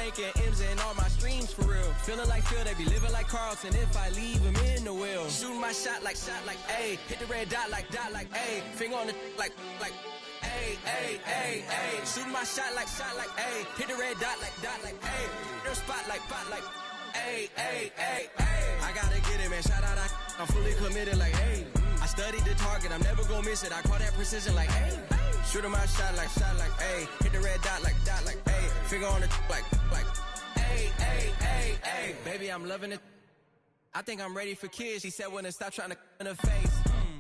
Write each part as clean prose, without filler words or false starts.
ranking M's in all my streams for real. Feeling like Phil, they be living like Carlton if I leave him in the wheel. Shooting my shot like A. Hit the red dot like A. Finger on the like A. Shooting my shot like A. Hit the red dot like A. Their spot like A. I gotta get it, man. Shout out, I'm fully committed like A. I studied the target, I'm never gonna miss it. I call that precision like A. Shooting my shot like A. Hit the red dot like A. Finger on the like A. Baby, I'm loving it. I think I'm ready for kids. She said when to stop trying to in her face.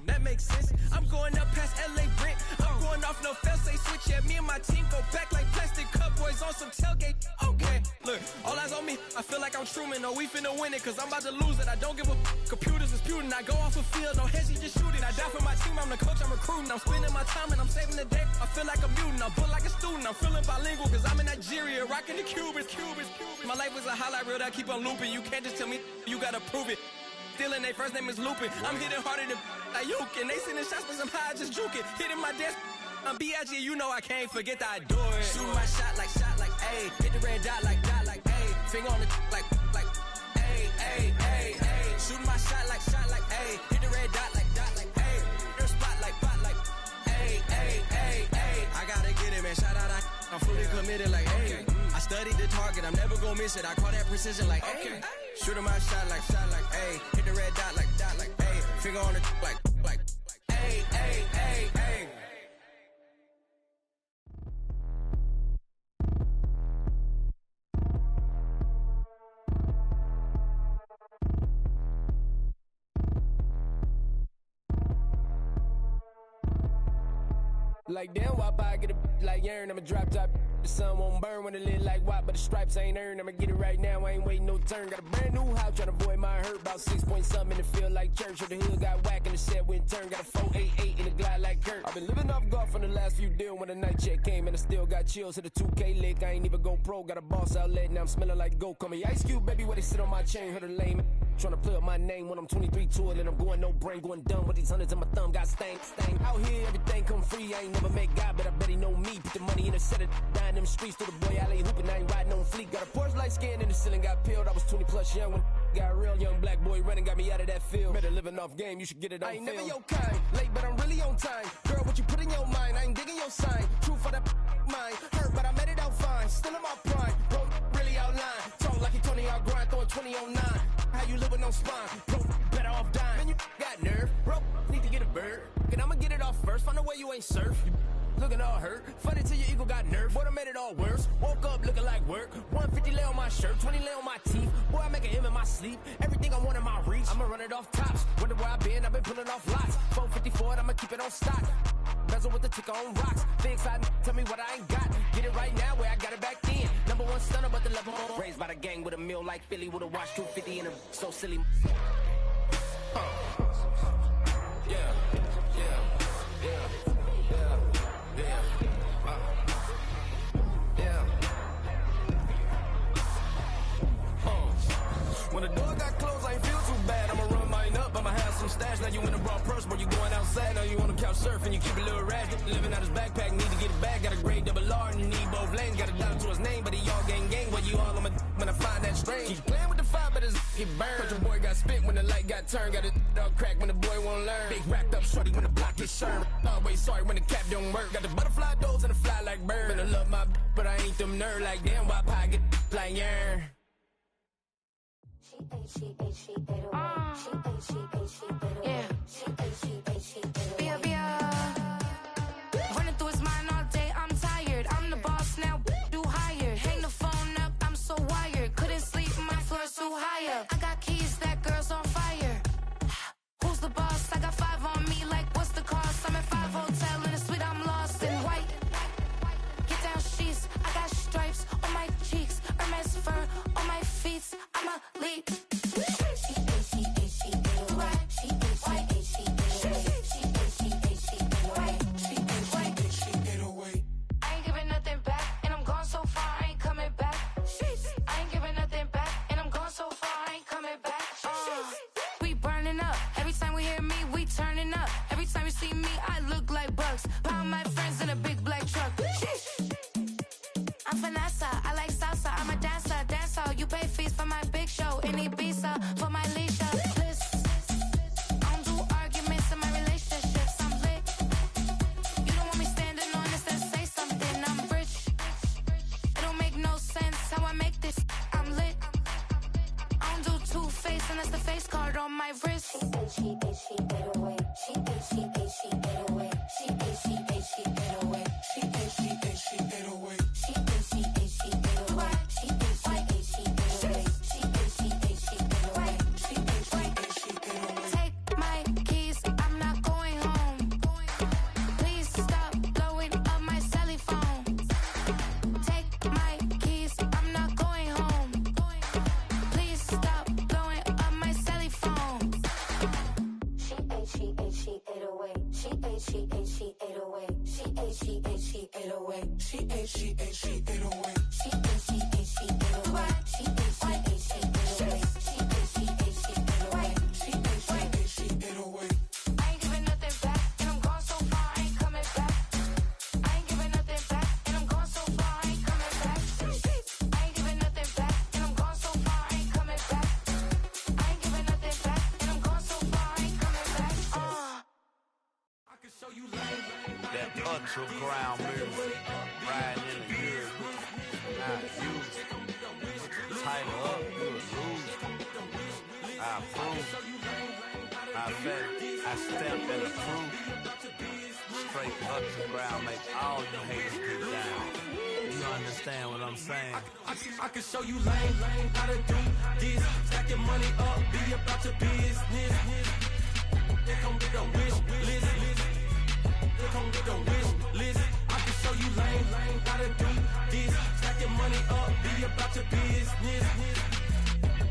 That makes sense. I'm going up past LA Brent. I'm going off no fail, say switch. Yeah, me and my team go back like plastic cup boys on some tailgate. Okay, look, all eyes on me. I feel like I'm Truman. No, we finna win it, cause I'm about to lose it. I don't give a computers disputing. I go off the field, no heads, you just shooting. I die for my team, I'm the coach, I'm recruiting. I'm spending my time and I'm saving the day. I feel like a mutant, I'm built like a student. I'm feeling bilingual, cause I'm in Nigeria, rocking the Cubans. My life was a highlight reel that I keep on looping. You can't just tell me, you gotta prove it. Stealing, their first name is Lupin. I'm hitting harder than Ayuk, and they sending shots, but somehow I just juke it. Hitting my desk, I'm B.I.G., you know I can't forget that I do it. Shoot my shot like A. Hit the red dot like A. Finger on the like A. Shoot my shot like A. Hit the red dot like A. Their spot like A. I gotta get it, man. Shout out, I'm fully committed like A. I studied the target, I'm never gonna miss it. I call that precision like A. Shooting my shot like A. Hit the red dot like A. Finger on the like A. Like damn, why I get a like urn? I'ma drop top. The sun won't burn when it lit like what, but the stripes ain't earned. I'ma get it right now, I ain't waiting no turn. Got a brand new house, tryna avoid my hurt. About 6 point something, it feel like church. Or the hill got whack and the set went turn. Got a 488 in the glide like Kurt. I've been living off golf on the last few deals. When the night check came and I still got chills. Hit a 2K lick, I ain't even go pro. Got a boss outlet, now I'm smelling like gold. Call me Ice Cube, baby, where they sit on my chain. Heard a lame tryna play up my name when I'm 23 to it. And I'm going no brain, going dumb with these hundreds in my thumb. Got stank. Out here, everything come free. I ain't never met God, but I bet he know me. Put the money in a set of down them streets. To the boy alley hooping, I ain't riding on fleek. Got a Porsche light skin in the ceiling, got peeled. I was 20 plus young when got real. Young black boy running, got me out of that field. Better living off game, you should get it on film. I ain't never your kind, late but I'm really on time. Girl, what you put in your mind, I ain't digging your sign. True for that mind, hurt but I made it out fine. Still in my prime, bro, really outline. Talk like he Tony out grind, throwing 20 on 9. How you living on spine, bro, better off dying. Man, you got nerve, bro, need to get a bird. And I'ma get it off first, find a way you ain't surf. You looking all hurt, funny till your ego got nerve. Boy, I made it all worse, woke up looking like work. 150 lay on my shirt, 20 lay on my teeth. Boy, I make an M in my sleep, everything I want in my reach. I'ma run it off tops, wonder where I been, I've been pulling off lots. 454, I'ma keep it on stock. Bezel with the ticker on rocks. Things I tell me what I ain't got. Get it right now where I got it back then. Number one stunner, but the level on. Raised by the gang with a meal like Philly with a watch 250 in a so silly. When the door got closed, I ain't feel too bad. I'ma run mine up, I'ma have some stash. Now you in a broad purse, but you going outside. Now you on the couch surfing, you keep a little rash. Living out his backpack, need to get it back. Got a grade double R and need both lanes. Got a dollar to his name, but he all gang. But you all on my when I find that strange. Keep playing with the fire, but his get burned. But your boy got spit when the light got turned. Got a dog crack when the boy won't learn. Big racked up shorty when the block gets shurned. Always sorry when the cap don't work. Got the butterfly doors and the fly like bird. And I love my but I ain't them nerd like damn. Why pie get like yarn? Running through his mind all day, I'm tired. I'm the boss now, do higher. Hang the phone up, I'm so wired. Couldn't sleep, my floor's too higher. I got keys, that girl's on fire. Who's the boss? I got 5 on me, like what's the cost? I'm at 5 hotel in the suite, I'm lost in white. Get down sheets, I got stripes on my cheeks. Hermes fur on my feet, I'm a leap. Pound my friends in a big black truck. I'm Vanessa, I like salsa, I'm a dancer. You pay fees for my big show. Any visa for my Leisha. Listen, I don't do arguments in my relationships. I'm lit. You don't want me standing on this, then say something. I'm rich. It don't make no sense how I make this. I'm lit. I don't do two-face, and that's the face card on my wrist. She ate away. She ate away. She ate away. She ate away. She ate away. Take my keys, I'm not going home. Please stop blowing up my celly phone. Take my keys, I'm not going home. Please stop blowing up my celly phone. She ate away. She ate away. She ate away. She ate away. Ground move, riding in the good, not used. Tighten up, you lose. I approve. I fed, I stepped and approved. Straight up to ground, make all you haters get down. You understand what I'm saying? I can show you lame, how to do this. Stack your money up, be about your business. They come with a wish list. They come with a wish list. I can show you lame, how to do this. Stack your money up, be about your business.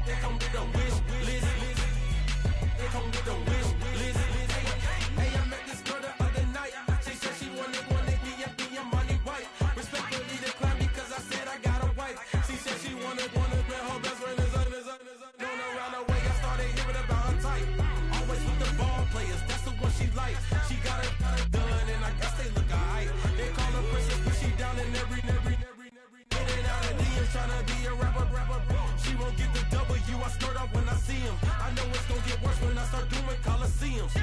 They come with a wish list. They come with a wish list. Hey, I met this girl the other night. She said she wanted me and be a money white. Respectfully declined because I said I got a wife. She said she wanted man, her best friend is going around the way. I started hearing about her type. Always with the ball players, that's the one she likes. She got it done, and I guess they look alright. They call her princess, but she down in every. In and out of DMs, tryna be a rapper. She won't get the W, I skirt off when I see him. I know it's gonna get worse when I start doing Coliseums.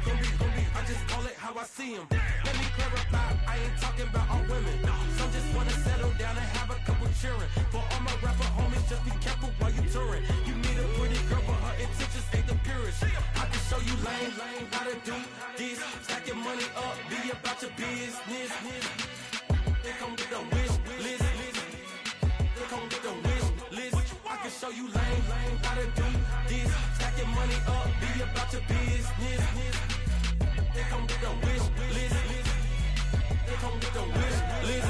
Gonna be, I just call it how I see him. Let me clarify, I ain't talking about all women. Some just wanna settle down and have a couple cheering. For all my rapper homies, just be careful while you touring. You need a pretty girl, but her intentions ain't the purest. I can show you lame, how to do this. Stack your money up, be about your business. They come with a wish list. They come with a wish list. I can show you lame, how to do this. Stack your money up, be about your business. They come with a wish list. They come with a wish list.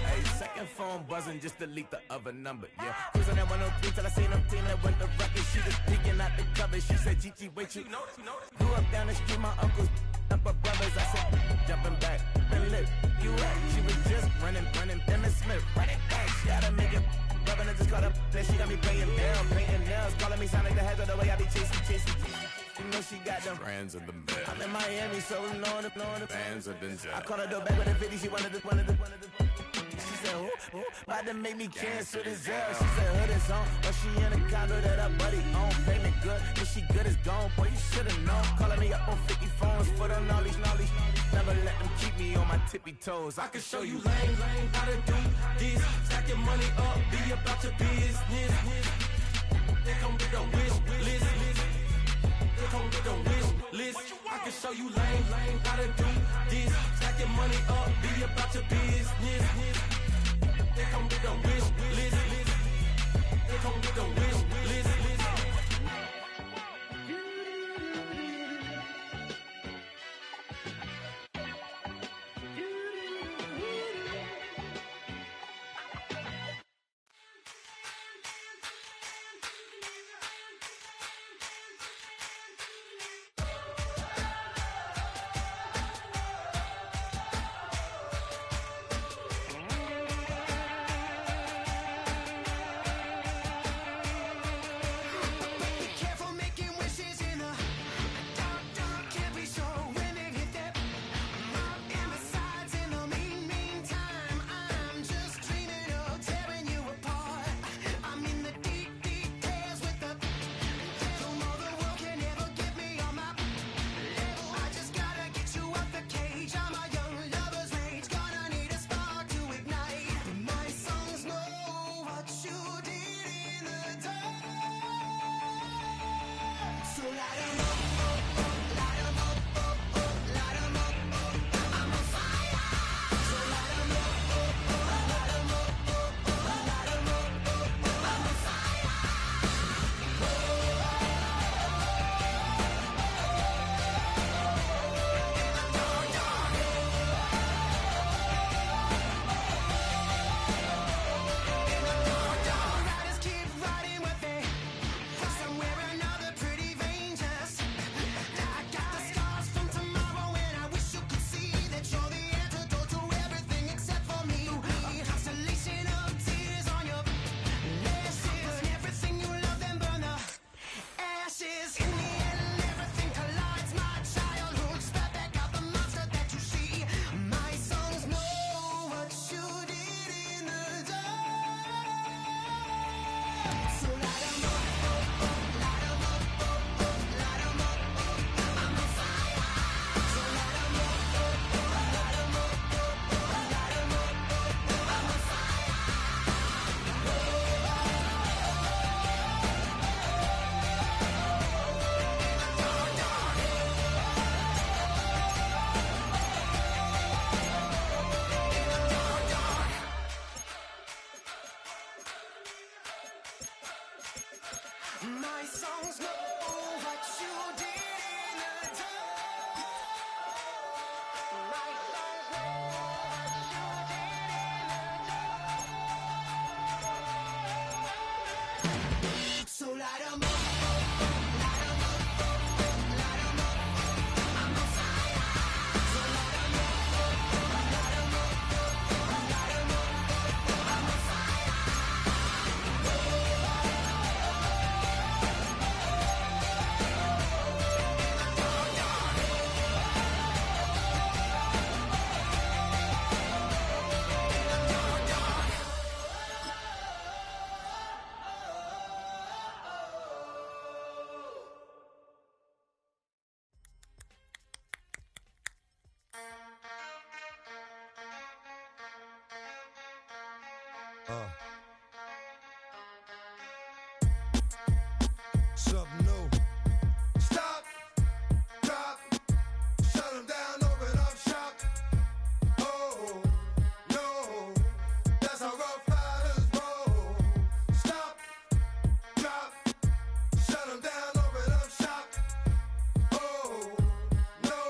Hey, second phone buzzing, just delete the other number, yeah. Cruising at 103 till I seen them team that went the record. She was peeking out the cover. She said, Gigi, wait, you grew up down the street, my uncles up her brothers. I said, jumping back, been lit. You at? She was just running, Emmett Smith, running back. She had to make it. Rubbing it just caught up. Then she got me playing down, painting nails, calling me sound like the heads of the way I be chasing. You know she got them Friends of the bed. I'm in Miami, so we know the Fans of the I called her door back with a 50. She wanted the. She said, who? About to make me cancel this Zell. She said, hood is on, but she in a condo that her buddy own. Payment good, if she good is gone. Boy, you should've known. Calling me up on 50 phones, foot on all these. Never let them keep me on my tippy toes. I can show you lame, how to do this. Stack your money up, be about your business. They come with a wish list. They come with a wish list. I can show you lame, how to do this. Stack your money up, be about your business. They come with a wish list. They come with a wish list. My songs know what you did in the dark. My songs know what you did in the dark. So light 'em up, light 'em up, light 'em up. I'm on fire. So light 'em up, light 'em up, light 'em up. I'm on fire. Something new. Stop, drop, shut 'em down, open up shop. Oh, no, that's how rough riders roll. Stop, drop, shut 'em down, open up shop. Oh, no,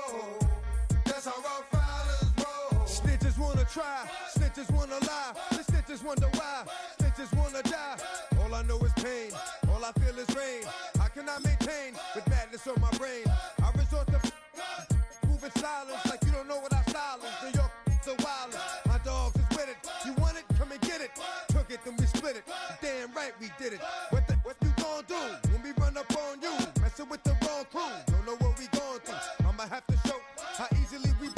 that's how rough riders roll. Snitches wanna try, snitches wanna lie, the snitches wonder why, snitches wanna die. All I know is pain, all I feel is rain. How can I maintain with madness on my brain? I resort to moving silence like you don't know what I silence. New York, the wildest. My dogs is with it. You want it? Come and get it. Took it, then we split it. Damn right we did it. What you gon' do when we run up on you? Messing with the wrong crew. Don't know what we going through. I'ma have to show how easily we.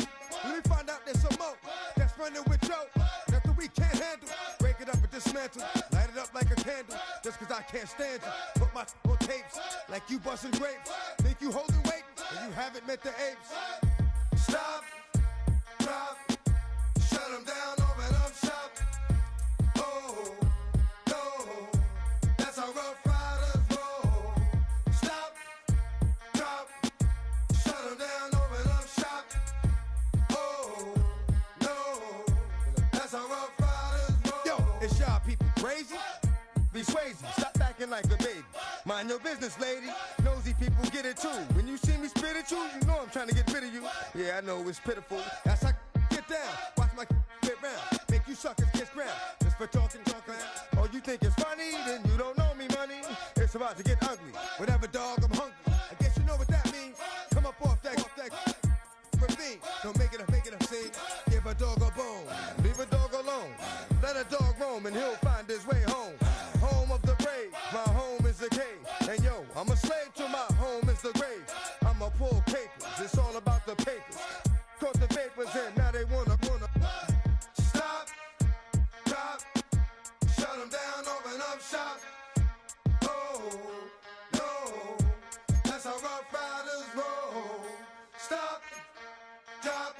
Let me find out there's some more that's running with Joe. Nothing we can't handle. Break it up and dismantle. Light it up like a candle. Just 'cause I can't stand you. Put my on tapes like you busting grapes. Think you holding weight and you haven't met the apes. Stop, drop, shut 'em down, open up shop. Oh, no, that's how rough riders roll. Stop, drop, shut 'em down, open up shop. Oh, no, that's how rough riders roll. Yo, is y'all people crazy? Be crazy, stop acting like a baby. Mind your business, lady. Nosy people get it too. When you see me spit at you, you know I'm trying to get rid of you. Yeah, I know it's pitiful. That's how get down. Watch my get round. Make you suckers kiss ground. Just for talking. Oh, you think it's funny? Then you don't know me, money. It's about to get ugly. Whatever, dog, I'm hungry. I guess you know what that means. Come up off that ravine. Don't make it a scene. Give a dog a bone. Leave a dog alone. Let a dog roam and he'll find his way home. Home of the brave, my home is the cave. And yo, I'm a slave to my home is the grave. I'ma pull papers, it's all about the papers. Caught the papers and now they wanna. Stop, drop, shut 'em down, open up shop. Oh, no, that's how rough riders roll. Stop, drop,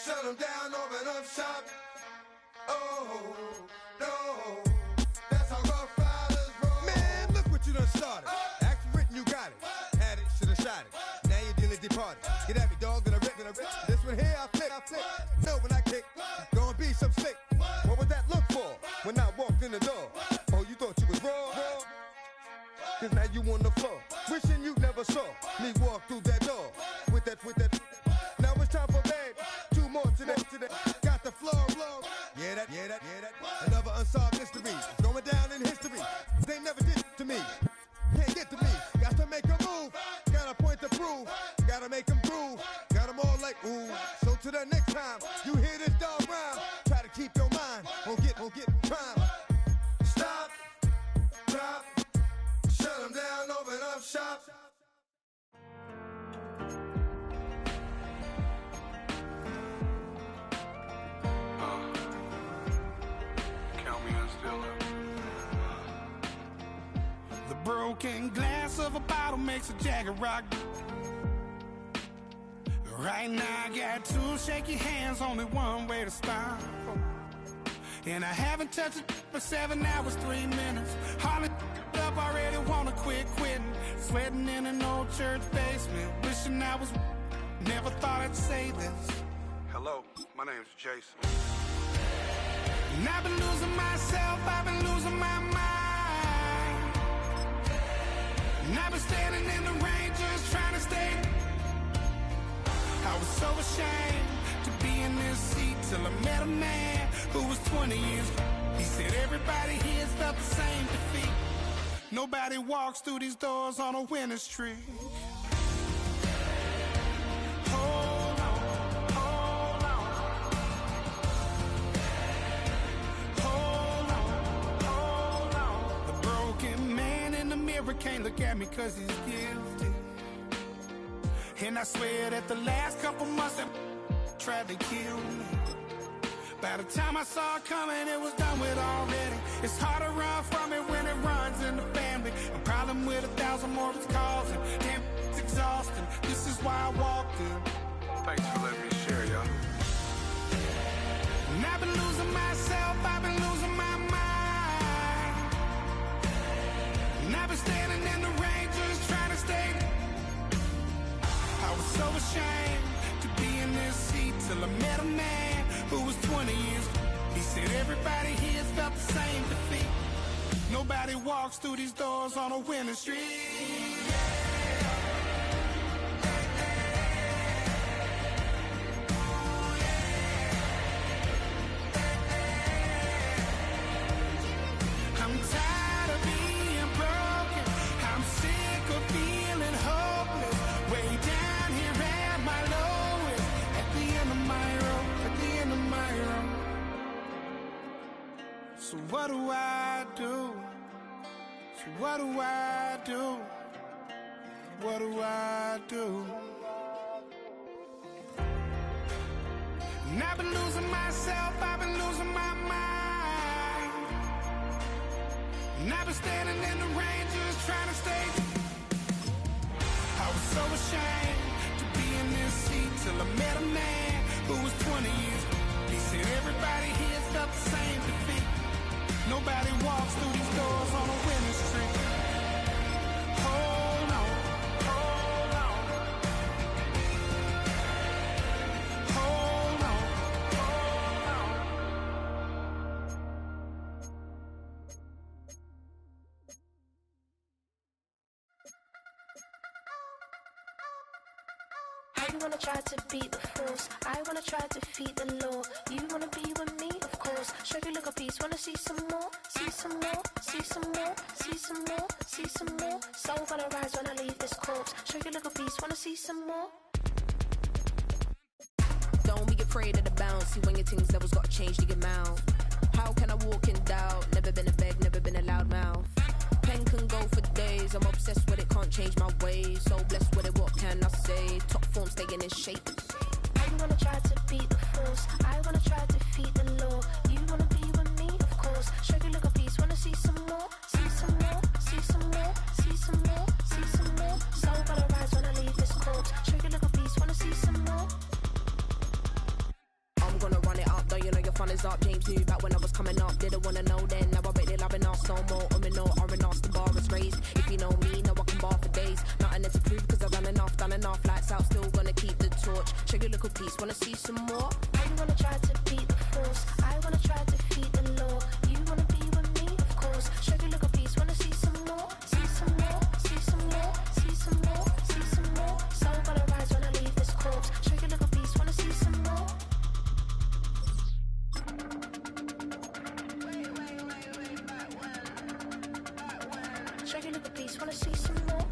shut 'em down, open up shop. Oh, no. You done started. Act written, you got it. Had it, shoulda shot it. Now you're dealing departed. Get at me, dog, and I rip. This one here, I flip. No, when I kick, gonna be some sick. What would that look for when I walked in the door? Oh, you thought you was raw? 'Cause now you on the floor. Wishing you never saw me walk through that door. With that. Now it's time for bed. Two more today. Got the floor blown. Yeah, that. Another unsolved mystery. It's going down in history. They never did to me. Can't get to me. Got to make a move. Got a point to prove. Gotta make them groove. Got them all like ooh. So to the next time you hear this dog rhyme, try to keep your mind on get prime. Stop, drop, shut 'em down, open up shop. Count me in still up. The broken glass of a bottle makes a jagged rock. Right now I got two shaky hands, only one way to stop. And I haven't touched it for 7 hours, 3 minutes. Hardly up, already wanna quitting. Sweating in an old church basement, wishing I was. Never thought I'd say this. Hello, my name's Jason. And I've been losing myself, I've been losing my mind. And I've been standing in the rain just trying to stay. I was so ashamed to be in this seat till I met a man who was 20 years. He said everybody here felt the same defeat. Nobody walks through these doors on a winning streak. Hold on, hold on. Hold on, hold on. The broken man in the mirror can't look at me 'cause he's guilty. And I swear that the last couple months that tried to kill me. By the time I saw it coming, it was done with already. It's hard to run from it when it runs in the family. A problem with 1,000 more it's causing. Damn, it's exhausting. This is why I walked in. Thanks for letting me share, y'all. And I've been losing myself, I've been losing my mind. And I've been standing in the rain just trying to stay. I was so ashamed to be in this seat till I met a man who was 20 years. He said everybody here felt the same defeat. Nobody walks through these doors on a winning streak. I'm tired of being broken. I'm sick of feeling hopeless. Way down here at my lowest. At the end of my road, at the end of my road. So what do I do? So what do I do? What do I do? And I've been losing myself, I've been losing my mind. And I've been standing in the rain just trying to stay. I was so ashamed to be in this seat till I met a man who was 20 years. He said everybody here felt the same defeat. Nobody walks through these doors on a winning streak. Hold on, hold on. Hold on, hold on. I wanna try to beat the force. I wanna try to defeat the law. You wanna be with me, of course. Show you look a piece. Wanna see some more? See some more? See some more? See some more? See some more? Soul gonna rise when I leave this corpse. Show you look a piece. Wanna see some more? Don't be afraid of the bounce. See when your things levels gotta change to your mouth. How can I walk in doubt? Never been a beg, never been a loud mouth. Pen can go for days. I'm obsessed with it, can't change my ways. So blessed with it, what can I say? Top form staying in shape. I wanna try to beat the force. I wanna try to defeat the law. You wanna be with me, of course. Show you look a piece. Wanna see some more? See some more? See some more? See some more? See some more? Soul gonna rise when I leave this corpse. Show you look a piece. Wanna see some more? I'm gonna run it up, though you know your fun is up. James knew back when I was coming up. Didn't wanna know then, now I bet they're loving us no more. No, R&R's the bar is raised. If you know me, know I can bar for days. Nothing there to prove, cause I've done enough. Lights out, still gonna keep the torch. Show you little piece, wanna see some more? I wanna try to beat the force. I wanna try to defeat the law. You wanna be with me, of course. Show you look a piece. Wanna see some more? See some more? See some more? See some more? See some more? Soul gonna rise when I leave this corpse. Show you look a piece. Wanna see some more? Show you look a piece. Wanna see some more?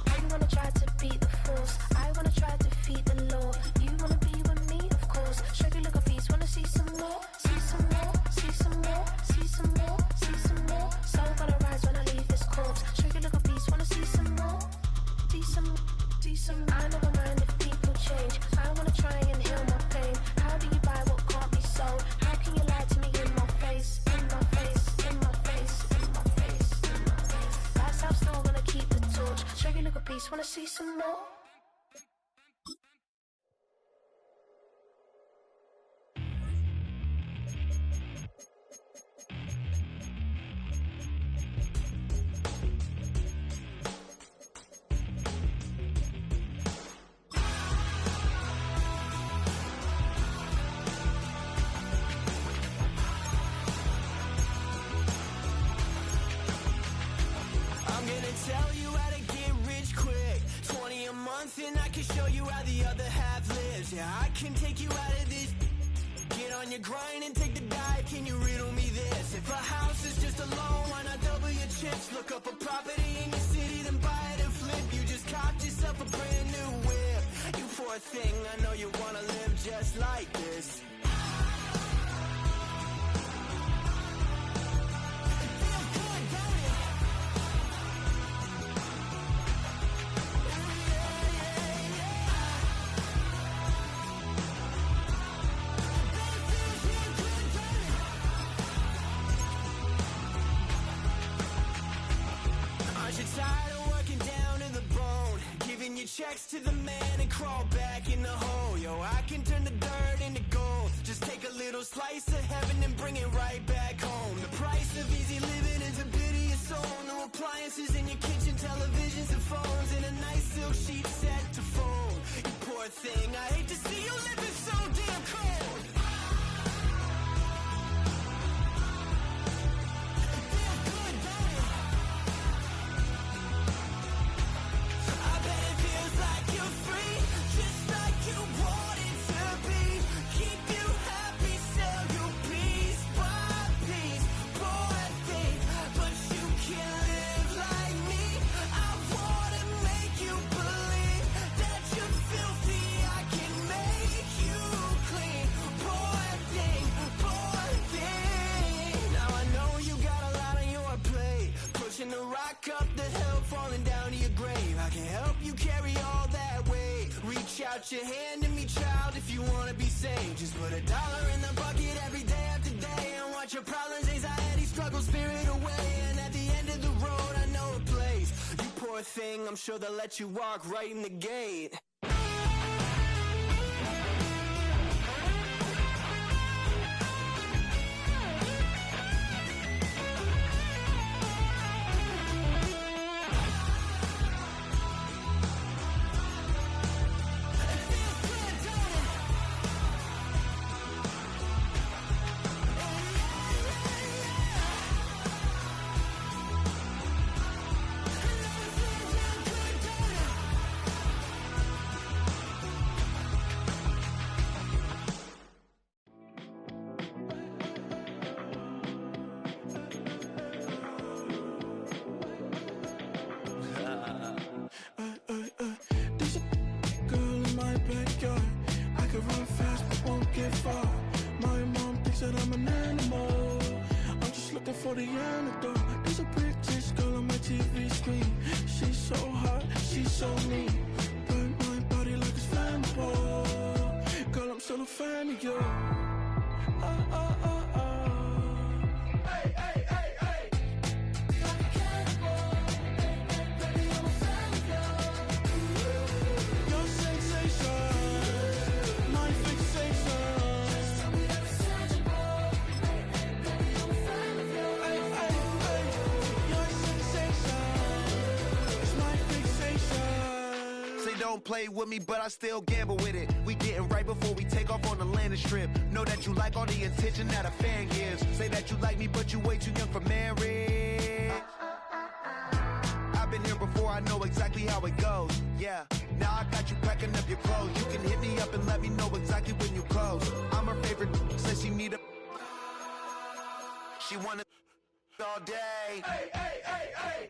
I wanna try to beat the force. I wanna try to defeat the law. You wanna be with me, of course. Show you look a piece. Wanna see some more? See some more? See some more? See some more? See some more? Soul gonna rise when I leave this corpse. Show you look a piece. Wanna see some more? See some? See some? I never mind if people change. I wanna try and heal my pain. How do you buy what can't be sold? How can you lie to me in my face? In my face? In my face? In my face? In my face? That's how I'm still gonna keep the torch. Show you look a piece. Wanna see some more? you how the other half lives. Yeah, I can take you out of this. Get on your grind and take the dive. Can you riddle me this? If a house is just a loan, why not double your chips? Look up a property in your city, then buy it and flip. You just copped yourself a brand new whip. You poor thing, I know you wanna live just like this. Tired of working down to the bone, giving your checks to the man and crawl back in the hole. Yo, I can turn the dirt into gold. Just take a little slice of heaven and bring it right back home. The price of easy living is a bit of your soul. No appliances in your kitchen, televisions and phones, and a nice silk sheet set to fold. You poor thing, I hate to see you living so damn cold. The rock up the hill, falling down to your grave. I can help you carry all that weight. Reach out your hand to me, child, if you wanna be saved. Just put $1 in the bucket every day after day, and watch your problems, anxiety, struggle, spirit away. And at the end of the road, I know a place. You poor thing, I'm sure they'll let you walk right in the gate. For the antidote, there's a British girl on my TV screen. She's so hot, she's so neat. Burn my body like it's flammable. Girl, I'm still a fan of you. Hey, hey, hey, hey. Like a cannibal. Baby, I'm a fan of you. Your sensation, my fixation. Just tell me that it's tangible. Baby, I'm a fan of you. Don't play with me, but I still gamble with it. We getting right before we take off on the landing strip. Know that you like all the attention that a fan gives. Say that you like me, but you way too young for marriage. I've been here before, I know exactly how it goes. Yeah, now I got you packing up your clothes. You can hit me up and let me know exactly when you close. I'm her favorite, says she need a... She wanna all day. Hey, hey, hey, hey.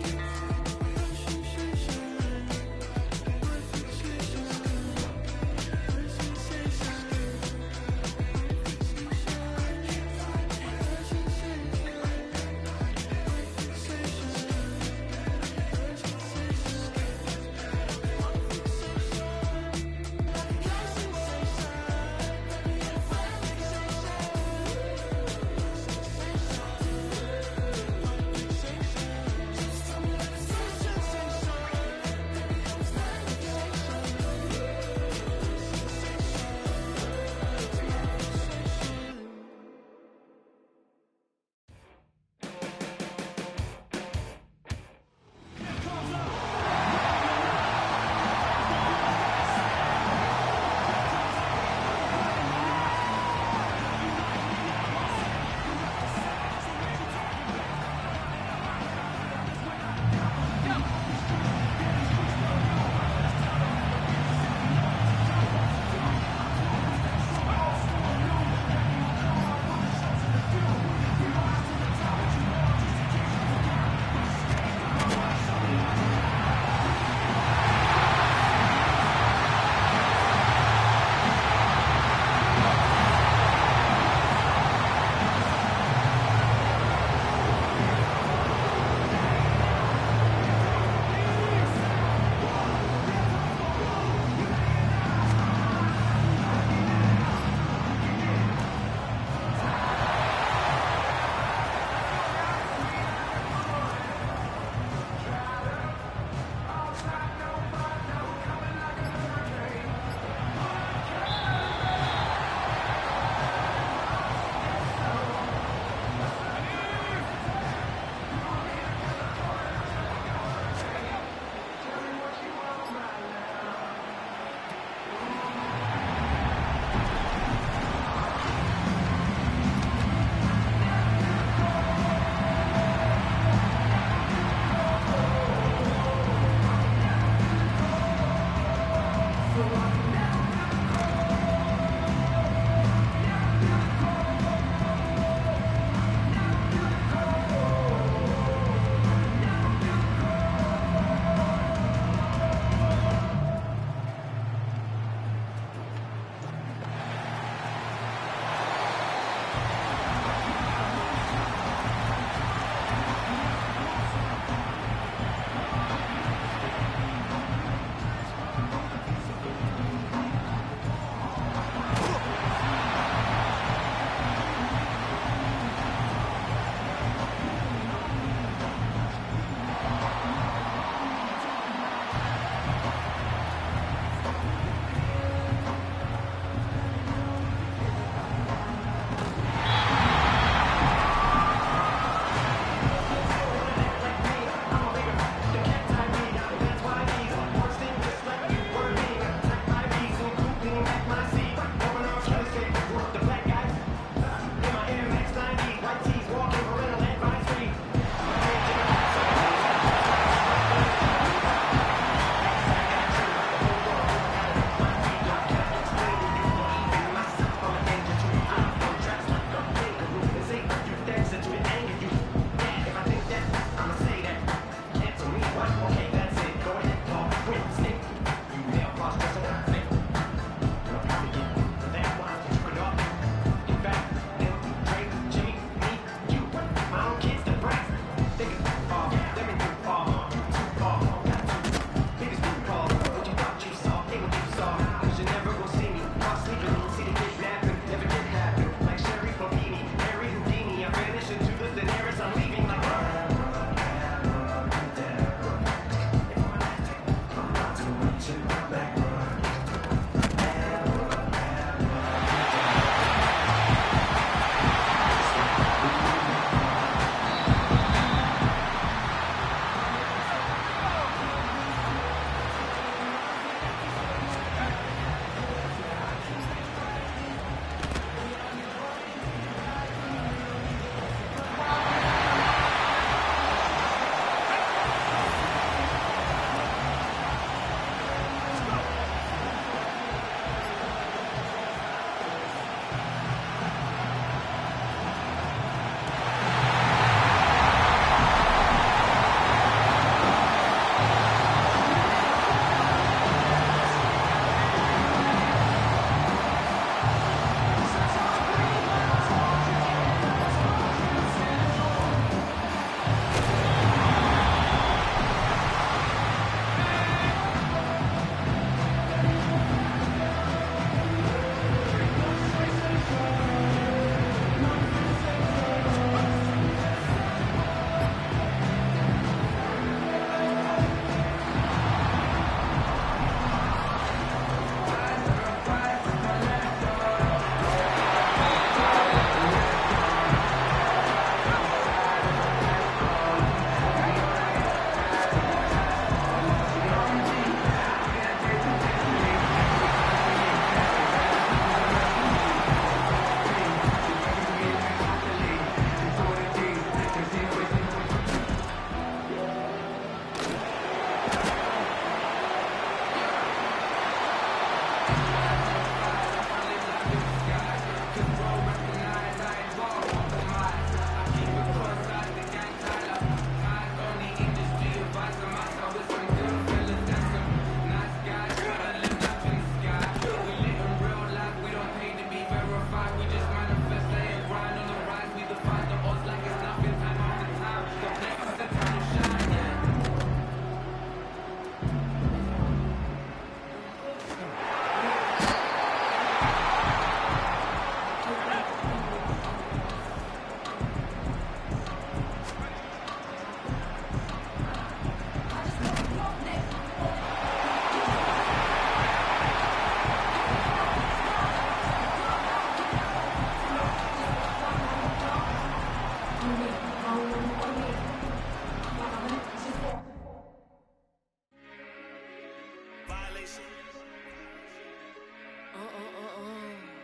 I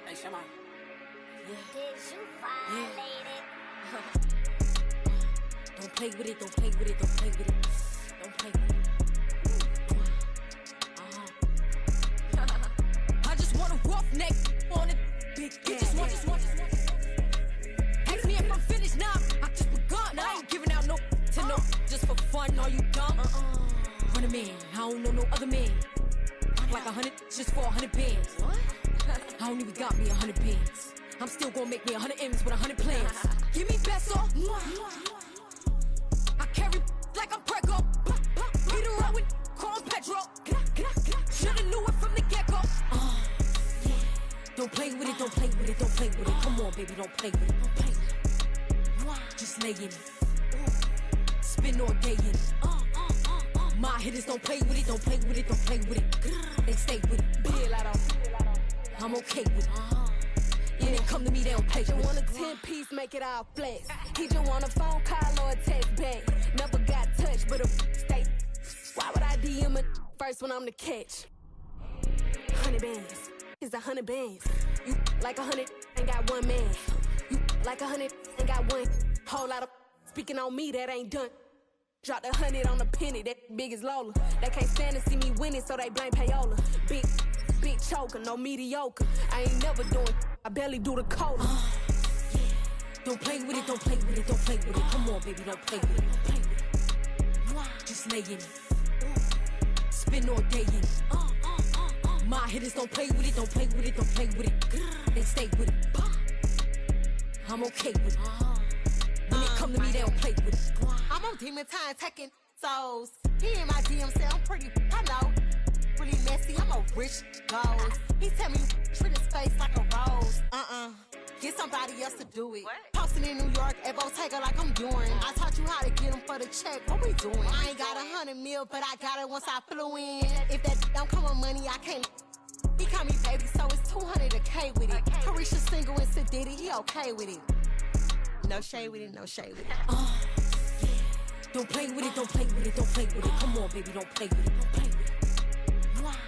Hey, Shama. Did you violate it? Don't play with it, don't play with it, don't play with it. Don't play with it. I just want a roughneck on it. Big just want. Ask me if I'm finished now. I just begun. I ain't giving out no to no. Just for fun, are you dumb? Run a man, I don't know no other man. Like 100, just for 100 bands. What? I don't even got me 100 bands. I'm still gonna make me 100 M's with 100 plans. Give me peso. I carry like I'm Prego. Beat her up with Cross Petro. Shoulda knew it from the get-go. Don't play with it, don't play with it, don't play with it. Come on, baby, don't play with it, don't play with it. Just lay in it. Spin all day in it. My hitters don't play with it, don't play with it, don't play with it. They stay with it. I'm okay with it. Yeah, they come to me, they don't play with it. He just want a 10-piece, make it all flex. He just want a phone call or a text back. Never got touched, but a stay. Why would I DM a first when I'm the catch? 100 bands, it's 100 bands. You like 100, ain't got one man. You like 100, ain't got one. Whole lot of speaking on me, that ain't done. Dropped 100 on the penny, that big as Lola. They can't stand to see me winning, so they blame payola. Big choker, no mediocre. I ain't never doing, I barely do the cola. Don't play with it, don't play with it, don't play with it. Come on, baby, don't play with it, don't play with it. Just lay in it. Spin all day in it. My hitters don't play with it, don't play with it, don't play with it. They stay with it. I'm okay with it. When it come to me, they don't play with it. I'm on demon time taking souls. He in my DM say I'm pretty, I know. Really messy, I'm a rich ghost. He tell me treat his face like a rose. Get somebody else to do it. Posting in New York at Bottega like I'm doing. I taught you how to get him for the check. What we doing? I ain't got 100 mil, but I got it once I flew in. If that don't come with money, I can't. He call me baby, so it's 200 a K with it. Carisha single and Sadiddy, he okay with it. No shade with it, no shade with it. Don't play with it, don't play with it, don't play with it. Come on, baby, don't play with it, don't play with it.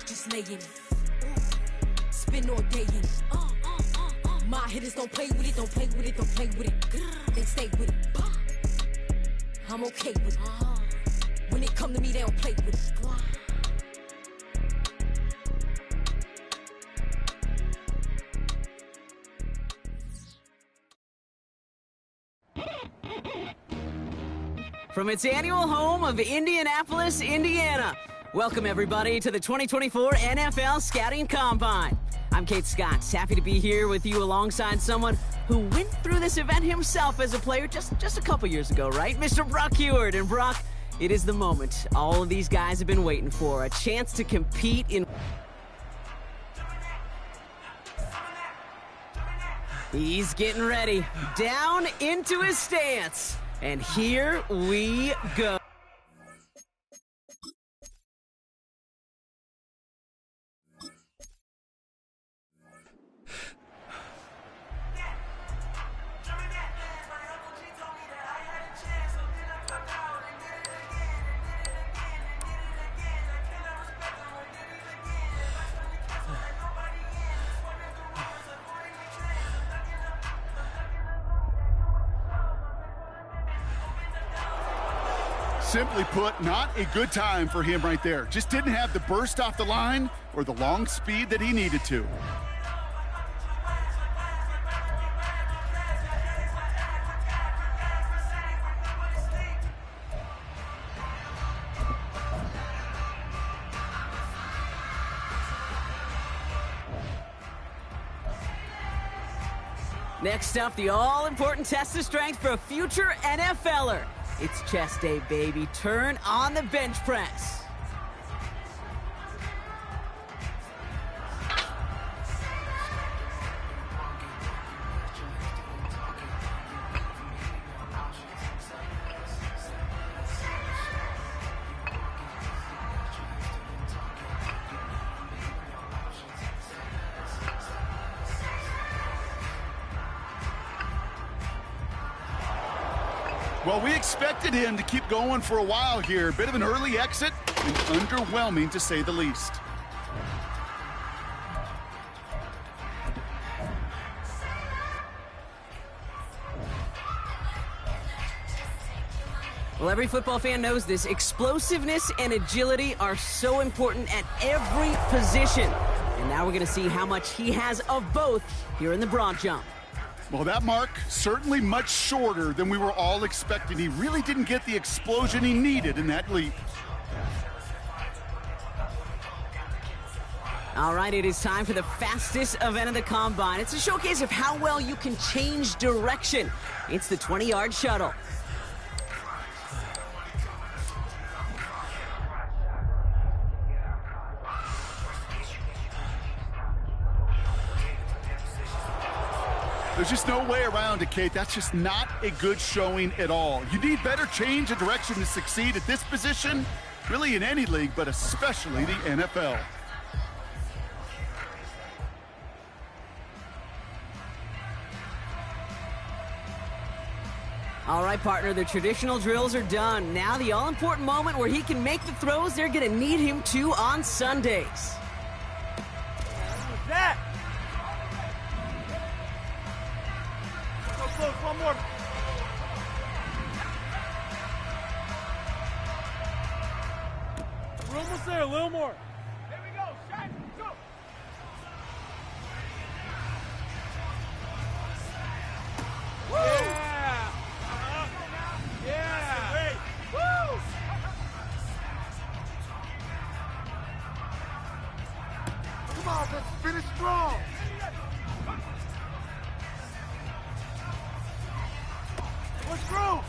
Just lay in it. Spin all day in it. My hitters don't play with it, don't play with it, don't play with it. They stay with it. I'm okay with it. When it come to me, they don't play with it. From its annual home of Indianapolis, Indiana, welcome everybody to the 2024 NFL Scouting Combine. I'm Kate Scott, happy to be here with you alongside someone who went through this event himself as a player just a couple years ago, right? Mr. Brock Heward. And Brock, it is the moment all of these guys have been waiting for, a chance to compete in... He's getting ready, down into his stance, and here we go. Simply put, not a good time for him right there. Just didn't have the burst off the line or the long speed that he needed to. Next up, the all-important test of strength for a future NFLer. It's chest day, baby. Turn on the bench press. Well, we expected him to keep going for a while here. Bit of an early exit and underwhelming to say the least. Well, every football fan knows this. Explosiveness and agility are so important at every position. And now we're going to see how much he has of both here in the broad jump. Well, that mark certainly much shorter than we were all expecting. He really didn't get the explosion he needed in that leap. All right, it is time for the fastest event of the Combine. It's a showcase of how well you can change direction. It's the 20-yard shuttle. There's just no way around it, Kate. That's just not a good showing at all. You need better change of direction to succeed at this position, really in any league, but especially the NFL. All right, partner, the traditional drills are done. Now the all-important moment where he can make the throws they're going to need him to on Sundays. What's that? So close, one more. We're almost there, a little more. There we go, shot, go. Woo! Yeah! Yeah! Wait. Woo! Come on, let's finish strong. What's through?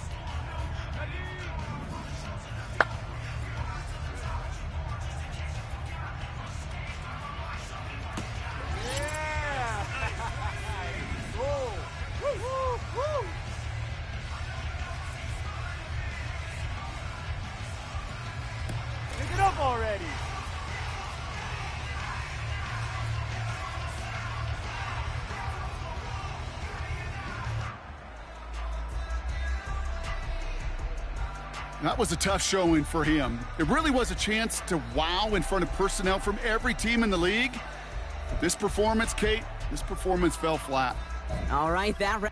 Yeah! Whoa! Woo, woo, woo! Pick it up already! That was a tough showing for him. It really was a chance to wow in front of personnel from every team in the league. But this performance, Kate, this performance fell flat. All right, that...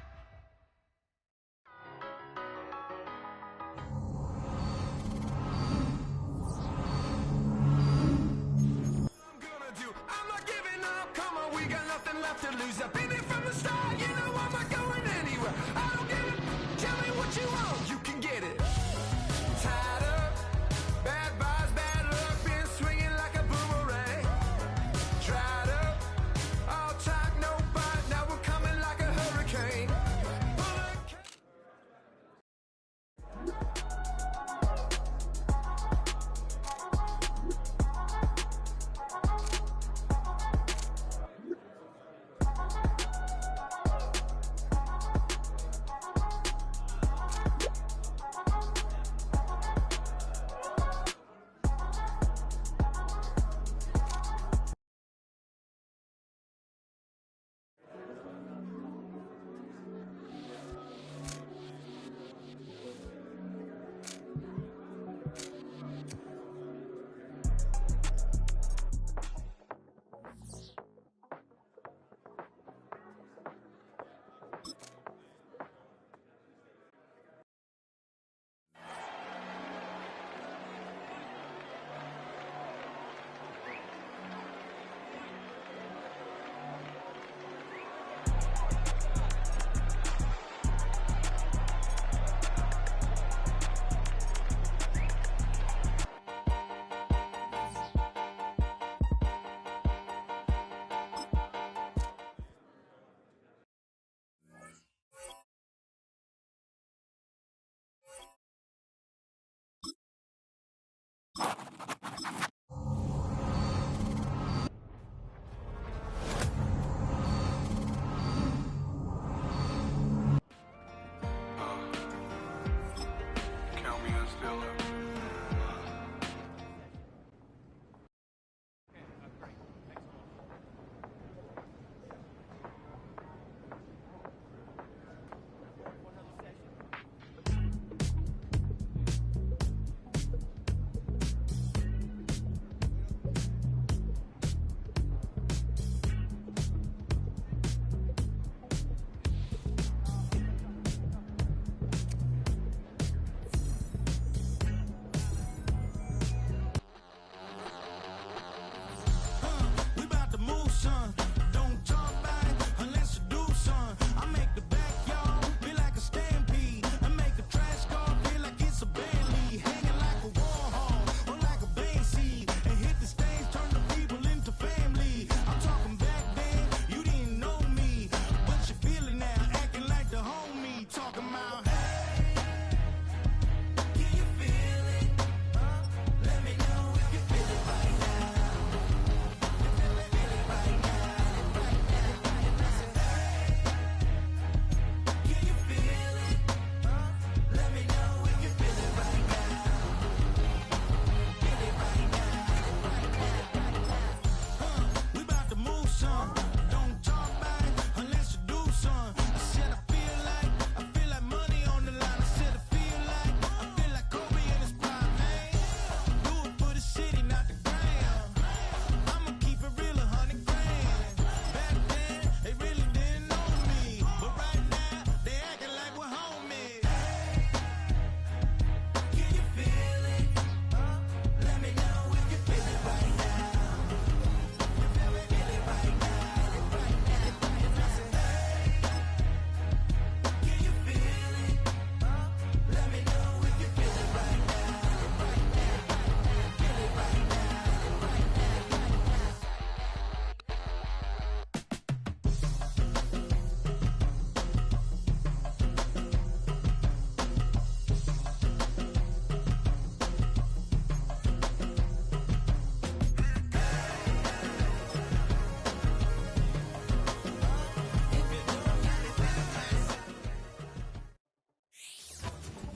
Count me in still up.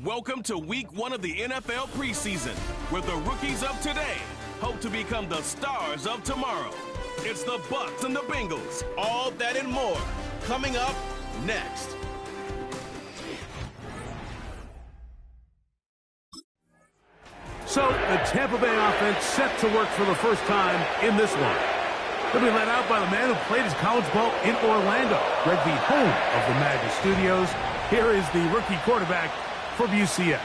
Welcome to week 1 of the NFL preseason, where the rookies of today hope to become the stars of tomorrow. It's the Bucs and the Bengals. All that and more coming up next. So the Tampa Bay offense set to work for the first time in this one. They'll be led out by the man who played his college ball in Orlando, Greg V, home of the Madden Studios. Here is the rookie quarterback from UCF.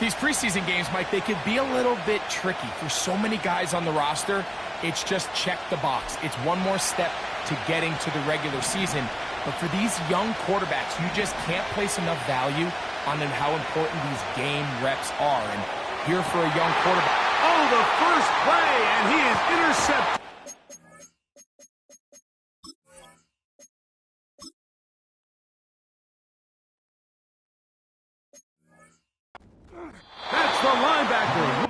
These preseason games, Mike, they could be a little bit tricky. For so many guys on the roster, it's just check the box. It's one more step to getting to the regular season. But for these young quarterbacks, you just can't place enough value on how important these game reps are. And here for a young quarterback. Oh, the first play, and he is intercepted. That's the linebacker.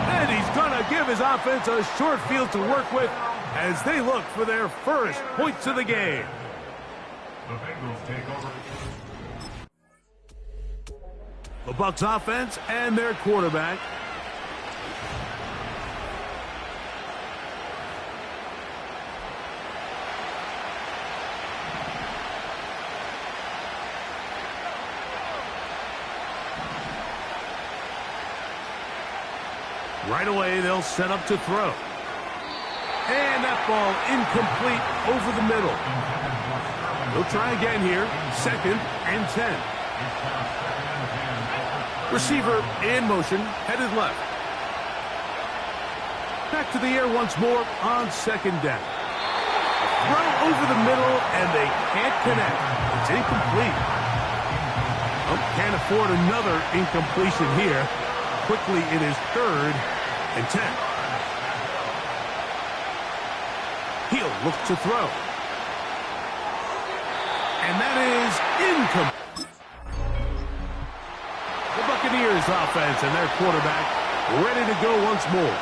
And he's going to give his offense a short field to work with as they look for their first points of the game. The Bengals take over. The Bucs offense and their quarterback. Right away, they'll set up to throw. And that ball incomplete over the middle. They'll try again here. 2nd and 10. Receiver in motion, headed left. Back to the air once more on 2nd down. Throw over the middle, and they can't connect. It's incomplete. Oh, can't afford another incompletion here. Quickly, it is 3rd and 10. He'll look to throw. And that is incomplete. The Buccaneers offense and their quarterback ready to go once more.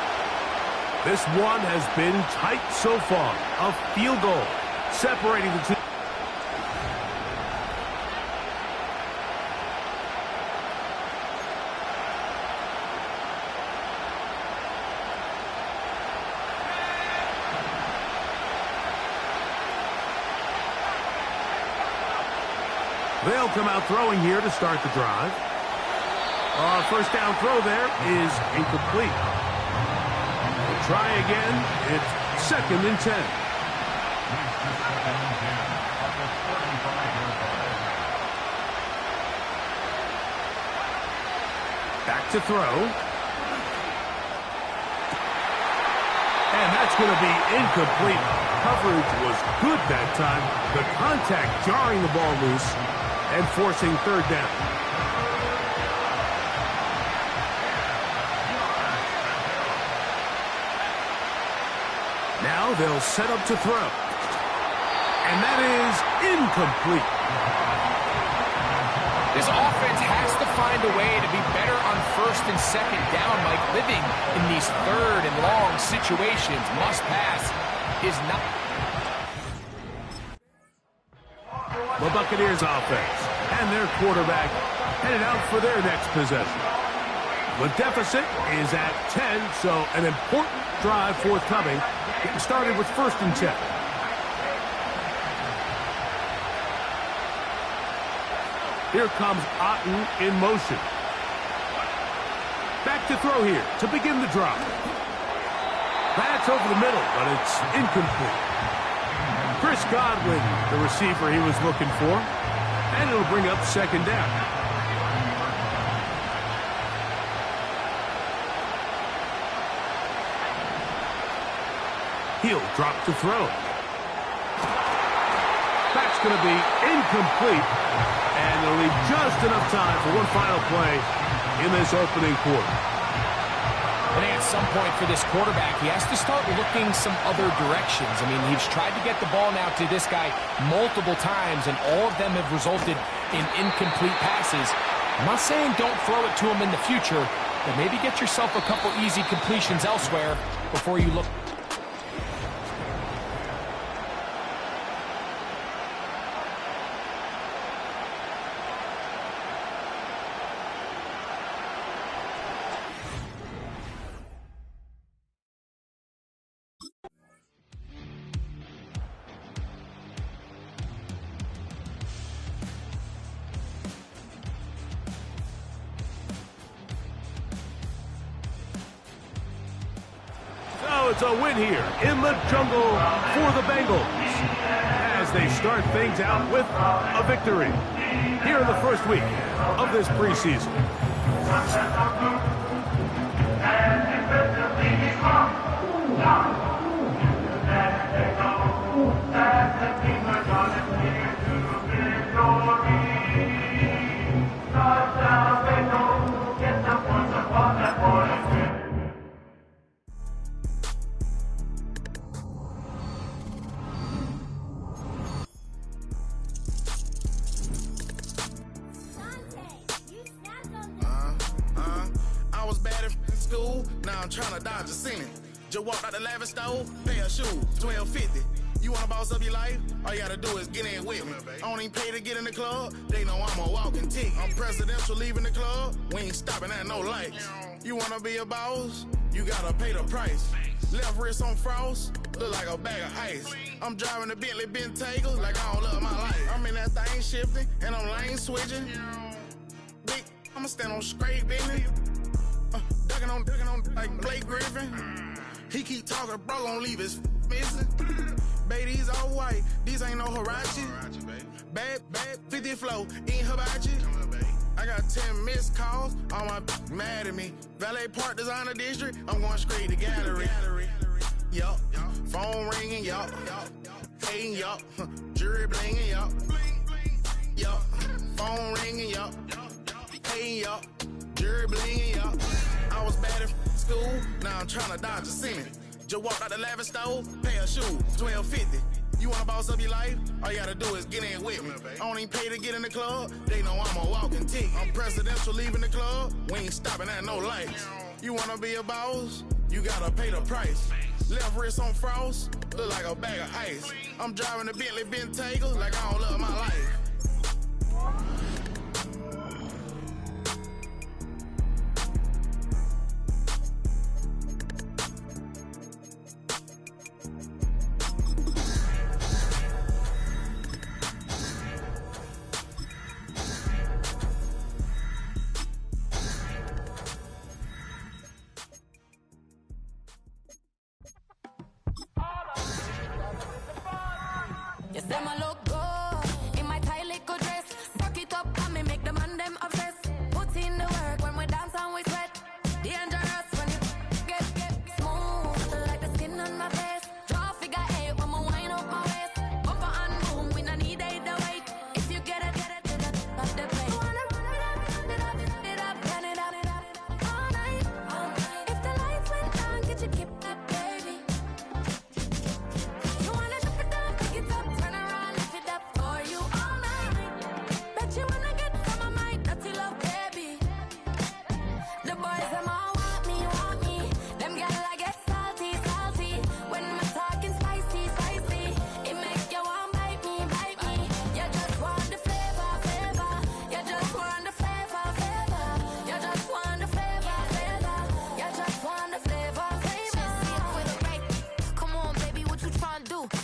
This one has been tight so far. A field goal separating the two. They'll come out throwing here to start the drive. First down throw there is incomplete. We'll try again. It's 2nd and 10. Back to throw. And that's going to be incomplete. Coverage was good that time. The contact jarring the ball loose and forcing 3rd down. Now they'll set up to throw. And that is incomplete. This offense has to find a way to be better on 1st and 2nd down, Mike. Living in these 3rd and long situations, must pass, is not. The Buccaneers offense and their quarterback headed out for their next possession. The deficit is at 10, so an important drive forthcoming. Getting started with 1st and 10. Here comes Otten in motion. Back to throw here to begin the drive. That's over the middle, but it's incomplete. Chris Godwin, the receiver he was looking for, and it'll bring up 2nd down. He'll drop to throw. That's going to be incomplete, and they'll leave just enough time for one final play in this opening quarter. I think at some point for this quarterback, he has to start looking some other directions. I mean, he's tried to get the ball now to this guy multiple times, and all of them have resulted in incomplete passes. I'm not saying don't throw it to him in the future, but maybe get yourself a couple easy completions elsewhere before you look. It's a win here in the jungle for the Bengals as they start things out with a victory here in the first week of this preseason. I was bad at school, now I'm trying to dodge a sinning. Just walked out the lavish stove, pair of shoes, $12.50. You wanna boss up your life? All you gotta do is get in with me. I don't even pay to get in the club, they know I'm a walking ticket. I'm presidential leaving the club, we ain't stopping at no lights. You wanna be a boss? You gotta pay the price. Left wrist on frost, look like a bag of ice. I'm driving a Bentley Bentayga like I don't love my life. I'm in that thing shifting, and I'm lane switching. Big, I'ma stand on straight business. Ducking on like Blake Griffin. He keep talking, bro, gon' leave his missing. Baby, these all white, these ain't no Hirachi. Bad, 50 flow, ain't hibachi. I got 10 missed calls, all my mad at me. Valet Park Designer District, I'm going straight to gallery. Yup, phone ringing, yup. Hating, yup. Jury blinging, yup. Yup, phone ringing, yup. Hating, yup. Jury blinging, yup. I was bad at school, now I'm trying to dodge a sinning. Just walked out the lavish stove, pair of shoes, $12.50. You wanna boss up your life? All you gotta do is get in with me. I don't even pay to get in the club, they know I'm a walking ticket. I'm presidential leaving the club, we ain't stopping at no lights. You wanna be a boss? You gotta pay the price. Left wrist on frost, look like a bag of ice. I'm driving a Bentley Bentayga like I don't love my life. You say my look good in my tight little dress. Rock it up and me make the man them obsessed. Put in the work when we dance and we sweat. Dangerous when you get smooth like the skin on my face. Draw figure 8 when we wind up my waist. Bumper and boom, we not need the weight. If you get it, off the plate. Wanna run it up, turn it up, all night. If the lights went down, get you keep that baby. You wanna drop it down, pick it up.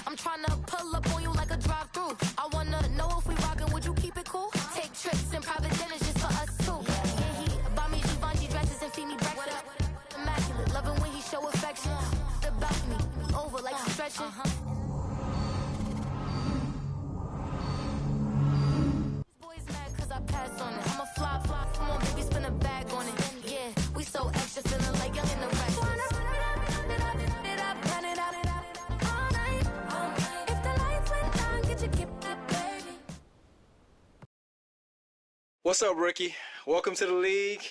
I'm tryna pull up on you like a drive-through. I wanna know if we rockin', would you keep it cool? Take trips and private dinners just for us two. Yeah, he buy me Givenchy dresses and feed me breakfast. Immaculate, loving when he show affection. About me, over like stretching. Boys mad cause I passed on it. I'm a fly, come on baby, spin a bag on it. Yeah, we so extra, feeling like young in the rack. What's up, rookie? Welcome to the league.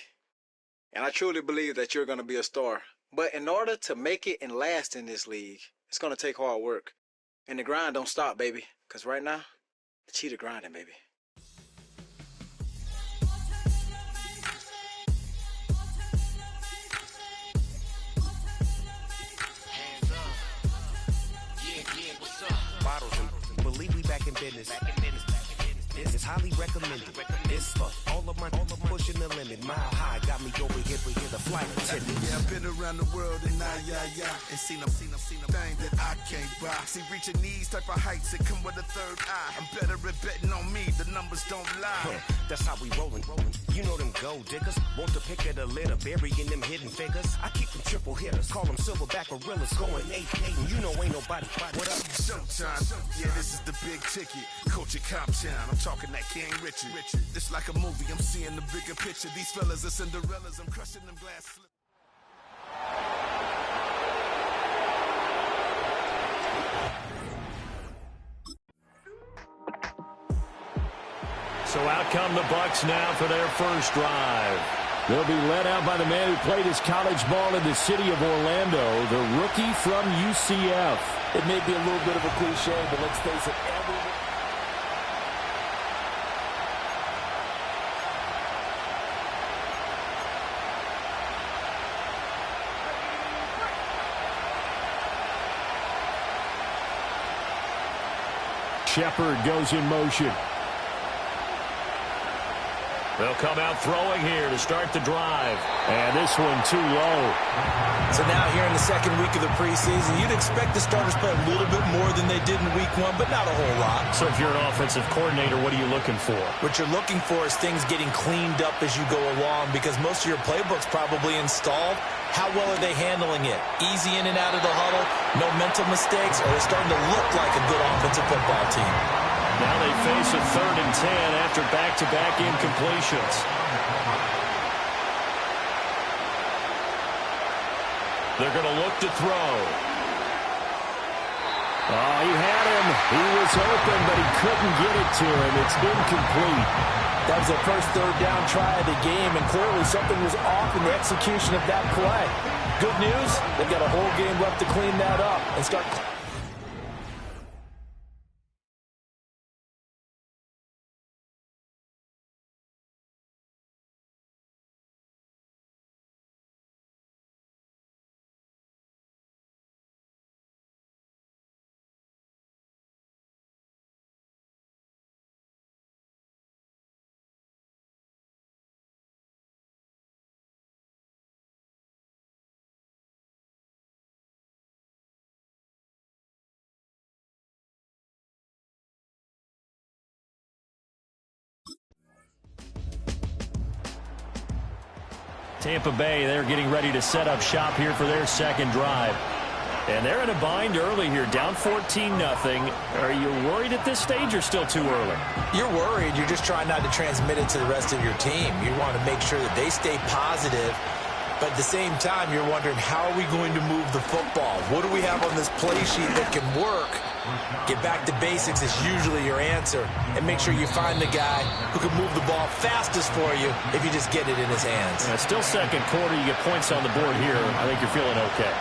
And I truly believe that you're going to be a star. But in order to make it and last in this league, it's going to take hard work. And the grind don't stop, baby. Because right now, the cheetah grinding, baby. Bottles and believe we back in business. This is is highly recommended. This for all of my pushing the limit. Mile high got me over here the flight attendant. Yeah, I've been around the world and and seen them thing that I can't buy. See, reaching these type of heights that come with a third eye. I'm better at betting on me, the numbers don't lie. That's how we rollin'. You know them gold diggers, want to pick at a litter, burying them hidden figures. I keep them triple hitters, call them silverback gorillas, going 8-8, and you know ain't nobody. What up? Showtime. Yeah, this is the big ticket. Culture Cop Town. I'm talking that King Richard. It's like a movie. I'm seeing the bigger picture. These fellas are Cinderellas. I'm crushing them glass slips. So out come the Bucks now for their first drive. They'll be led out by the man who played his college ball in the city of Orlando, the rookie from UCF. It may be a little bit of a cliche, but let's face it, Shepard goes in motion. They'll come out throwing here to start the drive. And this one too low. So now here in the second week of the preseason, you'd expect the starters play a little bit more than they did in week one, but not a whole lot. So if you're an offensive coordinator, what are you looking for? What you're looking for is things getting cleaned up as you go along, because most of your playbook's probably installed. How well are they handling it? Easy in and out of the huddle, no mental mistakes, or they're starting to look like a good offensive football team. Now they face a 3rd and 10 after back-to-back incompletions. They're going to look to throw. Oh, he had him. He was open, but he couldn't get it to him. It's incomplete. That was the first 3rd down try of the game, and clearly something was off in the execution of that play. Good news, they've got a whole game left to clean that up and start. Tampa Bay, they're getting ready to set up shop here for their second drive. And they're in a bind early here, down 14-0. Are you worried at this stage or still too early? You're worried. You're just trying not to transmit it to the rest of your team. You want to make sure that they stay positive. But at the same time, you're wondering, how are we going to move the football? What do we have on this play sheet that can work? Get back to basics is usually your answer. And make sure you find the guy who can move the ball fastest for you if you just get it in his hands. Yeah, still second quarter. You get points on the board here. I think you're feeling okay.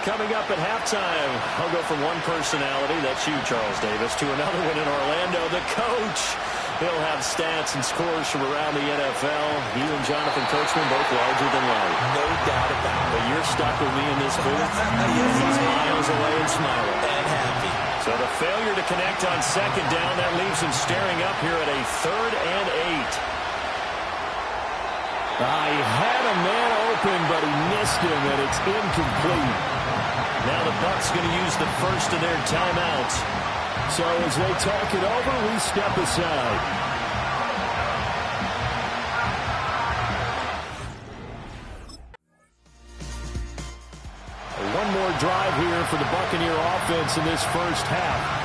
Coming up at halftime, I'll go from one personality, that's you, Charles Davis, to another one in Orlando, the coach. He'll have stats and scores from around the NFL. You and Jonathan Coachman both larger than life. No doubt about it. But you're stuck with me in this booth. He's miles away and smiling. And happy. So the failure to connect on second down, that leaves him staring up here at a 3rd and 8. He had a man open, but he missed him, and it's incomplete. Now the Bucs going to use the first of their timeouts. So as they talk it over, we step aside. One more drive here for the Buccaneer offense in this first half.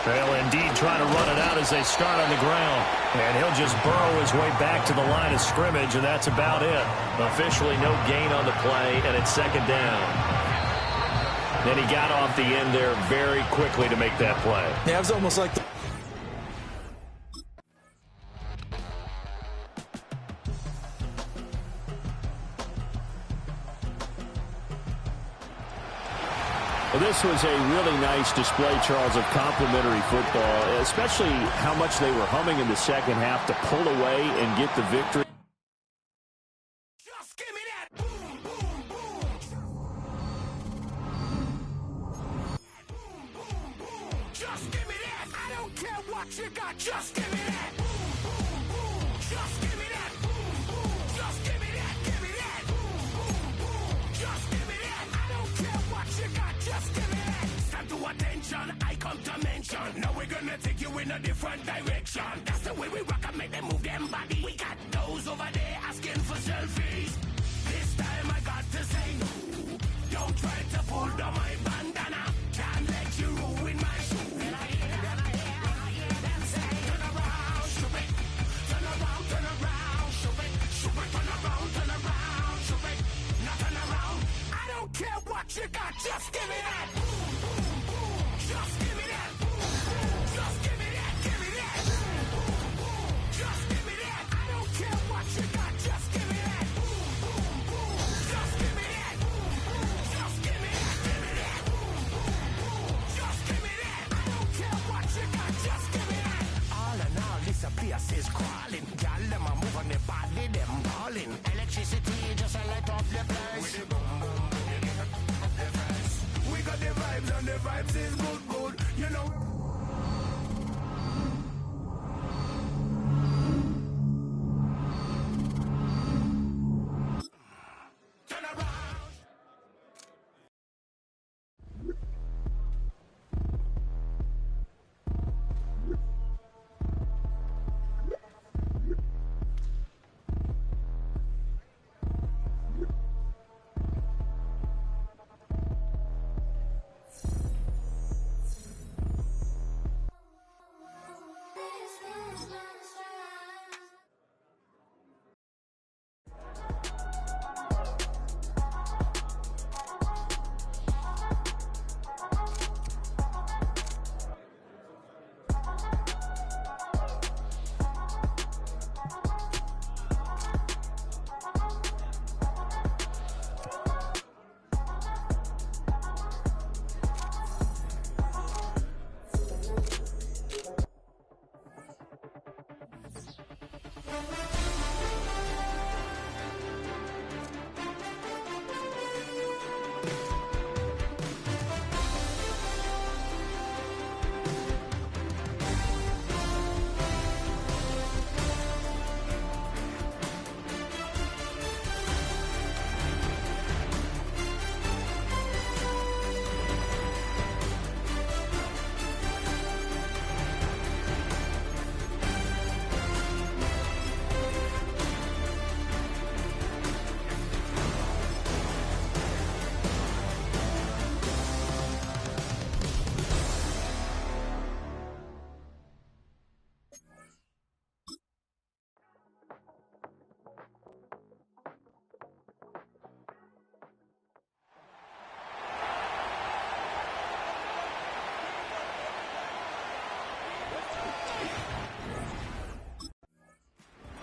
They'll indeed try to run it out as they start on the ground. And he'll just burrow his way back to the line of scrimmage, and that's about it. Officially no gain on the play, and it's second down. Then he got off the end there very quickly to make that play. Yeah, it was almost like the Well, this was a really nice display, Charles, of complimentary football, especially how much they were humming in the second half to pull away and get the victory. Just give me that boom, boom, boom. Boom, boom, boom. Just give me that. I don't care what you got. Just give me that. Boom, boom, boom. Just give me that. Boom, boom. Just give me that. Give me that. Boom, boom, boom. Just give me that. I don't care what you got. Just give me that. Stand to attention. I come to mention. Now we're gonna take you in a different direction. That's the way we rock and make them move them body. We got those over there asking for selfies. This time I got to say no. Don't try to pull down my bandana. Can't let you ruin my shoe. And I hear them say, turn around, shoot it. Turn around, shoot it. Shoot it, turn around, shoot it. Now turn around. I don't care what you got, just give me that. Boom, boom, boom. Just give me that. Boom, boom. Just give me that, give me that. Boom, boom, boom. Just give me that. I don't care what you got, just give me that. Boom, boom, boom. Just give me that. Boom, boom. Just give me that, give me that. Boom, boom, boom. Just give me that. I don't care what you got, just give me that. All in all, this place is crawling. Y'all them a move on the body, them balling. Electricity just a light up the place. With the boom, boom, boom, you get up the face. We got the vibes and the vibes is good, good. You know. Turn around.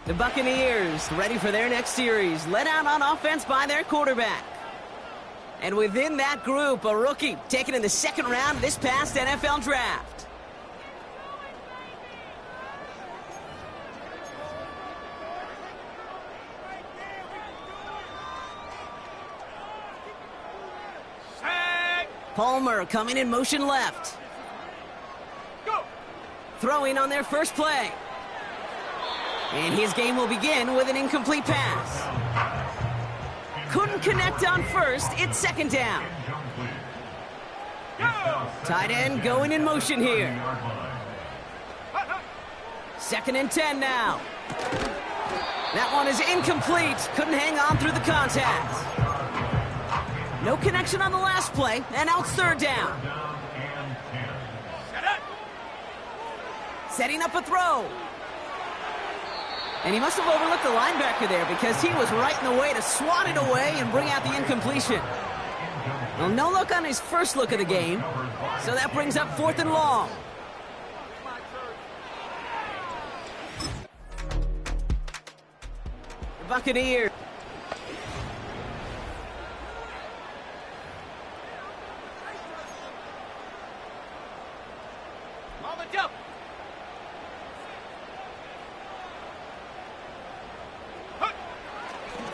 The Buccaneers ready for their next series, led out on offense by their quarterback. And within that group, a rookie taken in the second round of this past NFL draft. Palmer coming in motion left. Go. Throwing on their first play. And his game will begin with an incomplete pass. Couldn't connect on first, it's second down. Tight end going in motion here. 2nd and 10 now. That one is incomplete. Couldn't hang on through the contact. No connection on the last play, and now it's 3rd down. Setting up a throw. And he must have overlooked the linebacker there because he was right in the way to swat it away and bring out the incompletion. Well, no look on his first look of the game, so that brings up 4th and long. The Buccaneers.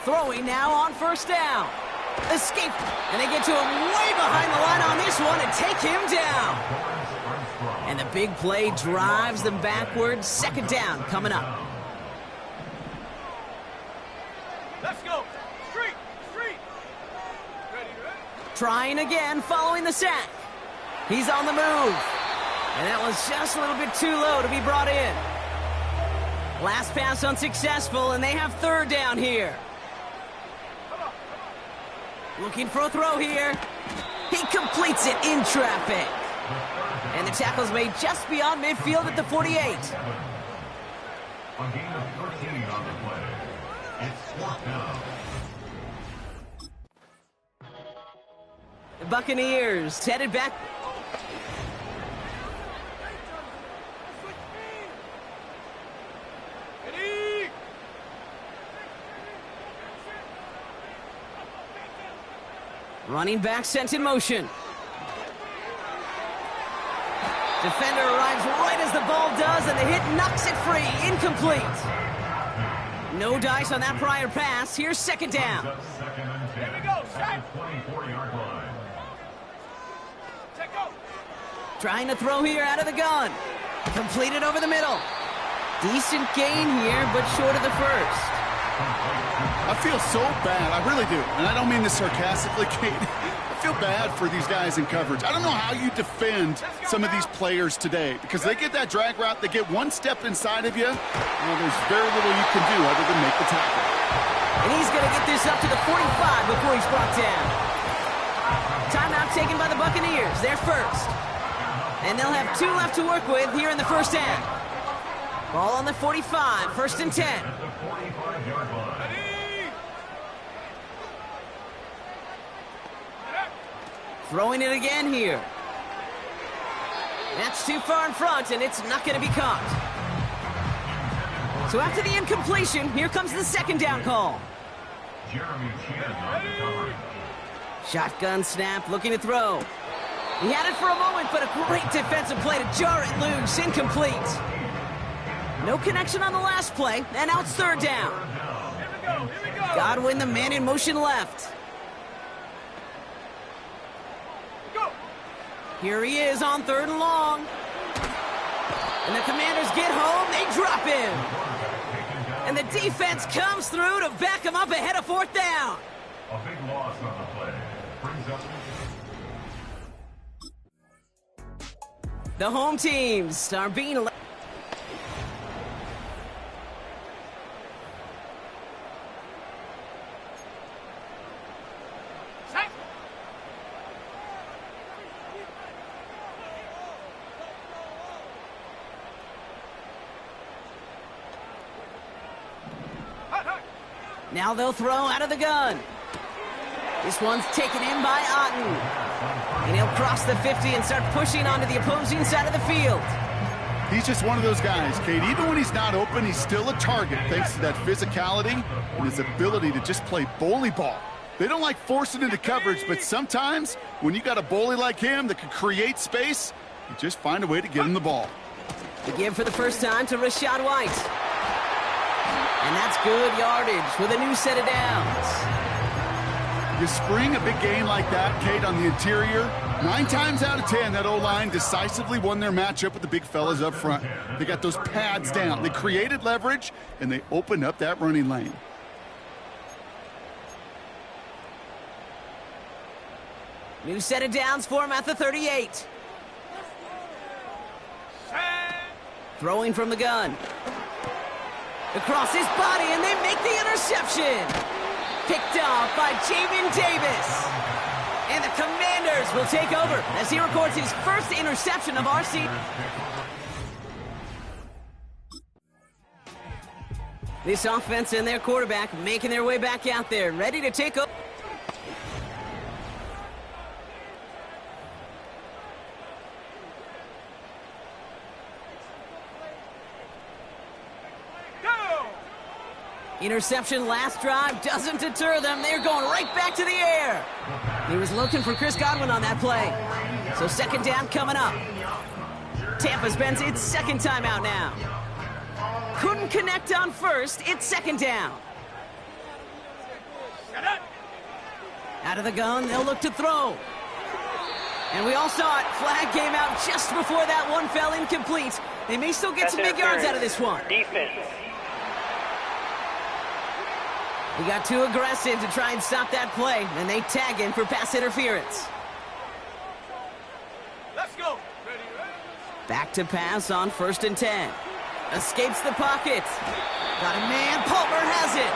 Throwing now on first down. Escape. And they get to him way behind the line on this one and take him down. And the big play drives them backwards. Second down coming up. Let's go. Street. Ready. Trying again following the sack. He's on the move. And that was just a little bit too low to be brought in. Last pass unsuccessful, and they have third down here. Looking for a throw here. He completes it in traffic. And the tackle's made just beyond midfield at the 48. A gain of 13 on the play. It's fourth down. The Buccaneers headed back. Running back sent in motion. Defender arrives right as the ball does, and the hit knocks it free. Incomplete. No dice on that prior pass. Here's second down. Here we go. 24-yard line. Trying to throw here out of the gun. Completed over the middle. Decent gain here, but short of the first. I feel so bad. I really do. And I don't mean this sarcastically, Kate. I feel bad for these guys in coverage. I don't know how you defend some of these players today because they get that drag route, they get one step inside of you, and there's very little you can do other than make the tackle. And he's going to get this up to the 45 before he's brought down. Timeout taken by the Buccaneers. They're first. And they'll have 2 left to work with here in the first half. Ball on the 45, first and 10. Throwing it again here. That's too far in front, and it's not going to be caught. So after the incompletion, here comes the second down call. Shotgun snap, looking to throw. He had it for a moment, but a great defensive play to jar it loose. Incomplete. No connection on the last play, and now it's third down. Godwin, the man in motion left. Here he is on third and long. And the Commanders get home, they drop him. And the defense comes through to back him up ahead of fourth down. A big loss on the play. Brings up the home teams are being... Now they'll throw out of the gun. This one's taken in by Otten. And he'll cross the 50 and start pushing onto the opposing side of the field. He's just one of those guys, Kate. Even when he's not open, he's still a target thanks to that physicality and his ability to just play bully ball. They don't like forcing into coverage, but sometimes when you got a bully like him that can create space, you just find a way to get him the ball. The give for the first time to Rashad White. And that's good yardage with a new set of downs. You spring a big game like that, Kate, on the interior, 9 times out of 10, that O-line decisively won their matchup with the big fellas up front. They got those pads down. They created leverage, and they opened up that running lane. New set of downs for him at the 38. Throwing from the gun. Across his body, and they make the interception. Picked off by Jamin Davis. And the Commanders will take over as he records his first interception of our season. This offense and their quarterback making their way back out there, ready to take over. Interception last drive doesn't deter them. They're going right back to the air. He was looking for Chris Godwin on that play. So second down coming up. Tampa spends its second timeout now. Couldn't connect on first. It's second down. Out of the gun, they'll look to throw. And we all saw it. Flag came out just before that one fell incomplete. They may still get some big yards out of this one. Defense. We got too aggressive to try and stop that play, and they tag him for pass interference. Let's go. Back to pass on 1st and 10. Escapes the pocket. Got a man. Palmer has it.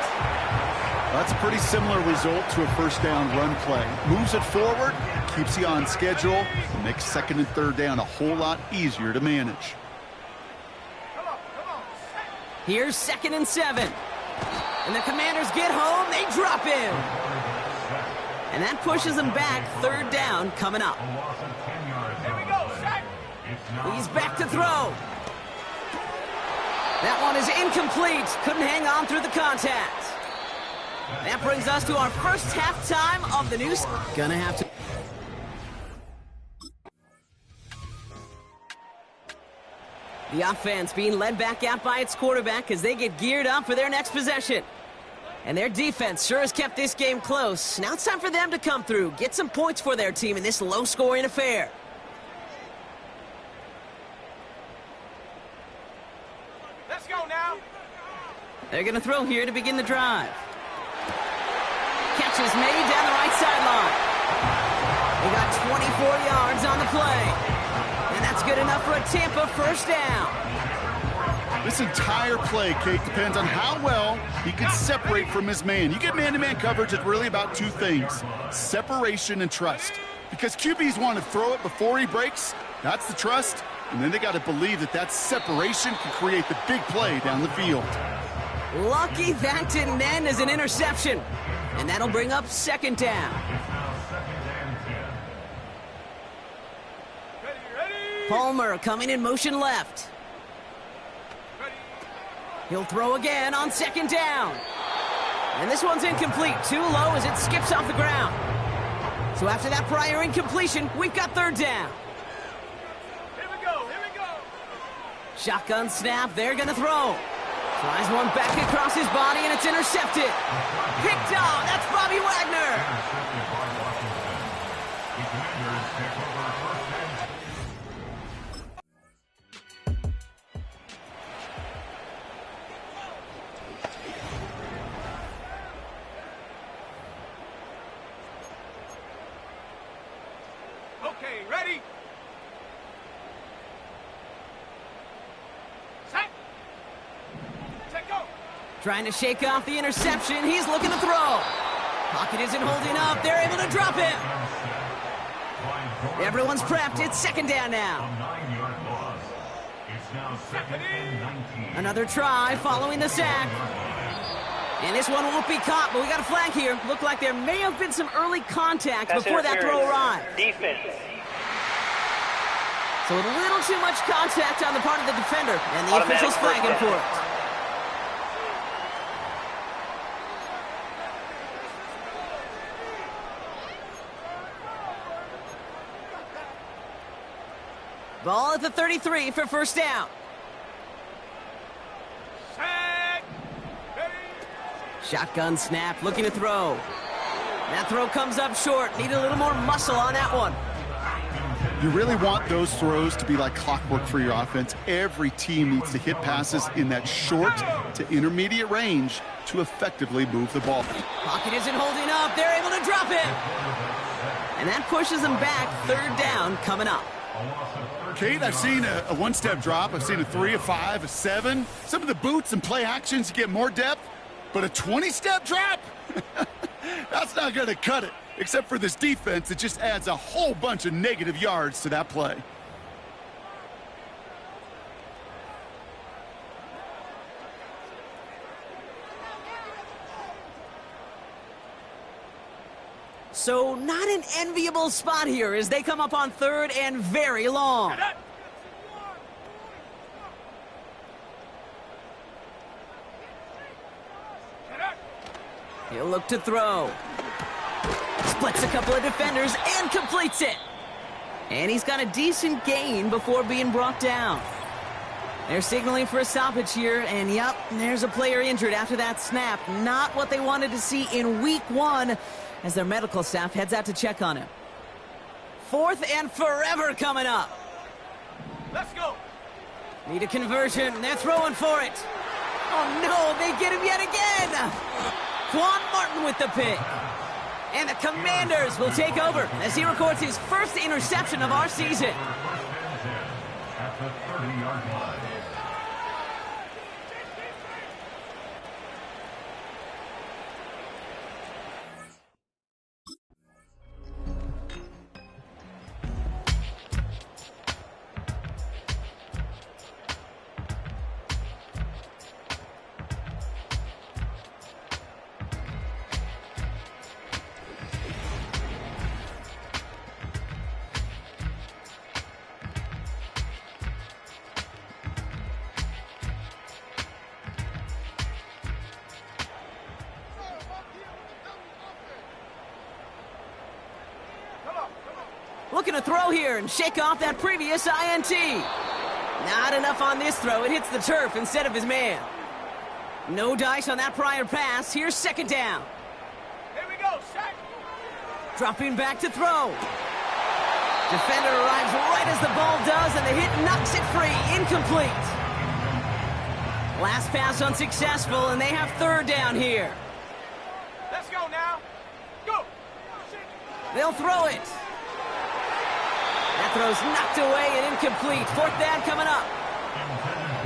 That's a pretty similar result to a first down run play. Moves it forward, keeps you on schedule, and makes 2nd and 3rd down a whole lot easier to manage. Here's 2nd and 7. And the Commanders get home. They drop him. And that pushes them back. 3rd down coming up. He's back to throw. That one is incomplete. Couldn't hang on through the contact. That brings us to our first halftime of the new... Gonna have to... The offense being led back out by its quarterback as they get geared up for their next possession. And their defense sure has kept this game close. Now it's time for them to come through, get some points for their team in this low-scoring affair. Let's go now. They're going to throw here to begin the drive. Catch is made down the right sideline. They got 24 yards on the play. And that's good enough for a Tampa first down. This entire play, Kate, depends on how well he can separate from his man. You get man-to-man coverage, it's really about two things, separation and trust. Because QBs want to throw it before he breaks, that's the trust, and then they got to believe that that separation can create the big play down the field. Lucky that didn't end as an interception. And that'll bring up 2nd down. Palmer coming in motion left. He'll throw again on 2nd down. And this one's incomplete. Too low as it skips off the ground. So after that prior incompletion, we've got 3rd down. Here we go. Shotgun snap. They're going to throw. Tries one back across his body, and it's intercepted. Picked off. That's Bobby Wagner. Okay, ready? Set. Set, go. Trying to shake off the interception. He's looking to throw. Pocket isn't holding up. They're able to drop him. Everyone's prepped. It's 2nd down now. Another try following the sack. And this one won't be caught, but we got a flag here. Looked like there may have been some early contact before that throw arrived. Defense. So a little too much contact on the part of the defender, and the officials flag him for it. Ball at the 33 for 1st down. Shotgun snap, looking to throw. That throw comes up short. Need a little more muscle on that one. You really want those throws to be like clockwork for your offense. Every team needs to hit passes in that short to intermediate range to effectively move the ball. Pocket isn't holding up. They're able to drop it. And that pushes them back. 3rd down coming up. Kate, I've seen a one-step drop. I've seen a 3, a 5, a 7. Some of the boots and play actions, you get more depth. But a 20-step drop? That's not going to cut it. Except for this defense, it just adds a whole bunch of negative yards to that play. So not an enviable spot here as they come up on 3rd and very long. He'll look to throw. Splits a couple of defenders and completes it. And he's got a decent gain before being brought down. They're signaling for a stoppage here, and yep, there's a player injured after that snap. Not what they wanted to see in week 1 as their medical staff heads out to check on him. 4th and forever coming up. Let's go. Need a conversion. They're throwing for it. Oh, no, they get him yet again. Quan Martin with the pick. And the Commanders will take over as he records his first interception of our season. At the 30-yard line. Looking to throw here and shake off that previous INT. Not enough on this throw. It hits the turf instead of his man. No dice on that prior pass. Here's 2nd down. Here we go, sack. Dropping back to throw. Defender arrives right as the ball does, and the hit knocks it free. Incomplete. Last pass unsuccessful, and they have 3rd down here. Let's go now. Go. They'll throw it. That throw's knocked away and incomplete. 4th down coming up.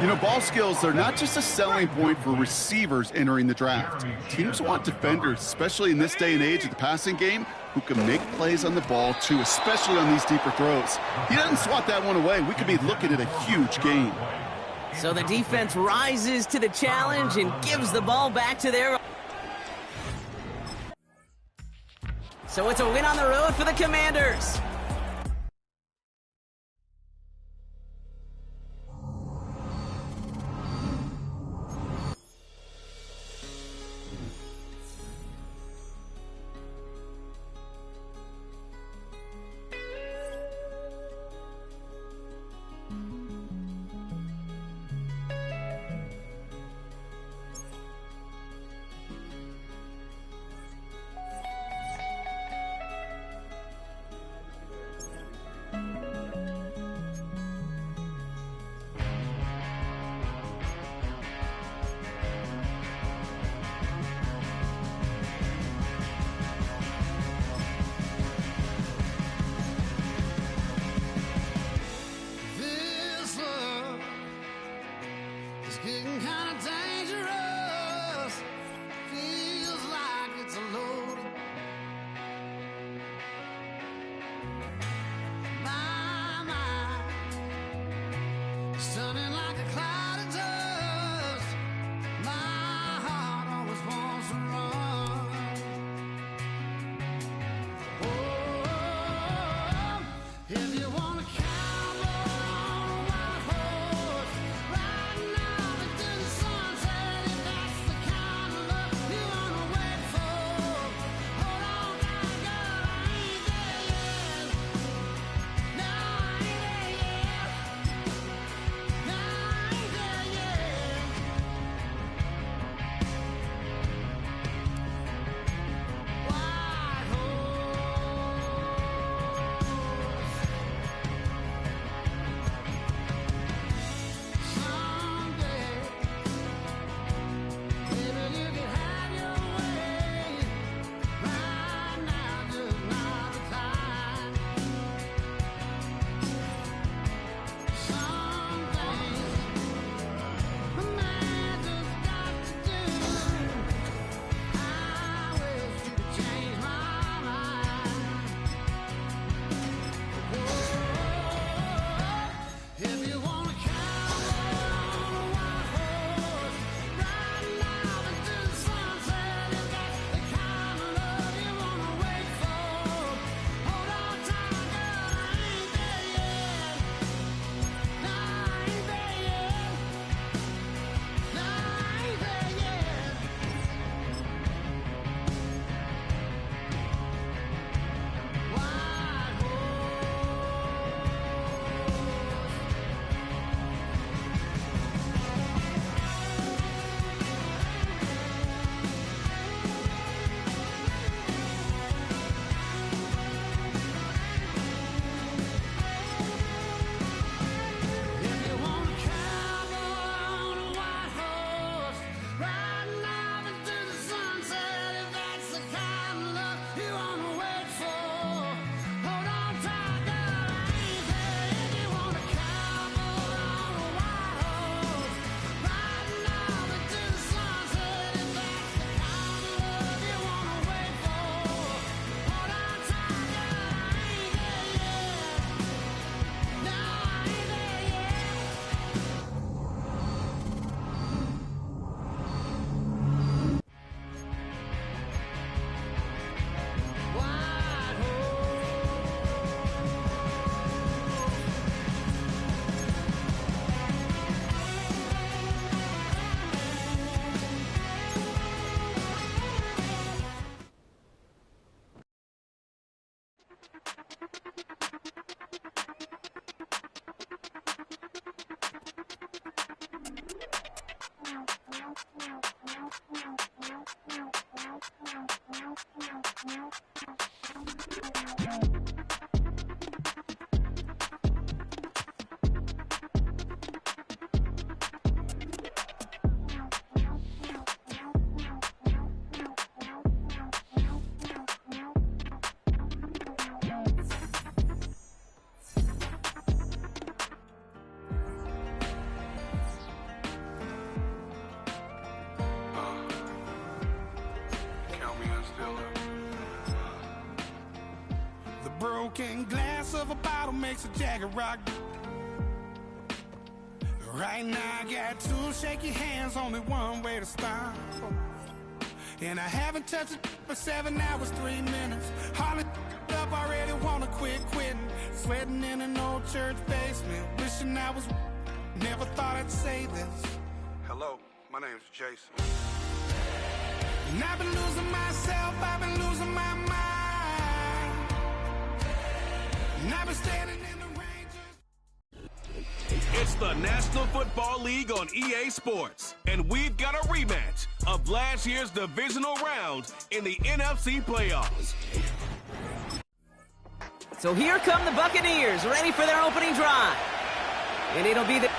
You know, ball skills are not just a selling point for receivers entering the draft. Teams want defenders, especially in this day and age of the passing game, who can make plays on the ball too, especially on these deeper throws. He doesn't swat that one away. We could be looking at a huge gain. So the defense rises to the challenge and gives the ball back to their... So it's a win on the road for the Commanders. Count me in still up. The broken glass of a bottle makes a jagger rock. Right now I got two shaky hands, only one way to stop. And I haven't touched it for 7 hours, 3 minutes. Hardly up, already wanna quitting. Sweating in an old church basement, wishing I was. Never thought I'd say this. Hello, my name's Jason. And I've been losing myself, I've been losing my mind. And I've been standing in the rain just. It's the National Football League on EA Sports, and we've got a rematch of last year's divisional round in the NFC playoffs. So here come the Buccaneers, ready for their opening drive. And it'll be the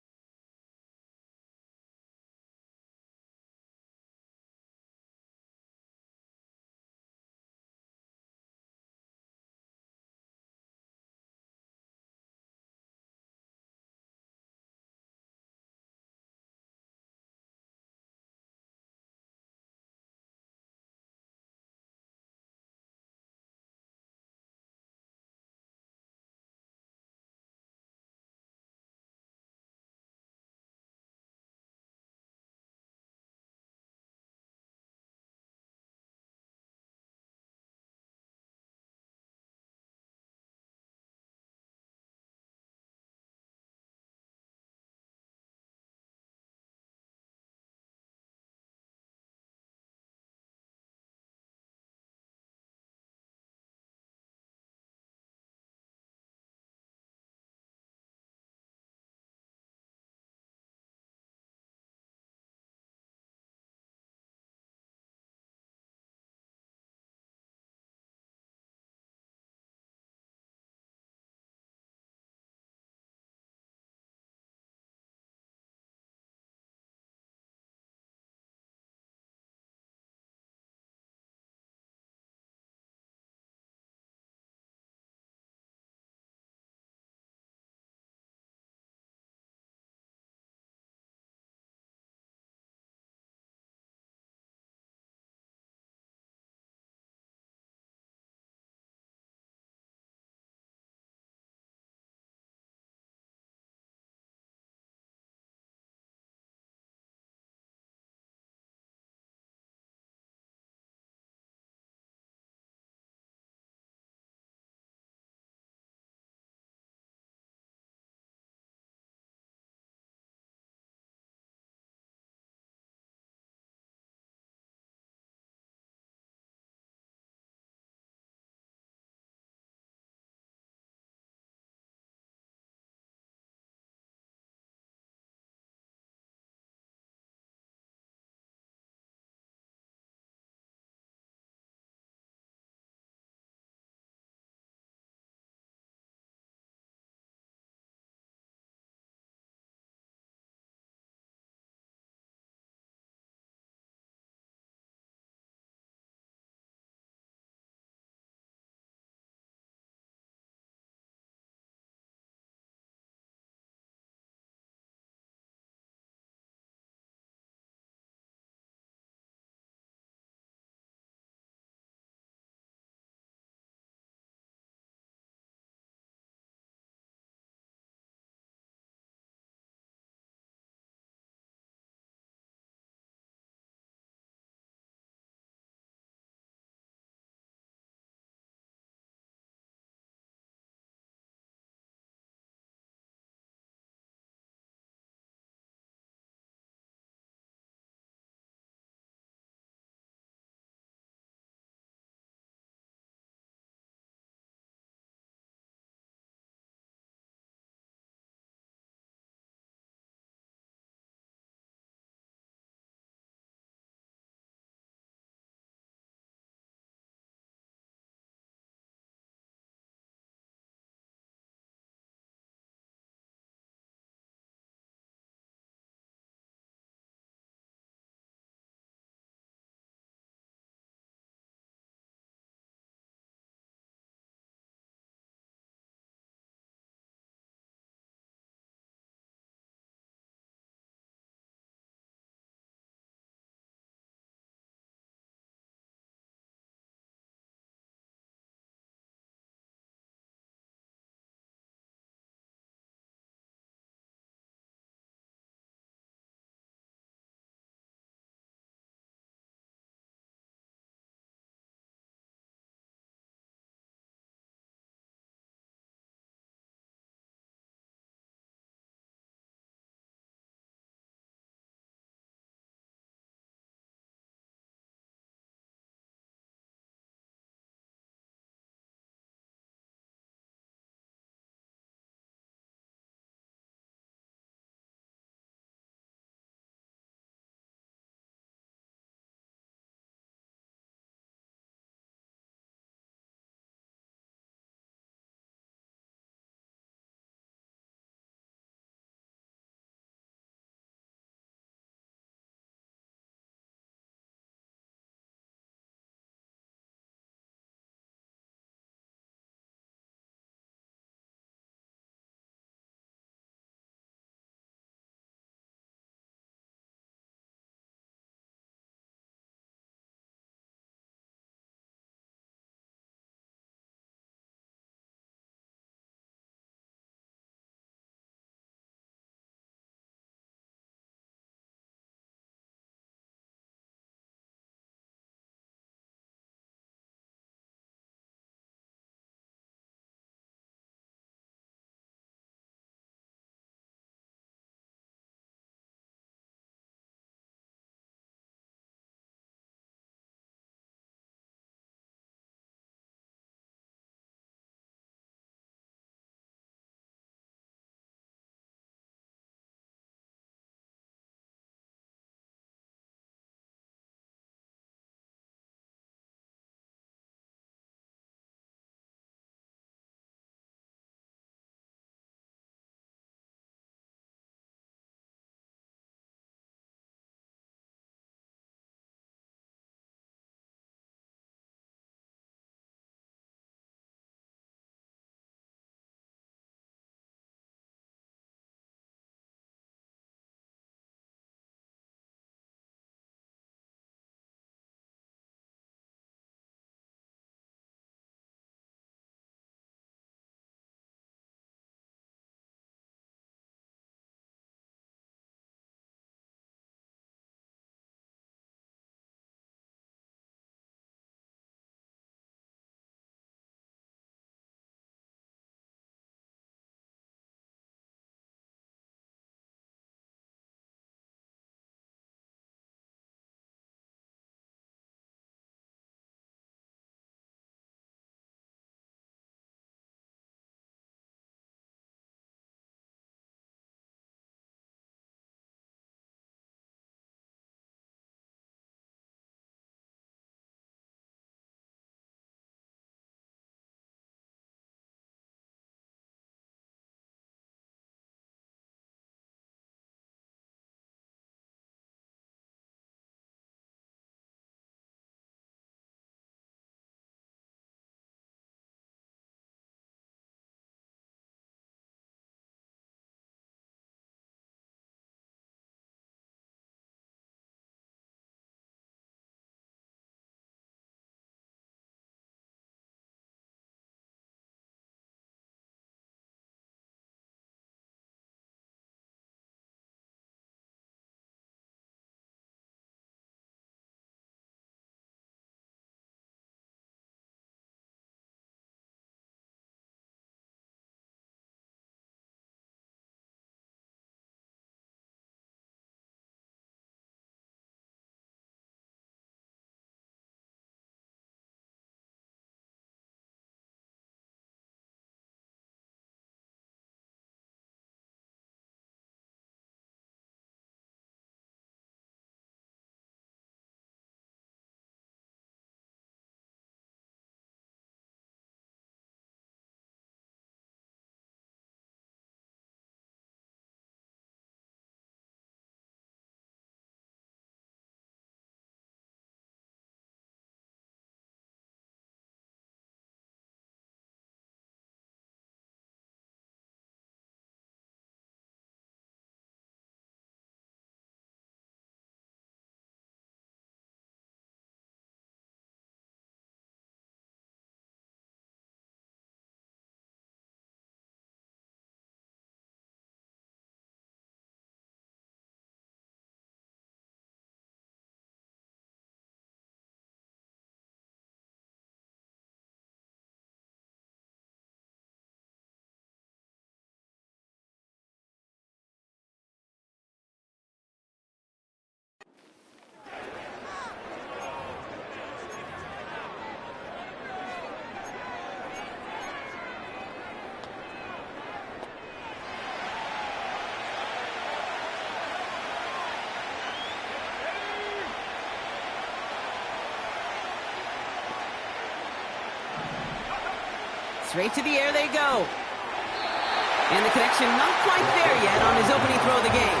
Straight to the air they go. And the connection not quite there yet on his opening throw of the game.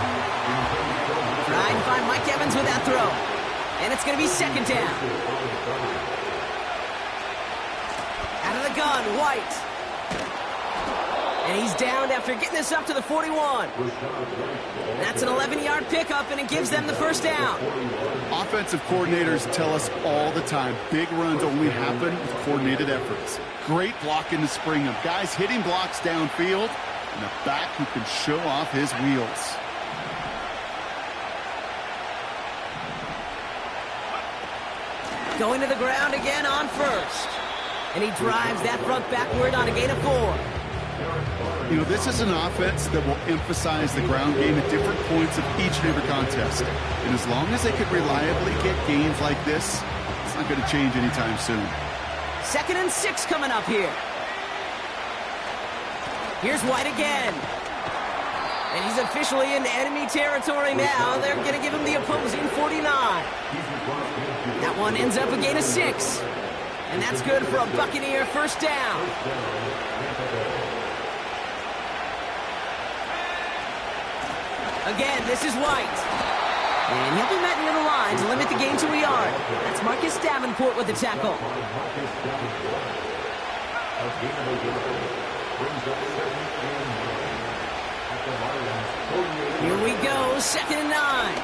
Trying to find Mike Evans with that throw. And it's going to be second down. Out of the gun, White. And he's downed after getting this up to the 41. That's an 11-yard pickup, and it gives them the first down. Offensive coordinators tell us all the time, big runs only happen with coordinated efforts. Great block in the spring of guys hitting blocks downfield, and a back who can show off his wheels. Going to the ground again on first. And he drives that front backward on a gain of 4. You know, this is an offense that will emphasize the ground game at different points of each and every contest. And as long as they can reliably get gains like this, it's not going to change anytime soon. 2nd and 6 coming up here. Here's White again. And he's officially in enemy territory now. They're going to give him the opposing 49. That one ends up a gain of 6. And that's good for a Buccaneer first down. Again, this is White. And he'll be met near the line to limit the gain to a yard. That's Marcus Davenport with the tackle. Here we go, 2nd and 9.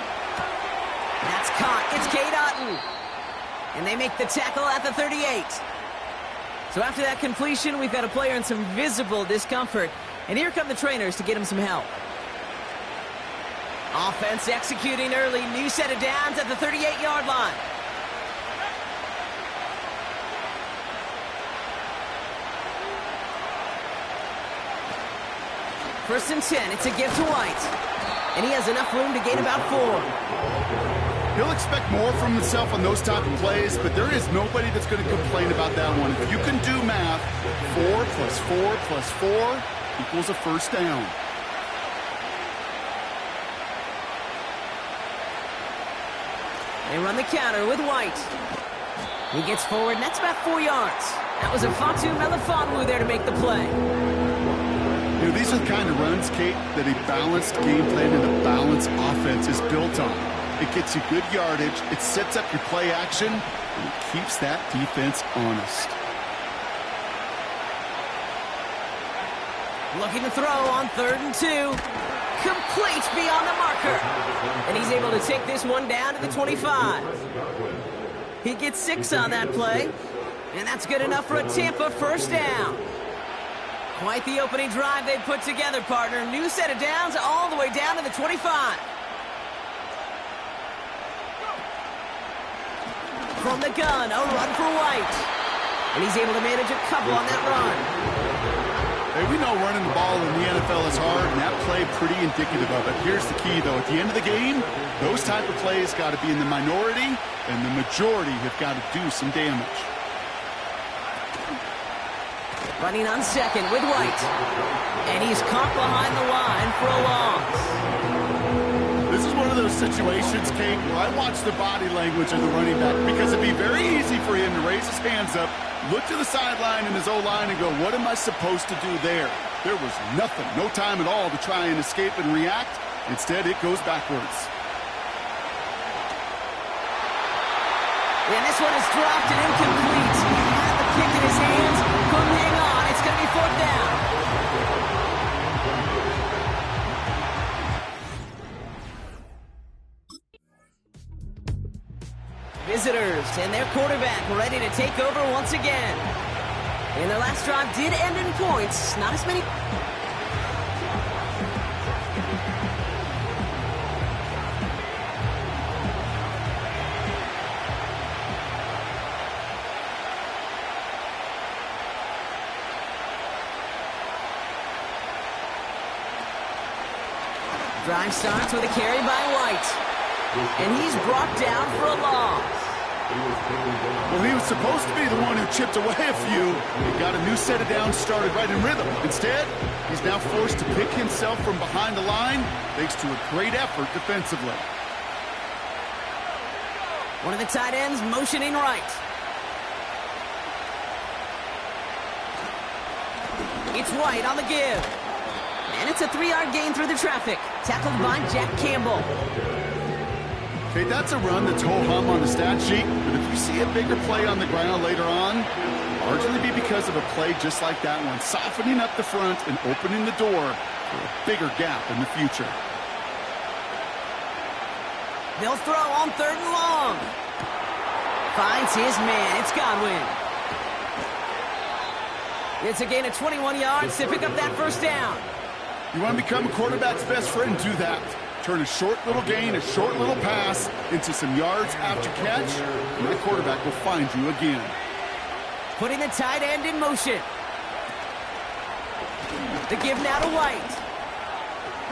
That's caught. It's Cade Otton. And they make the tackle at the 38. So after that completion, we've got a player in some visible discomfort. And here come the trainers to get him some help. Offense executing early. New set of downs at the 38-yard line. First and 10. It's a give to White. And he has enough room to gain about 4. He'll expect more from himself on those type of plays, but there is nobody that's going to complain about that one. If you can do math, 4 plus 4 plus 4 equals a first down. They run the counter with White. He gets forward, and that's about 4 yards. That was a Fatu Melifonwu there to make the play. You know, these are the kind of runs, Kate, that a balanced game plan and a balanced offense is built on. It gets you good yardage, it sets up your play action, and it keeps that defense honest. Looking to throw on 3rd and 2. Complete beyond the marker. And he's able to take this one down to the 25. He gets 6 on that play. And that's good enough for a Tampa first down. Quite the opening drive they put together, partner. New set of downs all the way down to the 25. From the gun, a run for White. And he's able to manage a couple on that run. Hey, we know running the ball in the NFL is hard, and that play pretty indicative of it. Here's the key, though. At the end of the game, those type of plays got to be in the minority, and the majority have got to do some damage. Running on 2nd with White. And he's caught behind the line for a loss. This is one of those situations, Kate, where I watch the body language of the running back, because it'd be very easy for him to raise his hands up, look to the sideline in his O-line and go, what am I supposed to do there? There was nothing, no time at all to try and escape and react. Instead, it goes backwards. And this one is dropped and incomplete. He had the pick in his hands, couldn't hang on. It's going to be 4th down. Visitors and their quarterback ready to take over once again. And their last drive did end in points. Not as many. Drive starts with a carry by White. And he's brought down for a loss. Well, he was supposed to be the one who chipped away a few. He got a new set of downs started right in rhythm. Instead, he's now forced to pick himself from behind the line thanks to a great effort defensively. One of the tight ends motioning right. It's White on the give. And it's a 3-yard gain through the traffic. Tackled by Jack Campbell. Okay, that's a run that's ho-hum on the stat sheet, but if you see a bigger play on the ground later on, largely be because of a play just like that one, softening up the front and opening the door for a bigger gap in the future. They'll throw on 3rd and long. Finds his man. It's Godwin. It's a gain of 21 yards to pick up that first down. You want to become a quarterback's best friend, do that. Turn a short little gain, a short little pass into some yards after catch, and that quarterback will find you again. Putting the tight end in motion. The give now to White.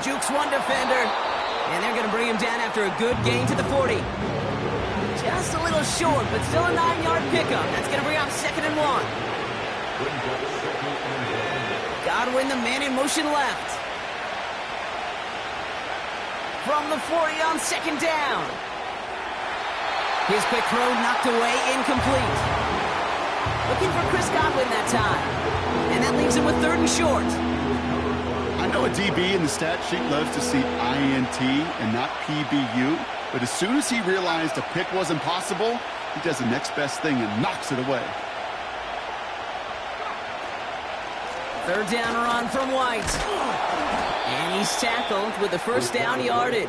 Jukes one defender, and they're going to bring him down after a good gain to the 40. Just a little short, but still a 9-yard pickup. That's going to bring up 2nd and 1. Godwin, the man in motion left. From the 40 on 2nd down. His quick throw knocked away, incomplete. Looking for Chris Godwin that time. And that leaves him with 3rd and short. I know a DB in the stat sheet loves to see INT and not PBU, but as soon as he realized a pick wasn't possible, he does the next best thing and knocks it away. 3rd down run from White. And he's tackled with the first down yardage.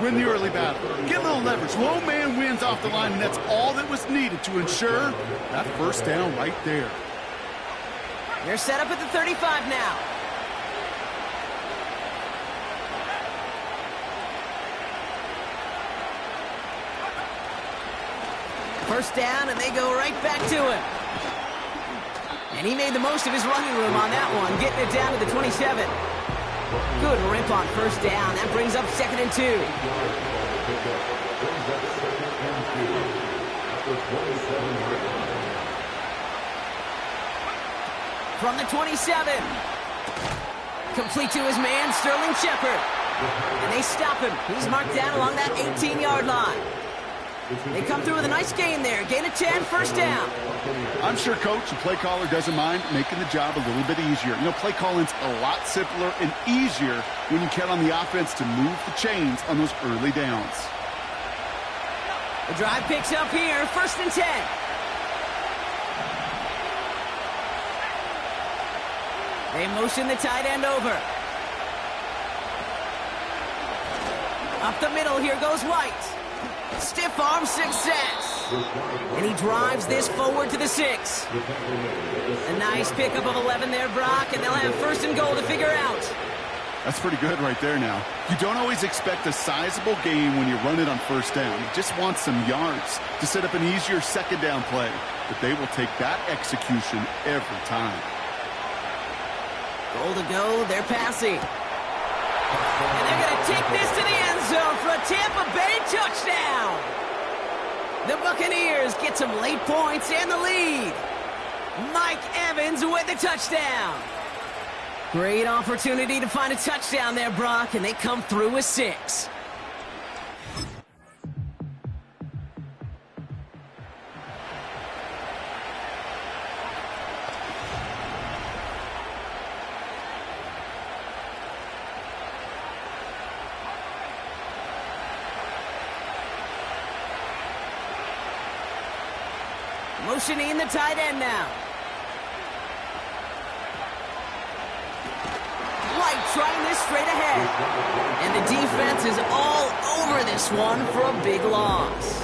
Win the early battle. Get a little leverage. Low man wins off the line, and that's all that was needed to ensure that first down right there. They're set up at the 35 now. First down, and they go right back to him. And he made the most of his running room on that one, getting it down to the 27. Good rip on first down. That brings up 2nd and 2. From the 27. Complete to his man, Sterling Shepard. And they stop him. He's marked down along that 18-yard line. They come through with a nice gain there. Gain of 10, first down. I'm sure coach and play caller doesn't mind making the job a little bit easier. You know, play calling's a lot simpler and easier when you count on the offense to move the chains on those early downs. The drive picks up here, 1st and 10. They motion the tight end over. Up the middle, here goes White. Stiff arm success. And he drives this forward to the 6. A nice pickup of 11 there, Brock, and they'll have 1st and goal to figure out. That's pretty good right there now. You don't always expect a sizable gain when you run it on first down. You just want some yards to set up an easier 2nd down play. But they will take that execution every time. Goal to go, they're passing. And they're going to take this to the end zone for a Tampa Bay touchdown. The Buccaneers get some late points and the lead. Mike Evans with the touchdown. Great opportunity to find a touchdown there, Brock, and they come through with 6. Motioning the tight end now. White trying this straight ahead. And the defense is all over this one for a big loss.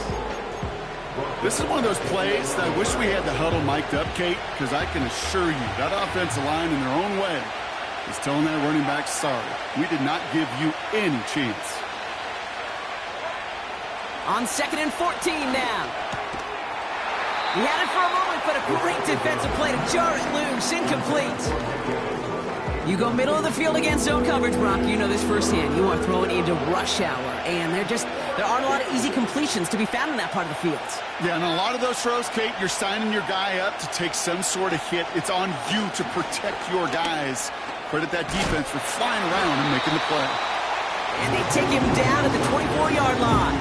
This is one of those plays that I wish we had the huddle mic'd up, Kate, because I can assure you that offensive line in their own way is telling that running back, sorry, we did not give you any chance. On 2nd and 14 now. He had it for a moment, but a great defensive play to jar it loose. Incomplete. You go middle of the field against zone coverage, Brock. You know this firsthand. You are throwing into rush hour, and there aren't a lot of easy completions to be found in that part of the field. Yeah, and a lot of those throws, Kate, you're signing your guy up to take some sort of hit. It's on you to protect your guys. Credit that defense for flying around and making the play. And they take him down at the 24-yard line.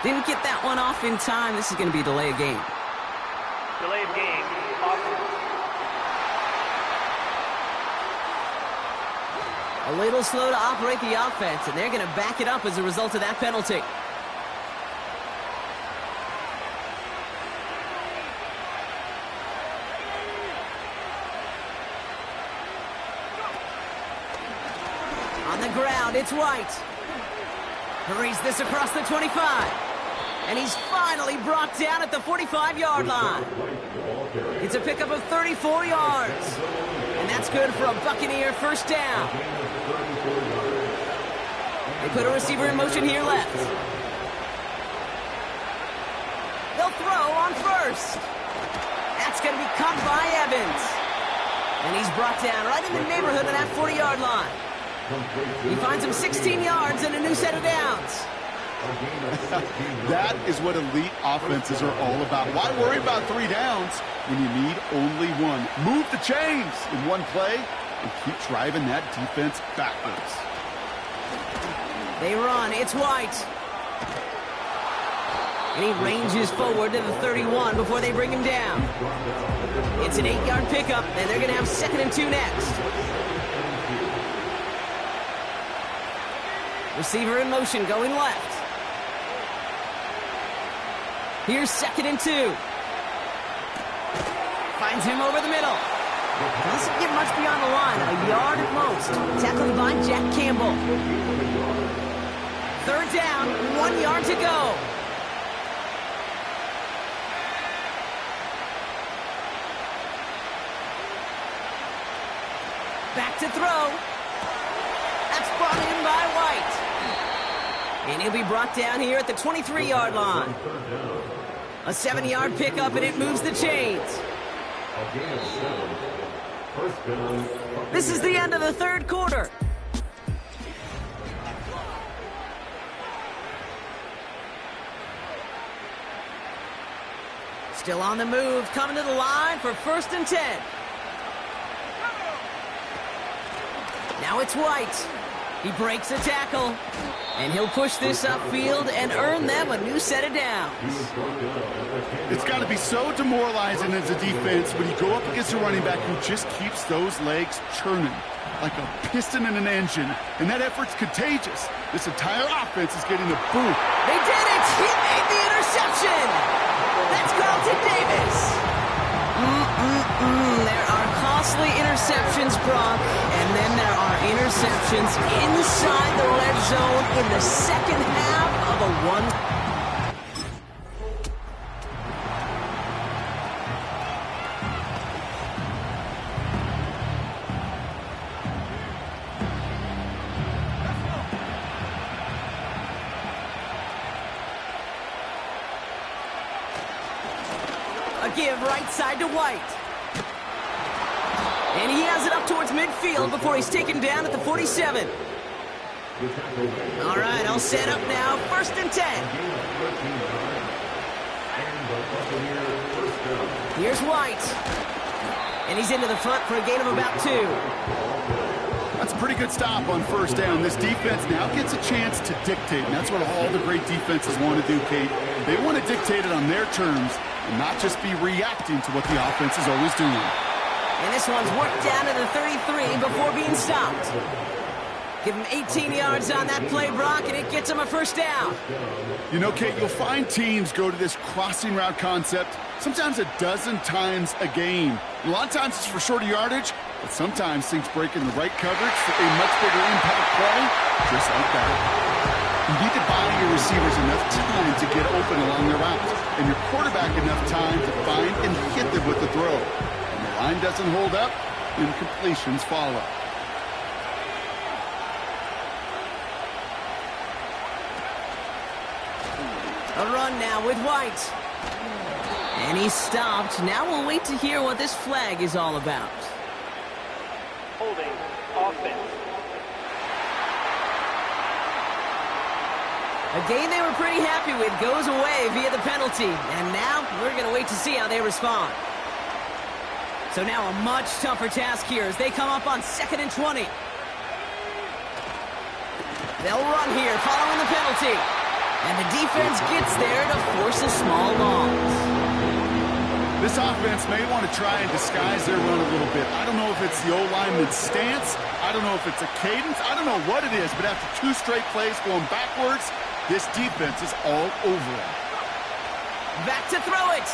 Didn't get that one off in time. This is going to be a delay of game. Delay of game. Offense. A little slow to operate the offense, and they're going to back it up as a result of that penalty. On the ground, it's White. Hurries this across the 25. And he's finally brought down at the 45-yard line. It's a pickup of 34 yards. And that's good for a Buccaneer first down. They put a receiver in motion here left. They'll throw on first. That's going to be caught by Evans. And he's brought down right in the neighborhood of that 40-yard line. He finds him 16 yards and a new set of downs. That is what elite offenses are all about. Why worry about 3 downs when you need only one? Move the chains in one play and keep driving that defense backwards. They run. It's White. And he ranges forward to the 31 before they bring him down. It's an 8-yard pickup, and they're going to have 2nd and 2 next. Receiver in motion, going left. Here's 2nd and 2. Finds him over the middle. Doesn't get much beyond the line, a yard at most. Tackled by Jack Campbell. 3rd down, 1 yard to go. Back to throw. That's brought in by White. And he'll be brought down here at the 23-yard line. A 7-yard pickup, and it moves the chains. This is the end of the 3rd quarter. Still on the move, coming to the line for 1st and 10. Now it's White. He breaks a tackle, and he'll push this upfield and earn them a new set of downs. It's got to be so demoralizing as a defense when you go up against a running back who just keeps those legs churning like a piston in an engine, and that effort's contagious. This entire offense is getting a boot. They did it! He made the interception! That's Carlton Davis! There are costly interceptions, Brock, and then there are interceptions inside the red zone in the 2nd half of a one. A give right side to White. And he has it up towards midfield before he's taken down at the 47. All right, I'll set up now. 1st and 10. Here's White. And he's into the front for a gain of about 2. That's a pretty good stop on 1st down. This defense now gets a chance to dictate, and that's what all the great defenses want to do, Kate. They want to dictate it on their terms and not just be reacting to what the offense is always doing. And this one's worked down to the 33 before being stopped. Give him 18 yards on that play, Brock, and it gets him a 1st down. You know, Kate, you'll find teams go to this crossing route concept sometimes a dozen times a game. A lot of times it's for shorter yardage, but sometimes things break in the right coverage for a much bigger impact play, just like that. You need to buy your receivers enough time to get open along the route, and your quarterback enough time to find and hit them with the throw. When the line doesn't hold up, incompletions follow. A run now with White. And he's stopped. Now we'll wait to hear what this flag is all about. Holding offense. A game they were pretty happy with goes away via the penalty. And now we're going to wait to see how they respond. So now a much tougher task here as they come up on 2nd and 20. They'll run here following the penalty. And the defense gets there to force a small loss. This offense may want to try and disguise their run a little bit. I don't know if it's the O-lineman's stance. I don't know if it's a cadence. I don't know what it is, but after 2 straight plays going backwards, this defense is all over it. Back to throw it.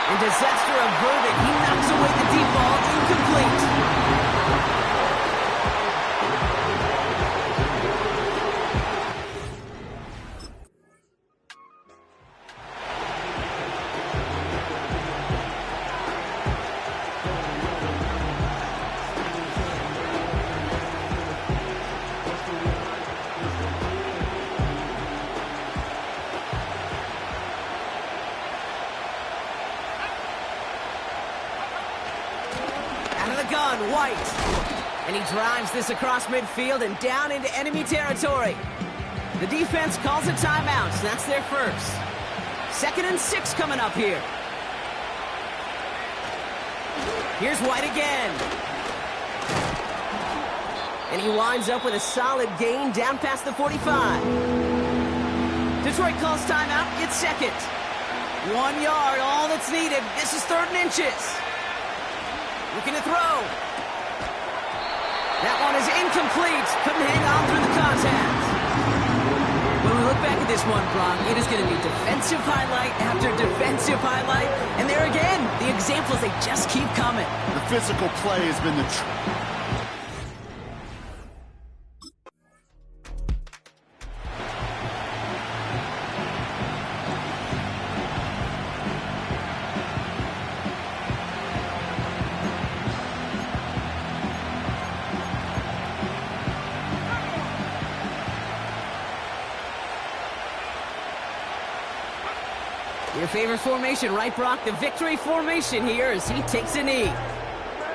And disaster averted. He knocks away the deep ball, incomplete. White. And he drives this across midfield and down into enemy territory. The defense calls a timeout, so that's their first. 2nd and 6 coming up here. Here's White again. And he winds up with a solid gain down past the 45. Detroit calls timeout. It's 2nd. 1 yard, all that's needed. This is 3rd and inches. Looking to throw. That one is incomplete. Couldn't hang on through the contact. When we look back at this one, Brock, it is going to be defensive highlight after defensive highlight. And there again, the examples, they just keep coming. The physical play has been the Your favorite formation, right, Brock? The victory formation here as he takes a knee.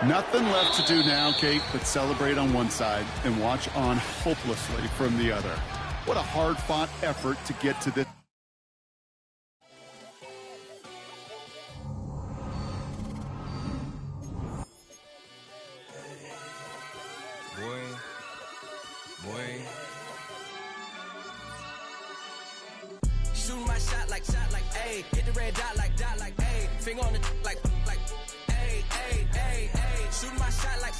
Nothing left to do now, Kate, but celebrate on one side and watch on hopelessly from the other. What a hard-fought effort to get to this. Shooting my shot like, ayy. Hit the red dot like, ayy. Finger on the like, ayy, ayy, ayy, ayy. Shooting my shot like,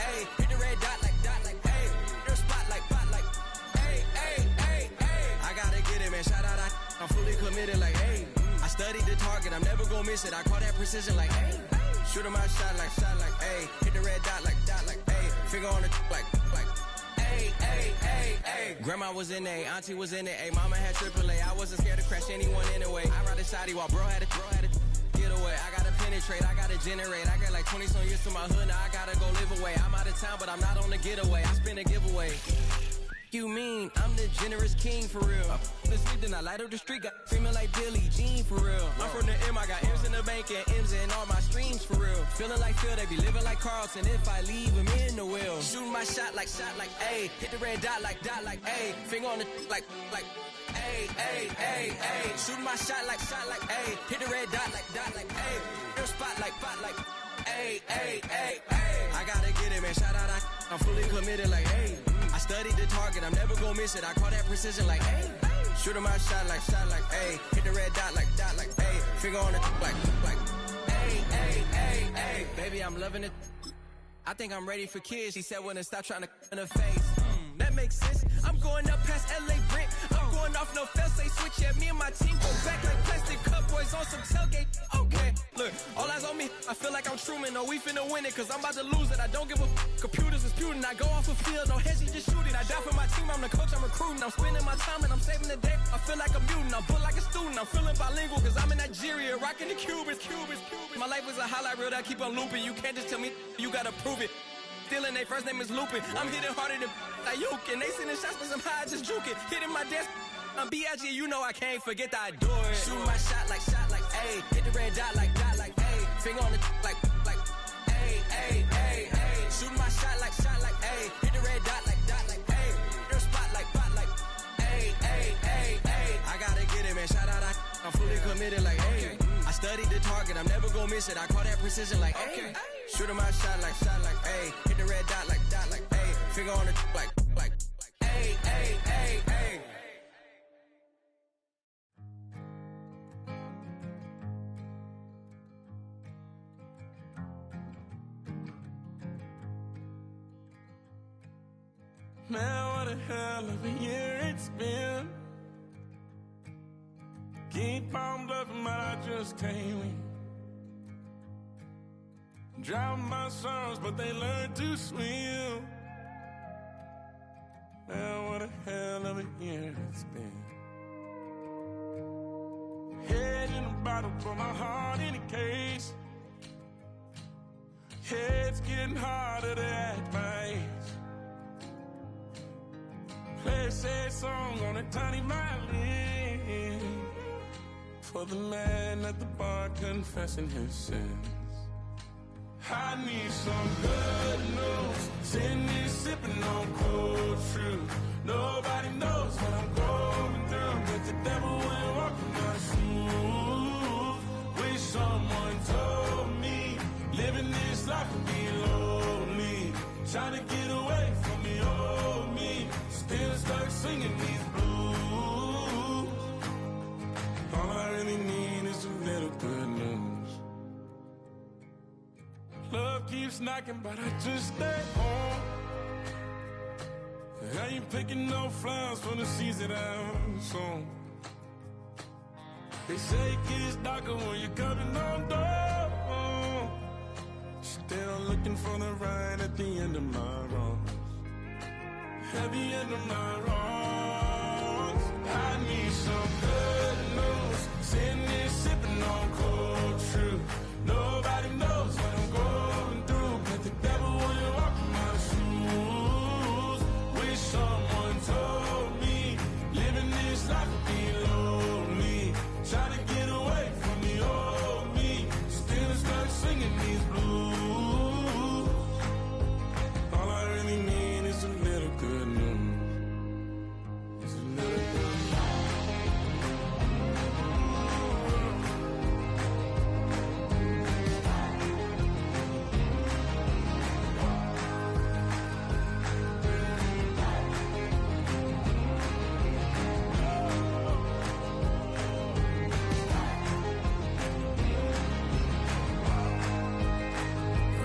ayy. Hit the red dot like, ayy. Your spot like, ayy, ayy, ayy, ayy. I gotta get it, man. Shout out, I'm fully committed like, ayy. I studied the target, I'm never gonna miss it. I call that precision like, ayy. Shooting my shot like, ayy. Hit the red dot like, ayy. Finger on the like, ayy, ayy, ayy, ayy. Grandma was in A, auntie was in it, ayy. Mama had AAA. I wasn't scared to crash anyone anyway. I ride a shotty while bro had to get away. I gotta penetrate, I gotta generate. I got like 20 some years to my hood, now I gotta go live away. I'm out of town, but I'm not on the getaway. I spin a giveaway. You mean I'm the generous king for real? The sleep, then I light up the street, got screaming like Billie Jean for real. I'm from the M, I got M's in the bank and M's in all my streams for real. Feeling like Phil, they be living like Carlton if I leave him in the wheel. Shooting my shot like, ayy. Hit the red dot like, ayy. Finger on the like, ayy, ayy, ayy, ayy. Shooting my shot like, ayy. Hit the red dot like, ayy. Your spot like, ayy, ayy, ayy, ayy. I gotta get it, man. Shout out, I'm fully committed like, ayy. I studied the target, I'm never gonna miss it. I call that precision like, ayy. Shooting my shot like, ayy. Hit the red dot like, ayy. Finger on it like, ayy, ayy, ayy, ayy. Baby, I'm loving it. I think I'm ready for kids. She said when to stop trying to in her face. That makes sense. I'm going up past LA Brent. I'm going off no fail, say switch. Yeah, me and my team go back like plastic cup boys on some tailgate. Okay, look, all eyes on me. I feel like I'm Truman. No, we finna win it, cause I'm about to lose it. I don't give a computers is putin'. I go off a field, no heads, just shooting. I die for my team, I'm the coach, I'm recruiting. I'm spending my time and I'm saving the day. I feel like a mutant, I'm built like a student. I'm feeling bilingual, cause I'm in Nigeria, rocking the Cubans. My life is a highlight reel that I keep on looping. You can't just tell me, you gotta prove it. Stealing, their first name is Lupin. I'm hitting harder than Ayuk, and they sending shots for some high, just juke it. Hitting my desk, I'm B.I.G., you know I can't forget that I do it. Shooting my shot like, ayy. Hit the red dot like, ayy. Finger on the like, ayy, ayy, ayy, ayy. Shooting my shot like, ayy. Hit the red dot like, ayy. Your spot like, ayy, ayy, ayy, ayy. I gotta get it, man. Shout out, I'm fully committed like, ayy. I studied the target, I'm never gonna miss it. I call that precision like, ayy. Shooting my shot like, ayy. Hit the red dot like, ayy. Finger on the like, ayy, Hey, hey, hey, hey. Man, what a hell of a year it's been. Keep on bluffing, but I just can't win. Drown my sons, but they learn to swim. Man, what a hell of a year it's been. Head in a bottle, put my heart in a case. Head's getting harder to act my age. Play a sad song on a tiny violin for the man at the bar confessing his sins. I need some good news. Sitting here sipping on cold truth. Nobody knows what I'm going through, but the devil will walk in my shoes. Wish someone told me living this life would be lonely. Trying to get away from the old me. Still stuck singing these blues. All I really need is a little good news. Love keeps knocking, but I just stay home. I ain't picking no flowers for the seeds that I've sown. They say it gets darker when you're coming on door. Still looking for the right at the end of my wrongs. At the end of my wrongs, I need some good news. Sitting here sipping on cold truth. Nobody knows what I'm going through, but the devil will walk in my shoes. Wish someone told me living this life would be lonely. Trying to get away from the old me. Still stuck singing these blues. All I really need is a little good news. It's a little good news.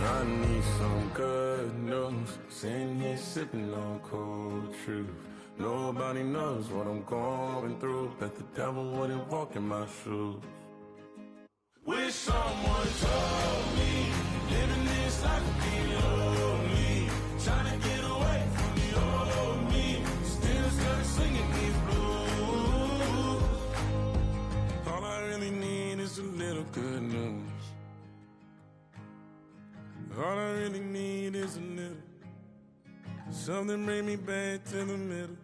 I need some good news. Sitting here sipping on cold truth. Nobody knows what I'm going through, but the devil wouldn't walk in my shoes. Wish someone told me living this life would be lonely. Trying to get away from the old me. Still stuck singing these blues. All I really need is a little good news. All I really need is a little. Something bring me back to the middle.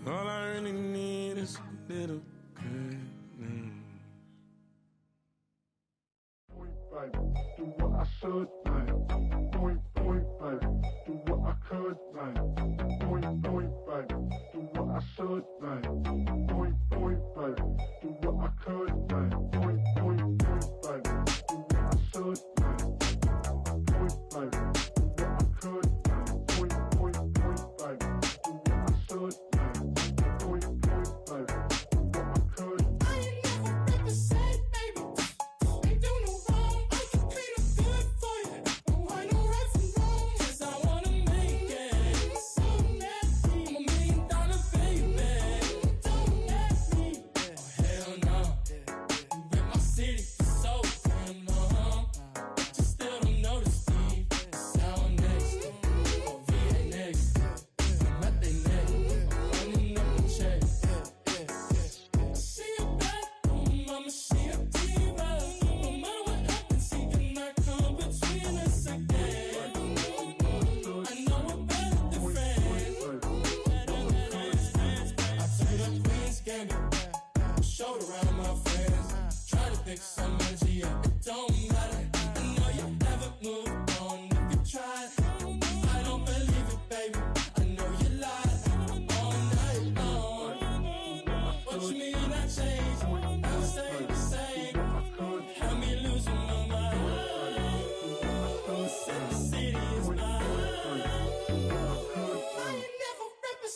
All I really need is a little good news. Do what I should, man. Point, baby. Do what I could, man. Point, baby. Do what I should, man. Point, baby. Do what I could, man. Point, baby. Do what I should, man. Point, baby. Do what I could, man. Point, baby. Do what I should, man. Point, baby. Do what I could. I ain't never represent, baby. Ain't do no wrong. I can be the good for you. No, I know right from wrong. 'Cause I wanna make it. So nasty. I'm $1 million baby. Don't ask me. Oh, hell no. You in my city so damn long. Just still don't notice me. Sound next. Oh, VA next. I'm at they neck. I'm running up the check. See you back home, mama, she a diva. No matter what happens, he cannot come between us again. I know we're better than friends. I took up Queen's Gambit, showed around my friends. Try to pick some energy up, it don't matter. I know you never moved on if you tried. I don't believe it, baby. I know you lied all night long. What you mean I changed? I'll stay the same. Had me losing my mind. City is mine. I ain't never represented.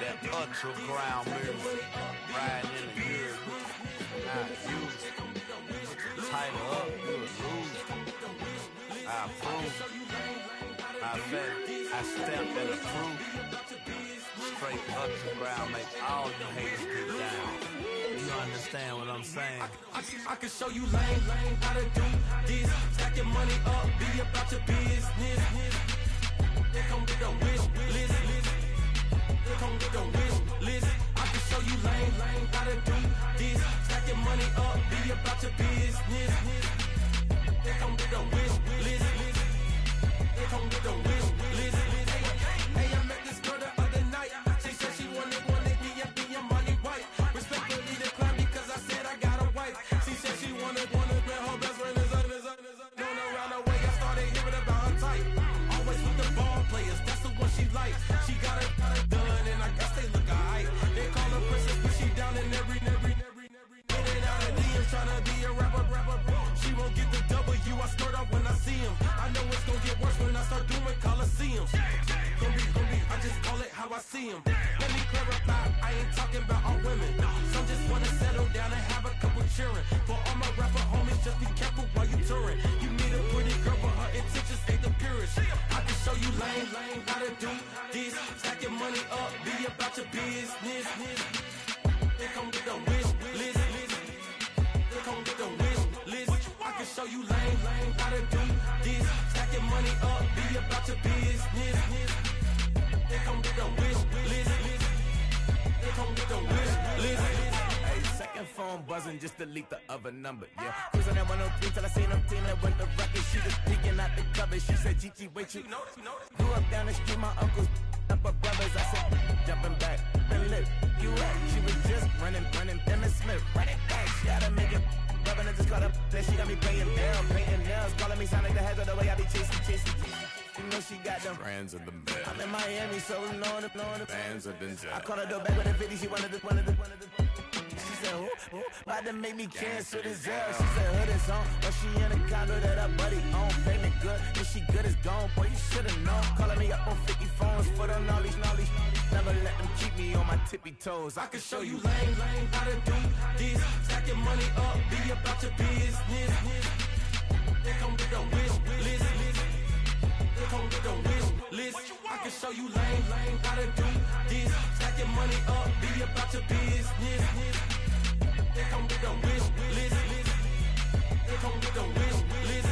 That ultra ground music, riding in the good, not used. Tighten up, you would lose. I approve. I bet I stamped and approve. Straight ultra ground make all you haters get down. You understand what I'm saying? I can show you lame, how to do this. Stack your money up, be about your business. They come with a wish list. They come with a wish list. I can show you lame, how to do this. Stack your money up, be about your business. They come with a wish list. They come with a wish list. Hey, I met this girl the other night. She said she wanted me and be a money white. Respectfully declined because I said I got a wife. She said she wanted her best friend is known around the way. I started hearing about her type. Always with the ball players, that's the one she likes. She got it done, and I guess they look alright. They call her princess, but she down in every. In and out of DMs, tryna be a rapper. She won't get the W, I skirt off when I see him. I know it's gonna get worse when I start doing Coliseums. Gonna be, I just call it how I see him. Let me clarify, I ain't talking about all women. Some just wanna settle down and have a couple cheering. For all my rapper homies, just be careful while you touring. You meet a pretty girl, but her intentions ain't the purest. I can show you lame, how to do this. Stack your money up, be about your business. They come with a wish list. They come with a wish list. I can show you lame, how to do this. Stack your money up, be about your business. They come with a wish list. They come with a wish list. Hey, second phone buzzing, just delete the other number, yeah. Cruising at 103 till I seen them team that went the record. She was peeking out the cover. She said, Gigi, wait, you grew up down the street, my uncles up her brothers. I said, jumping back, been lit. You at? She was just running, Emmett Smith, running back. She had to make it. Rubbing it just caught up. Then she got me playing down, painting nails, calling me Sonic the Hedgehog the way I be chasing. You know she got them Brands of the bed. I'm in Miami, so knowing the Fans of the I called her door back with a 50. She wanted the. She said, who? About to make me cancel this L. She said, hood is on, but she in a condo that her buddy own. Payment good, if she good is gone. Boy, you should've known. Calling me up on 50 phones, foot on knowledge. Never let them keep me on my tippy toes. I can show you lame, how to do this. Stack your money up, be about your business. They come with a wish list. They come with a wish list. I can show you lame, how to do this. Stack your money up, be about your business. They come with a wish list. They come with a wish list.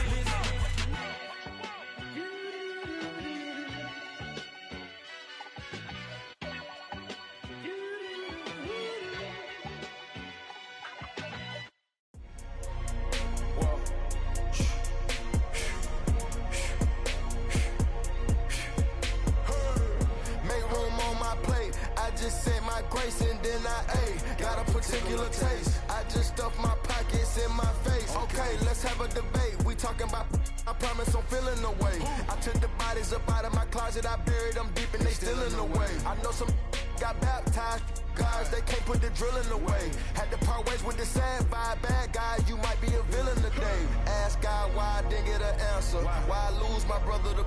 Just said my grace and then I got a particular taste. I just stuffed my pockets in my face. Okay, let's have a debate. We talking about, I promise I'm feeling the way. I took the bodies up out of my closet, I buried them deep and they still in the way. I know some got baptized, guys, they can't put the drilling away. Had to part ways with the sad vibe, bad guy, you might be a villain today. Ask God why I didn't get an answer. Why I lose my brother to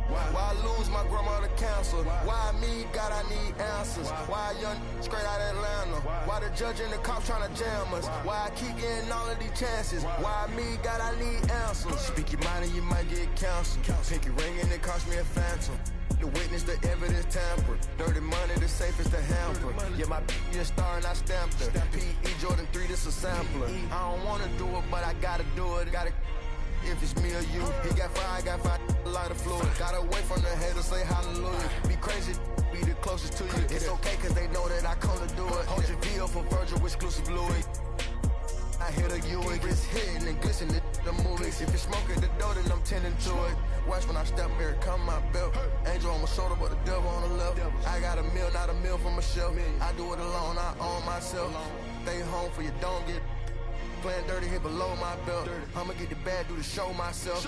why I lose my grandma to cancer? Why me? God, I need answers. Why a young straight out Atlanta? Why the judge and the cops trying to jam us? Why I keep getting all of these chances? Why me? God, I need answers. Speak your mind and you might get canceled. Pinky ring and it cost me a phantom. The witness, the evidence tampered. Dirty money, the safest to hamper. Yeah, my a star and I stamped her. P.E. Jordan 3, this a sampler. I don't wanna do it, but I gotta do it. Gotta. If it's me or you, he got five, lighter fluid. Gotta wait from the haters, say hallelujah. Be crazy, be the closest to you. It's okay, cause they know that I come to do it. Hold your V up for Virgil, exclusive Louis. I hit a U, it gets hitting and glistening the movies. If you smoke at the door, then I'm tending to it. Watch when I step here, come my belt. Angel on my shoulder, but the devil on the left. I got a meal, not a meal for myself. I do it alone, I own myself. Stay home for you, don't get playing dirty here below my belt. I'ma get the bad, do to show myself.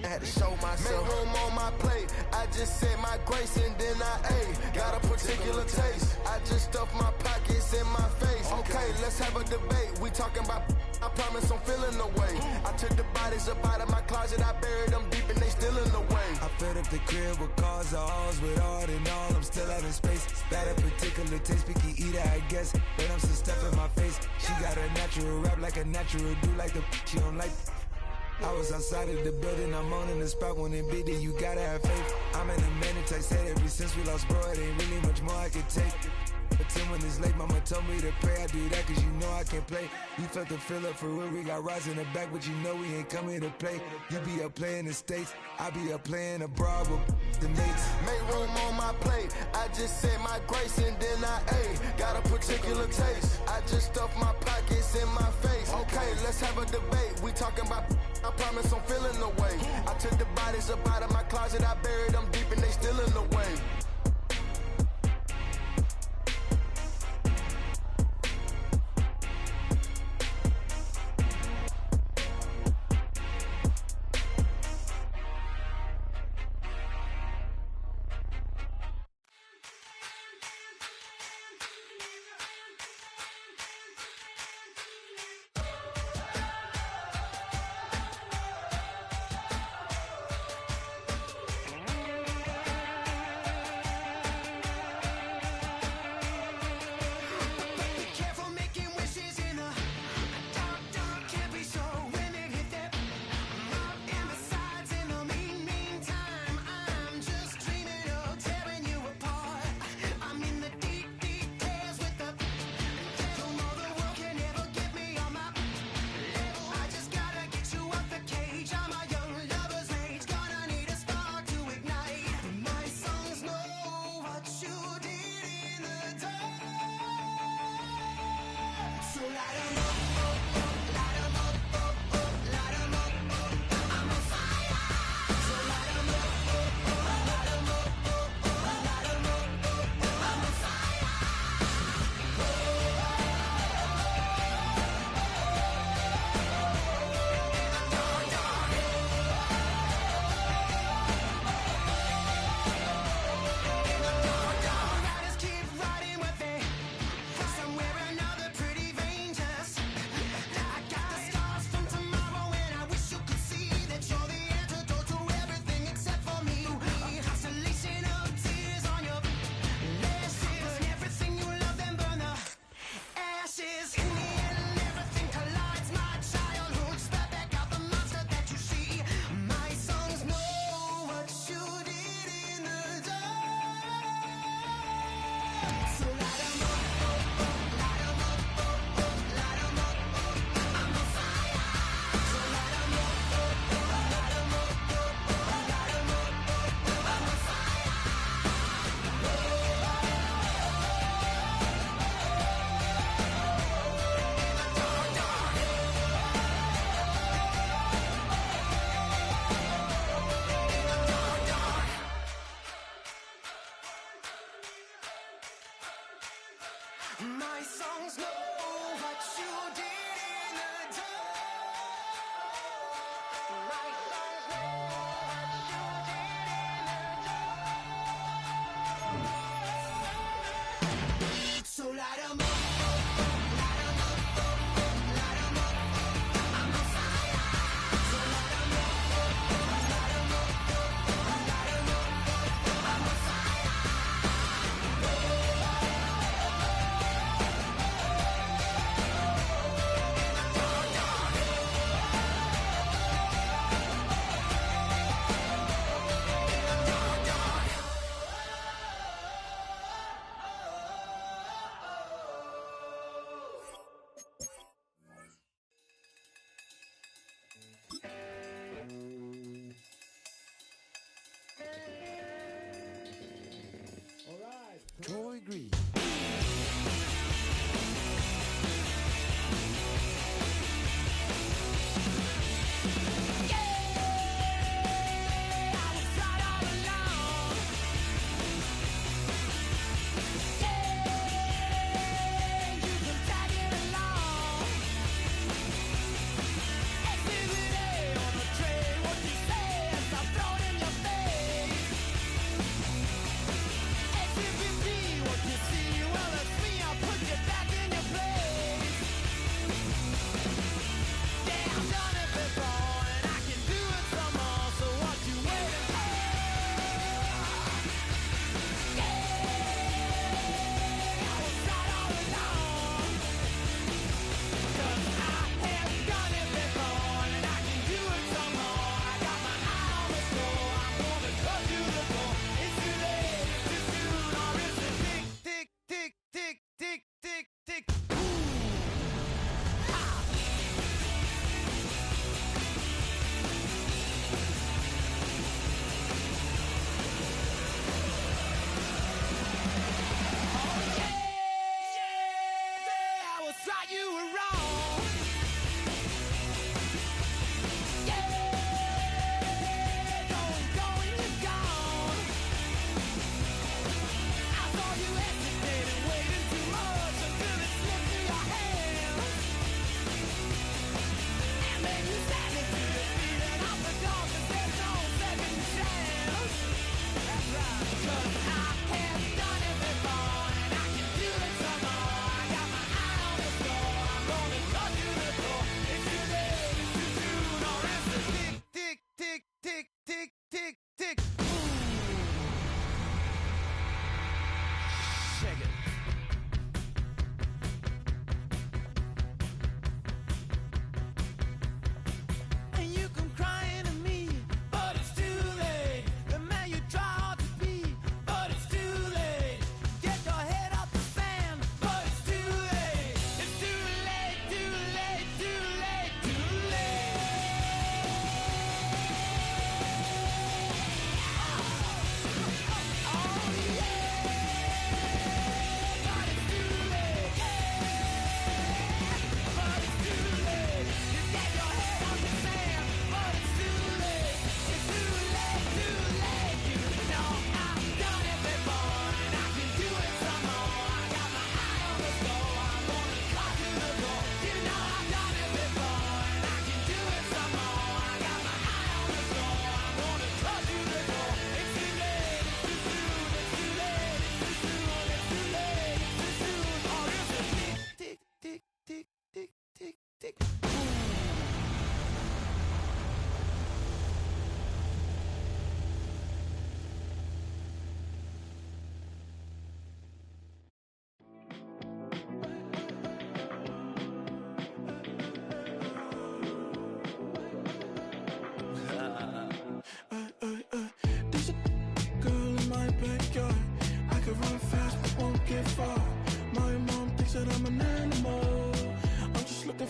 I had to show myself. Make room on my plate. I just said my grace and then I ate. Got a particular taste. I just stuffed my pockets in my face. Okay, let's have a debate. We talking about, I promise I'm feeling the way. I took the bodies up out of my closet. I buried them deep and they still in the way. I filled up the crib with cars, halls with all in all. I'm still having space. Got a particular taste, picky eater, I guess. But I'm some stuff in my face. She got a natural rap like a natural do like the she don't like. I was outside of the building, I'm on in the spot when it be there, you gotta have faith. I'm in a minute, I said ever since we lost bro, it ain't really much more I could take. Pretend when it's late, mama told me to pray. I do that cause you know I can play. You felt the fill up for real, we got rise in the back, but you know we ain't coming to play. You be up playing the States, I be up playing abroad with the mates. Make room on my plate. I just said my grace and then I ate. Got a particular taste. I just stuffed my pockets in my face. Okay, let's have a debate. We talking about, I promise I'm feeling the way. I took the bodies up out of my closet. I buried them deep and they still in the way.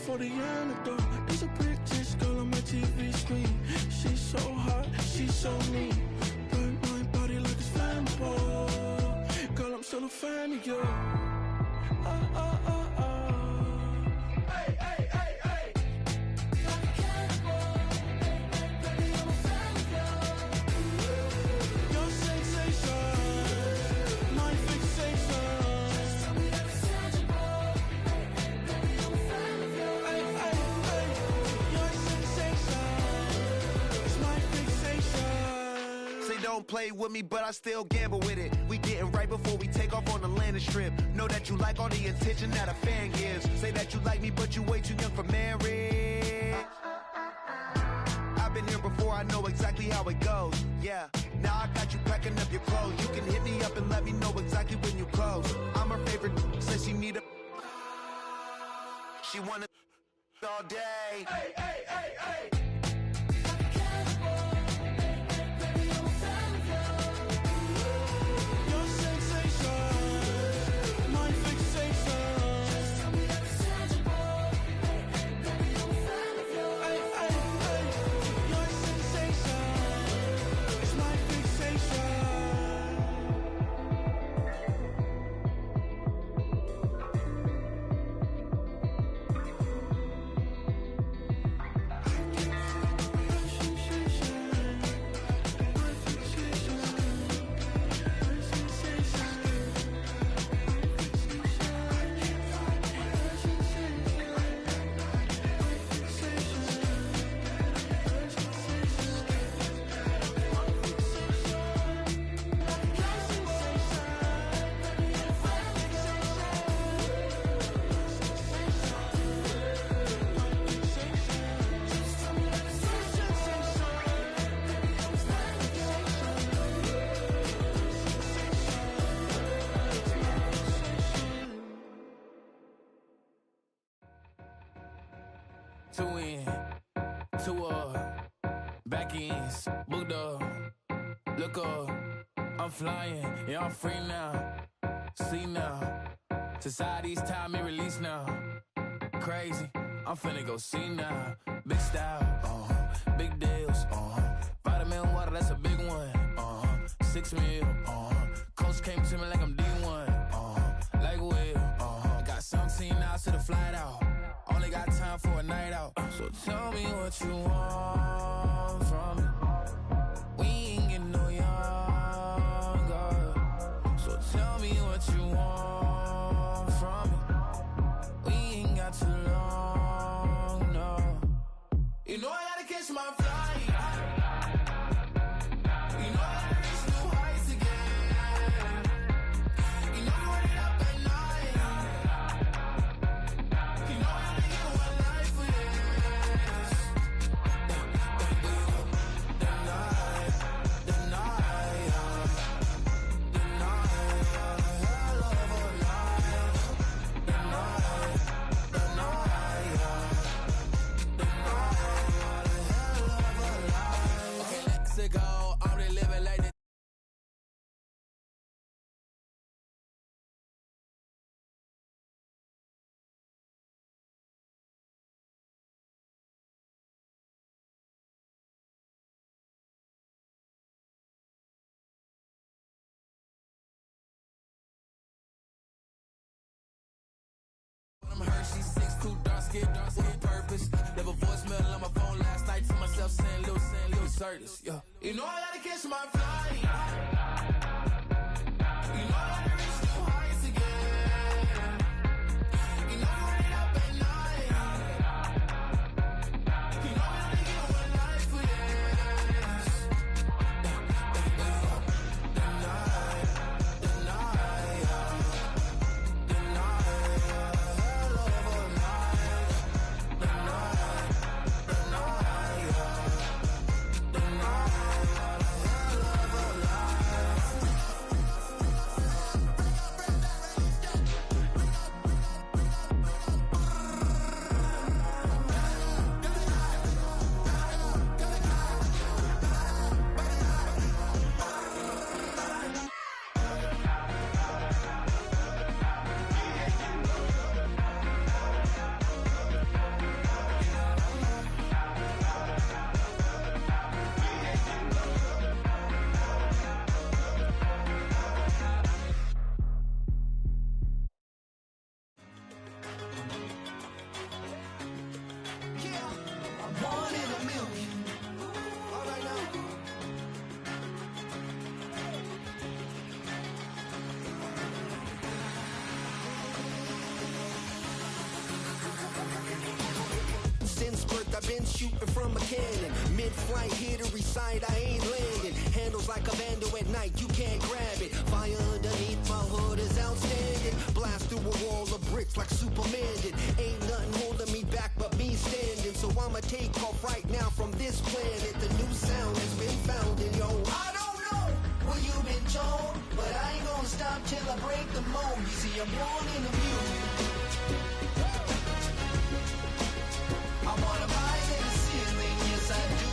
for the antidote. There's a prettiest girl on my TV screen. She's so hot, she's so mean. Burn my body like it's flammable. Girl, I'm still a fan of you. Hey, hey, hey, hey. Like a cannibal. Baby, I'm a fan of you. Your sensation, my fixation. Just tell me that it's tangible. Baby, I'm a fan of you. Hey, hey, hey. Your sensation is my fixation. Say don't play with me, but I still gamble with it. We getting right before we take off on the landing strip. Know that you like all the attention that a fan gives. Say that you like me, but you way too young for marriage. I've been here before, I know exactly how it goes. Yeah, now I got you packing up your clothes. You can hit me up and let me know exactly when you close. I'm her favorite, says she need a. She wanna all day. Hey, hey, hey, hey. Your sensation, my fixation. Just tell me that it's tangible. Baby, I'm a fan of you. Hey, hey, hey. Your sensation is my fixation. Two in, two up, back ends, booked up, look up, I'm flying, yeah, I'm free now, see now, society's time me release now, crazy, I'm finna go see now, big style, big deals, vitamin water, that's a big one, 6 mil, coach came to me like I'm D1, like Will, got 17 hours to the flight out. Only got time for a night out. So tell me what you want from me. We ain't getting no younger. So tell me what you want from me. We ain't got too long, no. You know I gotta catch my flight. You know I gotta reach new heights again. You know we running up at night. You know I gotta get one life for this. The night, hell of a night. The night, hell of a life. Okay, let's go. I'm really living like this. I'm Hershey, 6'2", dark skin, purpose. Left a voicemail on my phone last night to myself saying, Lil Curtis, yeah. You know I gotta catch my flight. You know I gotta reach new heights again. You know we running up at night. You know we only get one life for this. The night, hell of a night. The night, hell of a been shooting from a cannon. Mid-flight, here to recite, I ain't landing. Handles like a vandal at night, you can't grab it. Fire underneath my hood is outstanding. Blast through a wall of bricks like Superman did. Ain't nothing holding me back but me standing. So I'ma take off right now from this planet. The new sound has been found in yo. I don't know what you've been told, but I ain't gonna stop till I break the mold. You see, I'm born in the music. I wanna rise in the ceiling, yes I do.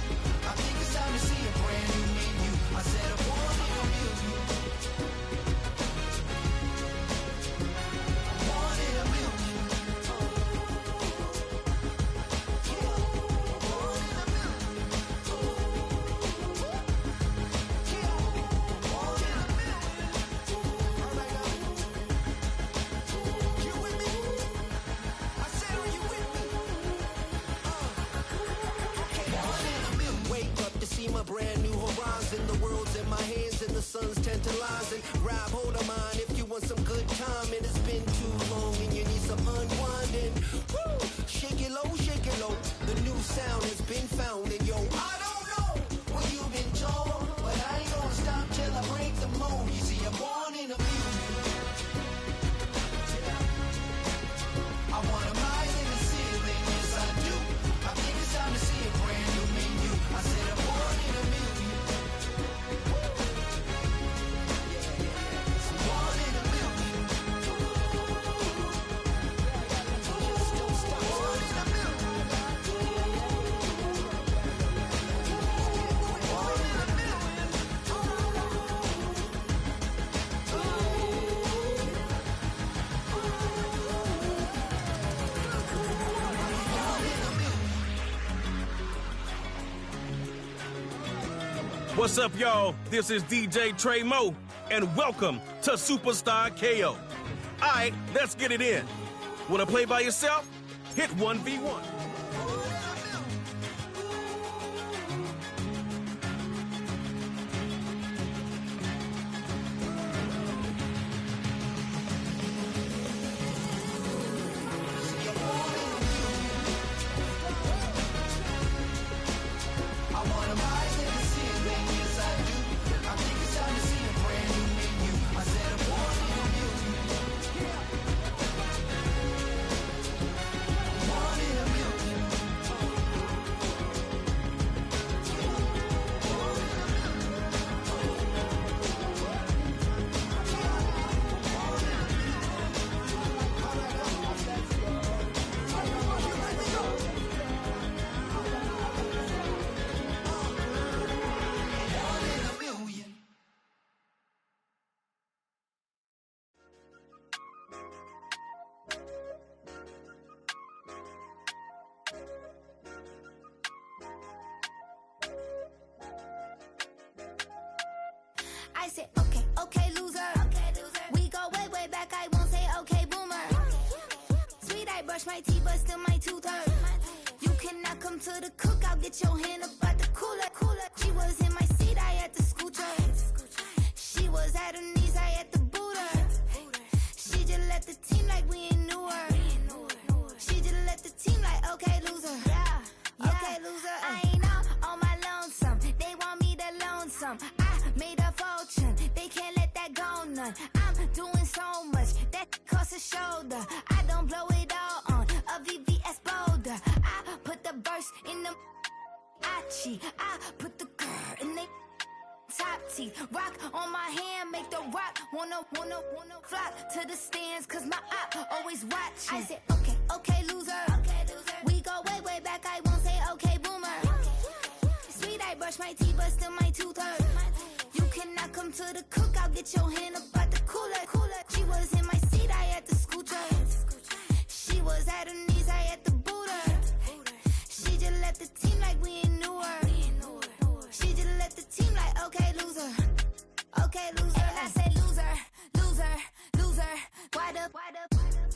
I think it's time to see a brand new menu. I said I'm born in the music. I'm born in the music. See my brand new horizon. The world's in my hands and the sun's tantalizing. Rob, hold of mine if you want some good time. And it's been too long and you need some unwinding. Woo! Shake it low, shake it low. The new sound has been found and yo, I don't know what you've been told, but I ain't gonna stop till I break the mold. You see, I'm born in a music. I wanna rise in the ceiling, yes I do. I think it's time to see a brand new menu. I said I'm born in a million. Born in a million. Born in a What's up, y'all? This is DJ Trey Mo, and welcome to Superstar KO. All right, let's get it in. Want to play by yourself? Hit 1v1. I said, okay, okay, loser. We go way, way back. I won't say, okay, boomer. Sweet, I brush my teeth, but still my tooth hurt. You cannot come to the cookout, get your hand up at the cooler. She was in my seat, I had to scoot her. She was at her knees, I had to boot her. She just left the team like we ain't knew her. She just left the team like, okay, loser. Yeah, okay, loser. I ain't out on my lonesome. They want me to loan some. I made a fortune. They can't let that go none. I'm doing so much that costs a shoulder. I don't blow it all on a VVS boulder. I put the verse in the Achi. I put the girl in the top teeth. Rock on my hand, make the rock wanna flock to the stands, cause my op always watching. I said, okay, okay, loser. We go way, way back, I won't say okay, boomer. Sweet, I brush my teeth, but still my tooth hurt. You cannot come to the cookout, get your hand up at the cooler. She was in my seat, I had to scoot her. She was at her knees, I had to boot her. She just left the team like we ain't knew her. She just left the team like, okay, loser. Okay, loser. And I said, loser, loser, loser. Why the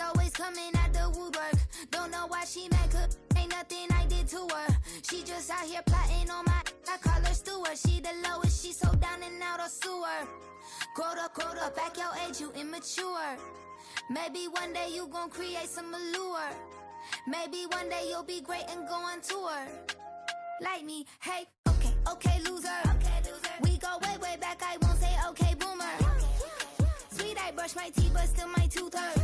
always coming out the woodwork? Don't know why she mad, cause ain't nothing I did to her. She just out here plotting on my, I call her steward. She the lowest, she so down and out of sewer. Growed up, back your age, you immature. Maybe one day you gon' create some allure. Maybe one day you'll be great and go on tour. Like me, hey, okay, loser. We go way back, I won't say okay, boomer. Sweet, I brush my teeth, but still my tooth hurt.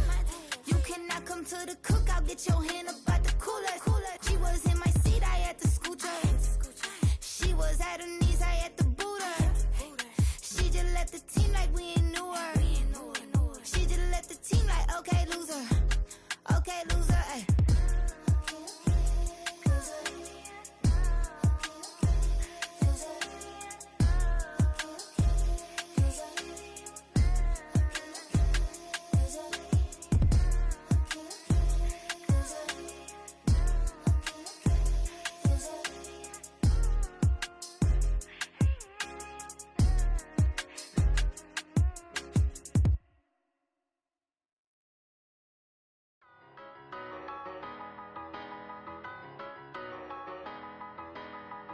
You cannot come to the cookout, get your hand up at the cooler. She was in my seat, I had to scoot her. She was at her knees, I had to boot her. She just left the team like we ain't knew her. She just left the team like, okay, loser. Okay, loser, ay.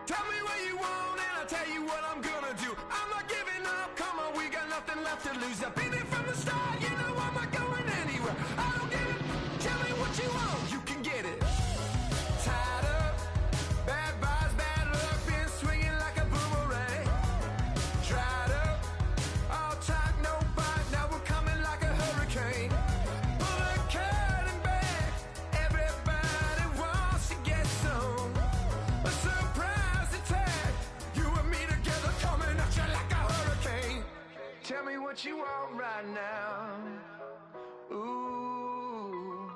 Tell me what you want and I'll tell you what I'm gonna do. I'm not giving up, come on, we got nothing left to lose. I've been here from the start, you know I'm not going anywhere. I don't give it, tell me what you want, you can get it. Tied up, bad vibes, bad luck, been swinging like a boomerang. Dried up, all talk, no bite, now we're coming like a hurricane. Pull the curtain back, everybody wants to get some. A surprise attack, you and me together coming at you like a hurricane. Tell me what you want right now. Ooh,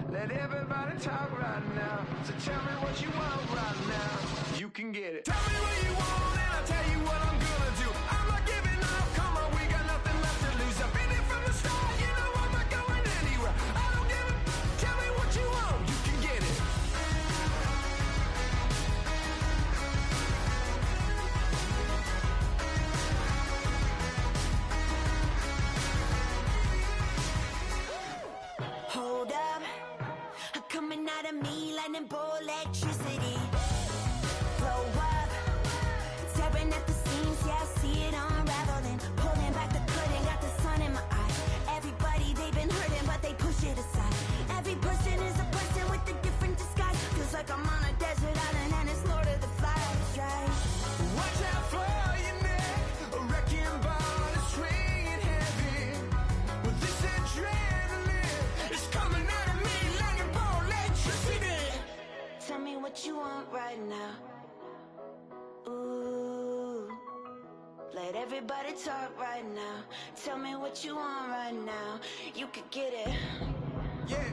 let everybody talk right now. So tell me what you want right now. You can get it. Tell me what you want and I'll tell you what I'm gonna do. I'm not giving up, come on, we got nothing left to lose. I've been here from the start, you know I'm not going anywhere. I don't give it, tell me what you want, you can get it. Hold up, coming out of me, lightning bolt electricity. Blow up, tearing at the seams, yeah, I see it unraveling. Pulling back the curtain, got the sun in my eye. Everybody, they've been hurting, but they push it aside. Every person is a person with a different disguise. Feels like I'm on a desert island and it's Lord of the Flies, right? Watch out for your neck, a wrecking ball is swinging heavy. With this adrenaline, it's coming out of me like a ball electricity. Tell me what you want right now. Ooh, let everybody talk right now. Tell me what you want right now. You could get it. Yeah,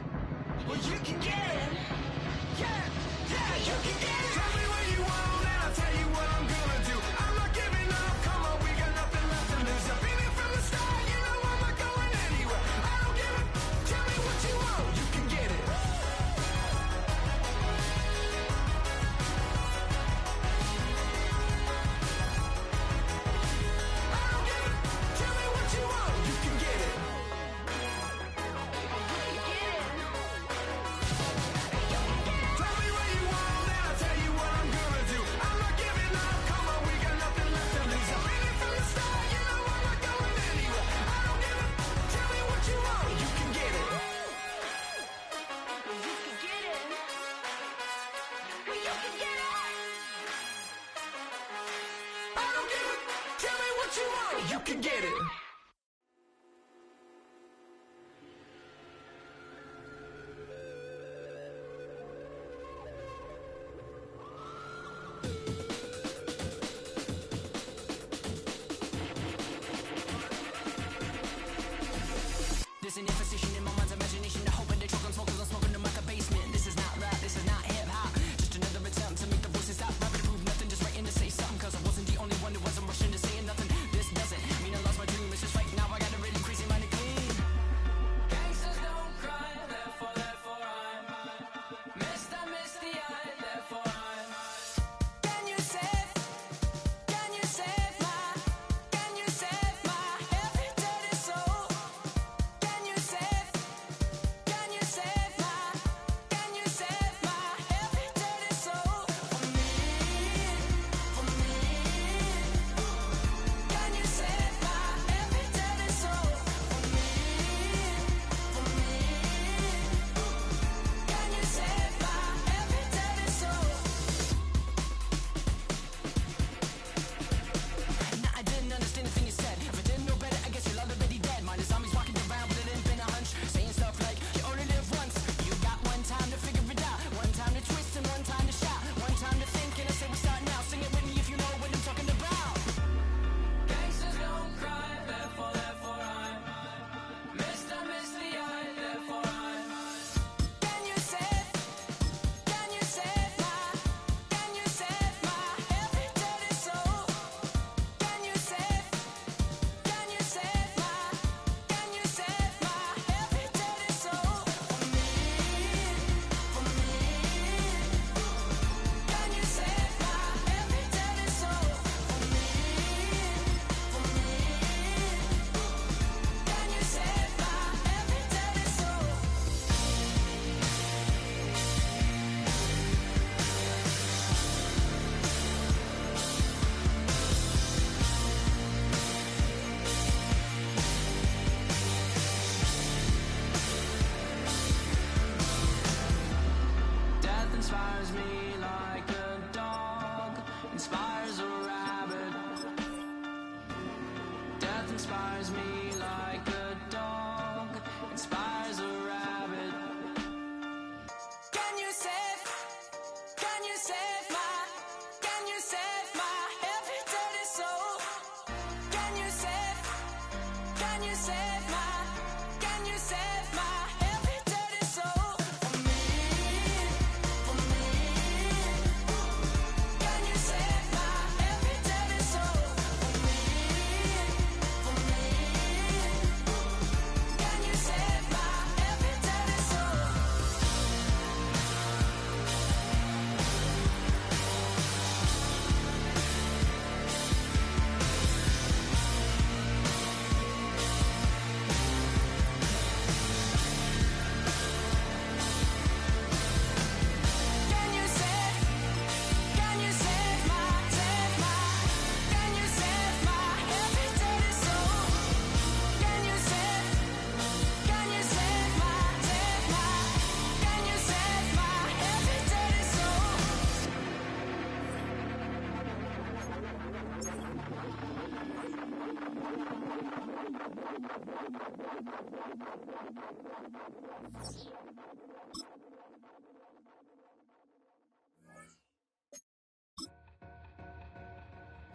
well you can get it. Yeah, you can get it. Tell me what you want and I'll tell you what I'm gonna do. I'm not giving up, come on, we got nothing left to lose. I've been here from the start, you know I'm not going anywhere. I don't give it, tell me what you want, you can get it. I don't give it, tell me what you want, you can get it. Tell me what you want and I'll tell you what I'm gonna do. I'm not giving up, come on, we got nothing left to lose. I've been here from the start, you know I'm not going anywhere. I don't give it, tell me what you want, you can get it. You could get it. Well, you can get it. I don't give it, tell me what you want, you can get it. There's an imposition in my mind's imagination. I hope they choke on smoke 'cause I'm smoking them like a basement. This is not rap, this is not hip-hop. Just another attempt to make the voices stop rapping to prove nothing. Just writing to say something 'cause I wasn't the only one who wasn't rushing to saying nothing. This doesn't mean I lost my dream. It's just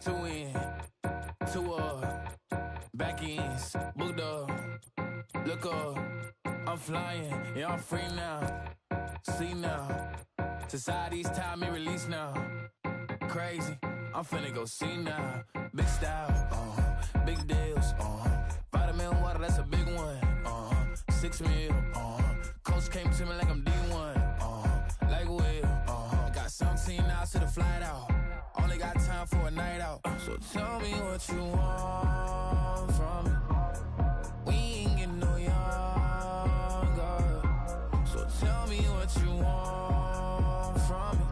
Two in, two back ends, booked up, look up, I'm flying, yeah, I'm free now, see now, society's time me release now, crazy, I'm finna go see now, big style, big deals, vitamin water, that's a big one, 6 mil, coach came to me like I'm D1, like Will, got 17 hours to the flight out. Only got time for a night out. So tell me what you want from me. We ain't getting no younger. So tell me what you want from me.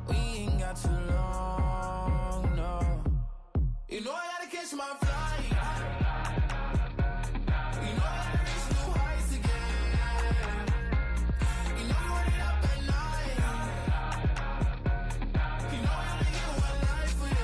We ain't got too long, no. You know I gotta catch my flight. You know I gotta reach new heights again. You know you run it up at night. You know I only get one life for this.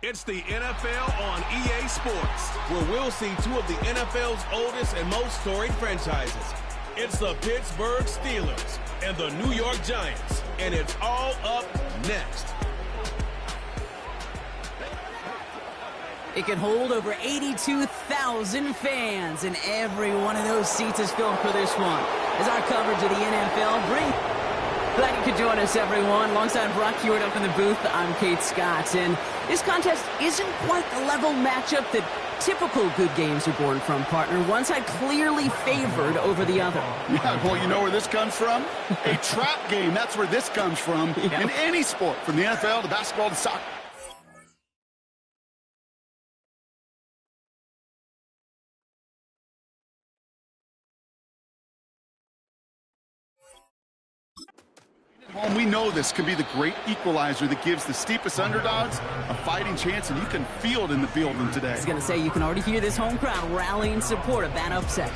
It's the NFL on EA Sports, where we'll see two of the NFL's oldest and most storied franchises. It's the Pittsburgh Steelers and the New York Giants, and it's all up next. It can hold over 82,000 fans, and every one of those seats is filled for this one. As our coverage of the NFL Glad you could join us, everyone. Alongside Brock Hewitt up in the booth, I'm Kate Scott. And this contest isn't quite the level matchup that typical good games are born from, partner. One side clearly favored over the other. Yeah, well, you know where this comes from? A trap game. That's where this comes from in any sport, from the NFL to basketball to soccer. Well, we know this can be the great equalizer that gives the steepest underdogs a fighting chance, and you can feel it in the building today. I was going to say, you can already hear this home crowd rallying support of that upset.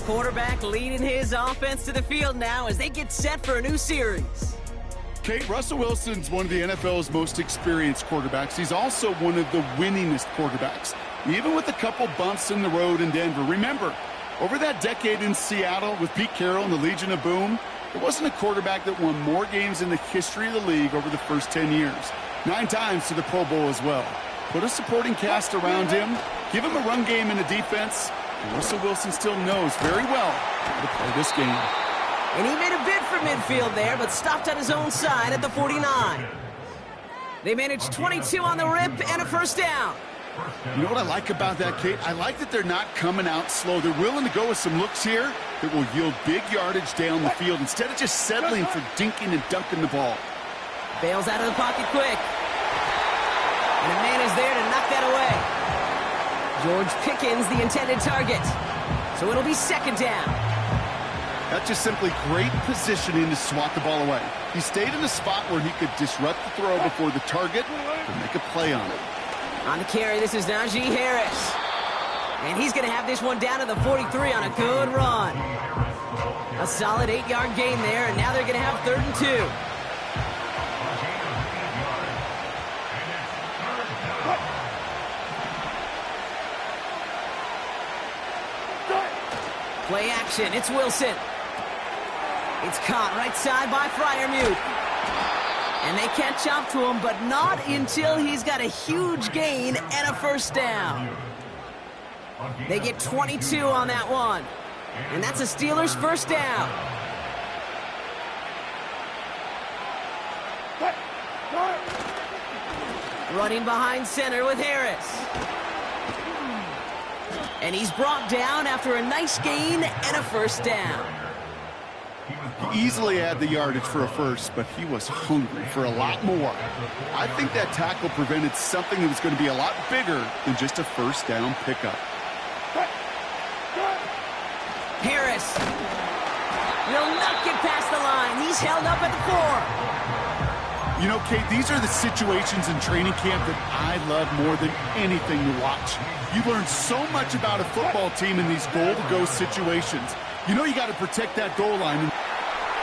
Quarterback leading his offense to the field now as they get set for a new series. Kate, Russell Wilson's one of the NFL's most experienced quarterbacks. He's also one of the winningest quarterbacks, even with a couple bumps in the road in Denver. Remember, over that decade in Seattle with Pete Carroll and the Legion of Boom, there wasn't a quarterback that won more games in the history of the league over the first 10 years. 9 times to the Pro Bowl as well. Put a supporting cast around him, give him a run game and a defense, and Russell Wilson still knows very well how to play this game. And he made a bid for midfield there, but stopped on his own side at the 49. They managed 22 on the rip and a first down. You know what I like about that, Kate? I like that they're not coming out slow. They're willing to go with some looks here that will yield big yardage down the field instead of just settling for dinking and dunking the ball. Bails out of the pocket quick. And a man is there to knock that away. George Pickens, the intended target. So it'll be second down. That's just simply great positioning to swat the ball away. He stayed in a spot where he could disrupt the throw before the target and make a play on it. On the carry, this is Najee Harris. And he's going to have this one down to the 43 on a good run. A solid 8-yard gain there, and now they're going to have 3rd and 2. Play action, it's Wilson. It's caught right side by Freiermuth. And they catch up to him, but not until he's got a huge gain and a first down. They get 22 on that one. And that's a Steelers first down. Running behind center with Harris. And he's brought down after a nice gain and a first down. He easily had the yardage for a first, but he was hungry for a lot more. I think that tackle prevented something that was going to be a lot bigger than just a first down pickup. Harris will not get past the line. He's held up at the 4. You know, Kate, these are the situations in training camp that I love more than anything to watch. You learn so much about a football team in these goal-to-go situations. You know you got to protect that goal line.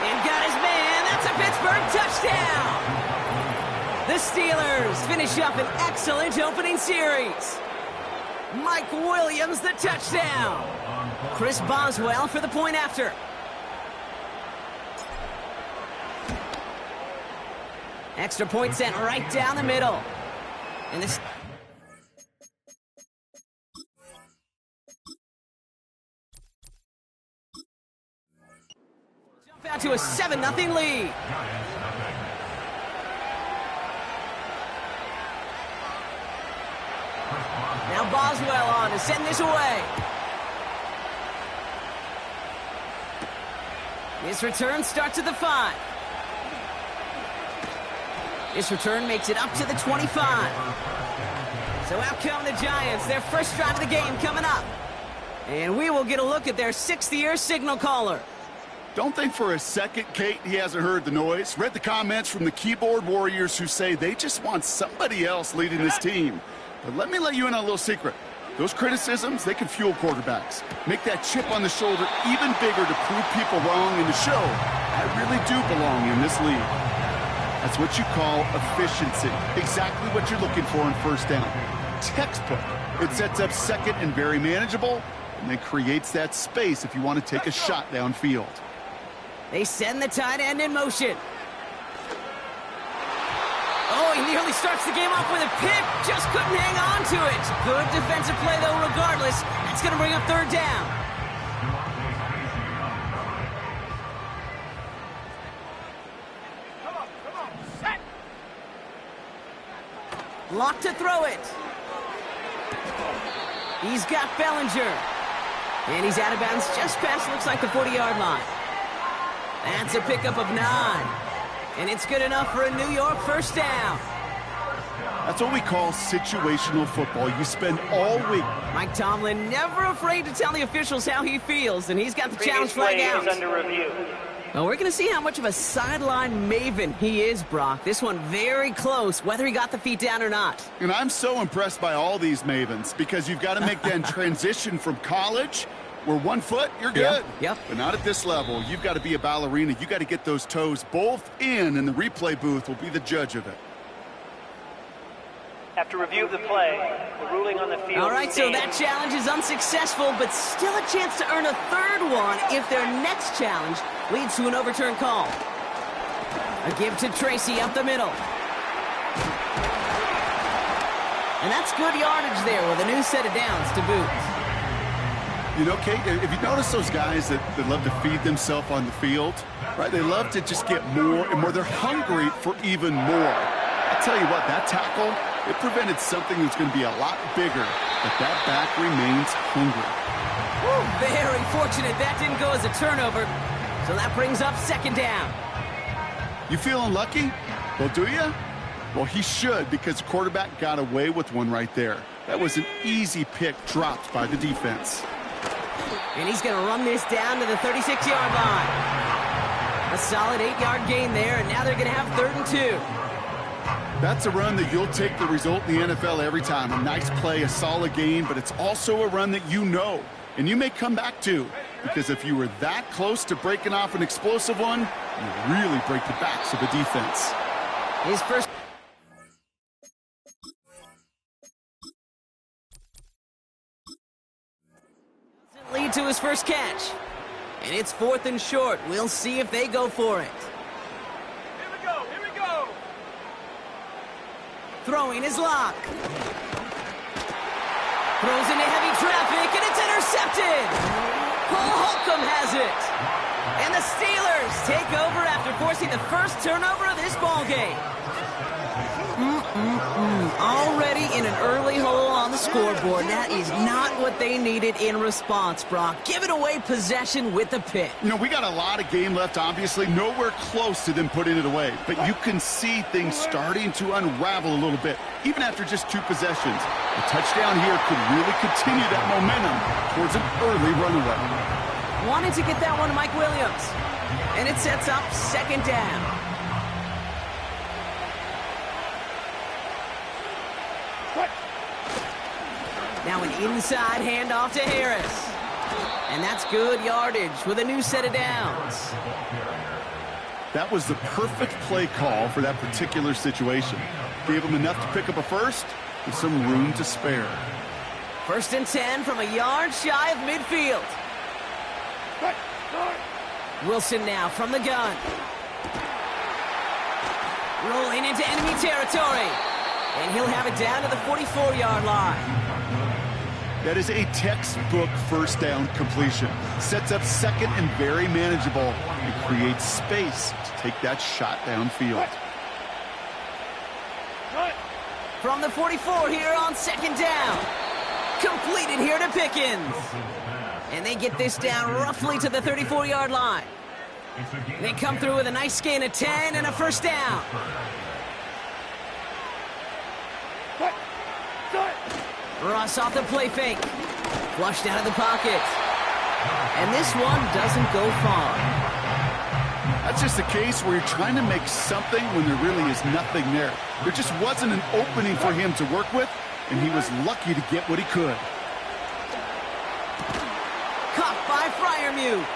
And got his man. That's a Pittsburgh touchdown. The Steelers finish up an excellent opening series. Mike Williams, the touchdown. Chris Boswell for the point after. Extra point sent right down the middle. And this... jump out to a 7-0 lead. Now Boswell on to send this away. This return starts at the 5. This return makes it up to the 25. So out come the Giants, their first drive of the game coming up. And we will get a look at their 6th-year signal caller. Don't think for a second, Kate, he hasn't heard the noise. Read the comments from the keyboard warriors who say they just want somebody else leading this team. But let me let you in on a little secret. Those criticisms, they can fuel quarterbacks. Make that chip on the shoulder even bigger to prove people wrong and to show I really do belong in this league. That's what you call efficiency. Exactly what you're looking for in first down. Textbook. It sets up second and very manageable, and then creates that space if you want to take a shot downfield. They send the tight end in motion. Oh, he nearly starts the game off with a pick. Just couldn't hang on to it. Good defensive play, though, regardless. That's going to bring up third down. Lock to throw it. He's got Bellinger. And he's out of bounds just past, looks like, the 40-yard line. That's a pickup of 9. And it's good enough for a New York first down. That's what we call situational football. You spend all week. Mike Tomlin never afraid to tell the officials how he feels, and he's got the challenge flag out. Under review. Well, we're going to see how much of a sideline maven he is, Brock. This one very close, whether he got the feet down or not. And I'm so impressed by all these mavens because you've got to make that transition from college where 1 foot, you're good. Yep. But not at this level. You've got to be a ballerina. You've got to get those toes both in, and the replay booth will be the judge of it. After review of the play, the ruling on the field. All right, so that challenge is unsuccessful, but still a chance to earn a third one if their next challenge leads to an overturned call. A give to Tracy up the middle. And that's good yardage there with a new set of downs to boot. You know, Kate, if you notice those guys that love to feed themselves on the field, right? They love to just get more and more. They're hungry for even more. I'll tell you what, that tackle, it prevented something that's going to be a lot bigger, but that back remains hungry. Woo, very fortunate that didn't go as a turnover, so that brings up second down. You feeling lucky? Well, do you? Well, he should, because the quarterback got away with one right there. That was an easy pick dropped by the defense. And he's going to run this down to the 36-yard line. A solid 8-yard gain there, and now they're going to have 3rd and 2. That's a run that you'll take the result in the NFL every time. A nice play, a solid game, but it's also a run that you know, and you may come back to, because if you were that close to breaking off an explosive one, you really break the backs of the defense. His first... lead to his first catch. And it's 4th and short. We'll see if they go for it. Here we go, here we go. Throwing is Lock. Throws into heavy traffic, and it's intercepted. Paul Holcomb has it. And the Steelers take over after forcing the first turnover of this ballgame. Already in an early hole on the scoreboard. That is not what they needed in response, Brock. Giving away possession with the pick. You know, we got a lot of game left, obviously. Nowhere close to them putting it away. But you can see things starting to unravel a little bit, even after just 2 possessions. A touchdown here could really continue that momentum towards an early runaway. Wanted to get that one to Mike Williams. And it sets up second down. Now an inside handoff to Harris. And that's good yardage with a new set of downs. That was the perfect play call for that particular situation. Gave him enough to pick up a first with some room to spare. 1st and 10 from a yard shy of midfield. Wilson now from the gun. Rolling into enemy territory. And he'll have it down to the 44-yard line. That is a textbook first down completion. Sets up second and very manageable and creates space to take that shot downfield. From the 44 here on 2nd down. Completed here to Pickens. And they get this down roughly to the 34-yard line. They come through with a nice gain of 10 and a 1st down. Ross off the play fake. Flushed out of the pocket. And this one doesn't go far. That's just a case where you're trying to make something when there really is nothing there. There just wasn't an opening for him to work with, and he was lucky to get what he could. Caught by Freiermuth.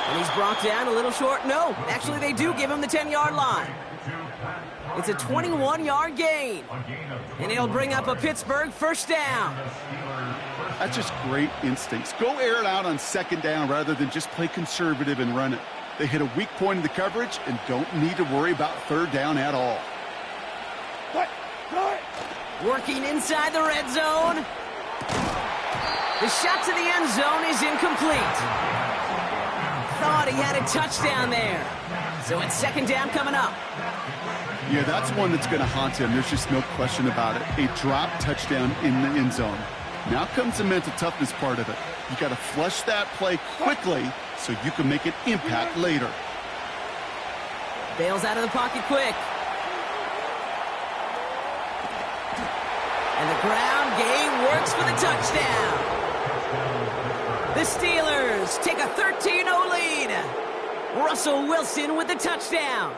And he's brought down a little short. No, actually they do give him the 10-yard line. It's a 21-yard gain. And it'll bring up a Pittsburgh 1st down. That's just great instincts. Go air it out on 2nd down rather than just play conservative and run it. They hit a weak point in the coverage and don't need to worry about 3rd down at all. Working inside the red zone. The shot to the end zone is incomplete. Thought he had a touchdown there. So it's 2nd down coming up. Yeah, that's one that's going to haunt him. There's just no question about it. A drop touchdown in the end zone. Now comes the mental toughness part of it. You got to flush that play quickly so you can make an impact later. Bails out of the pocket quick. And the ground game works for the touchdown. The Steelers take a 13-0 lead. Russell Wilson with the touchdown.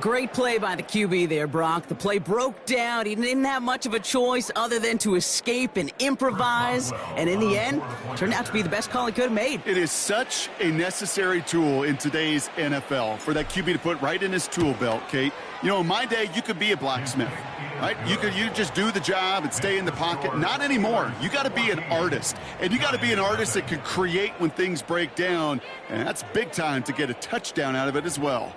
Great play by the QB there, Brock. The play broke down. He didn't have much of a choice other than to escape and improvise. And in the end, turned out to be the best call he could have made. It is such a necessary tool in today's NFL for that QB to put right in his tool belt, Kate. You know, in my day, you could be a blacksmith, right? You just do the job and stay in the pocket. Not anymore. You got to be an artist. And you got to be an artist that can create when things break down. And that's big time to get a touchdown out of it as well.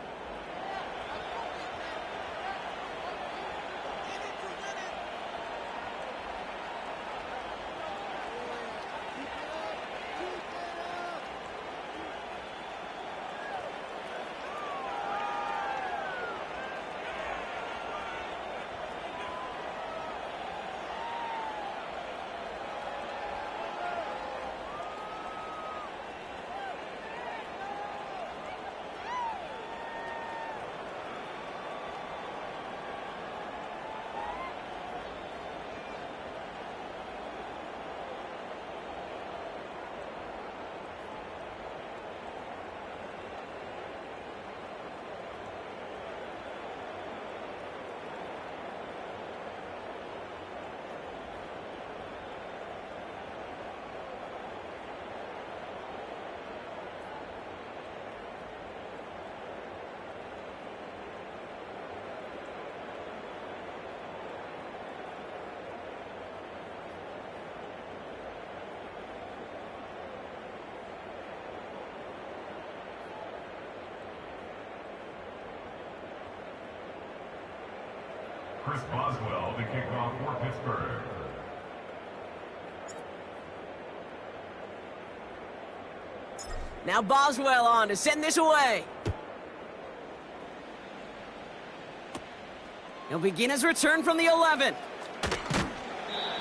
Chris Boswell to kick off for Pittsburgh. Now Boswell on to send this away. He'll begin his return from the 11.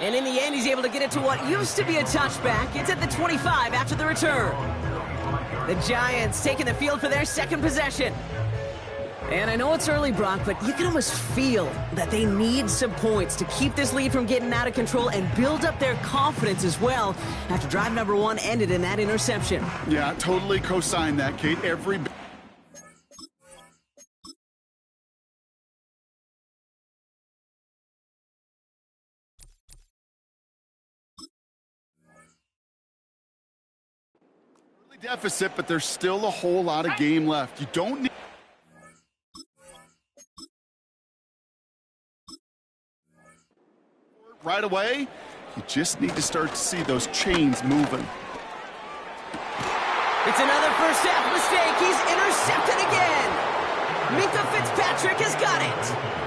And in the end, he's able to get it to what used to be a touchback. It's at the 25 after the return. The Giants taking the field for their 2nd possession. And I know it's early, Brock, but you can almost feel that they need some points to keep this lead from getting out of control and build up their confidence as well after drive number 1 ended in that interception. Yeah, totally co-sign that, Kate. Every Deficit, but there's still a whole lot of game left. You don't need right away. You just need to start to see those chains moving. It's another first half mistake. He's intercepted again. Minka Fitzpatrick has got it.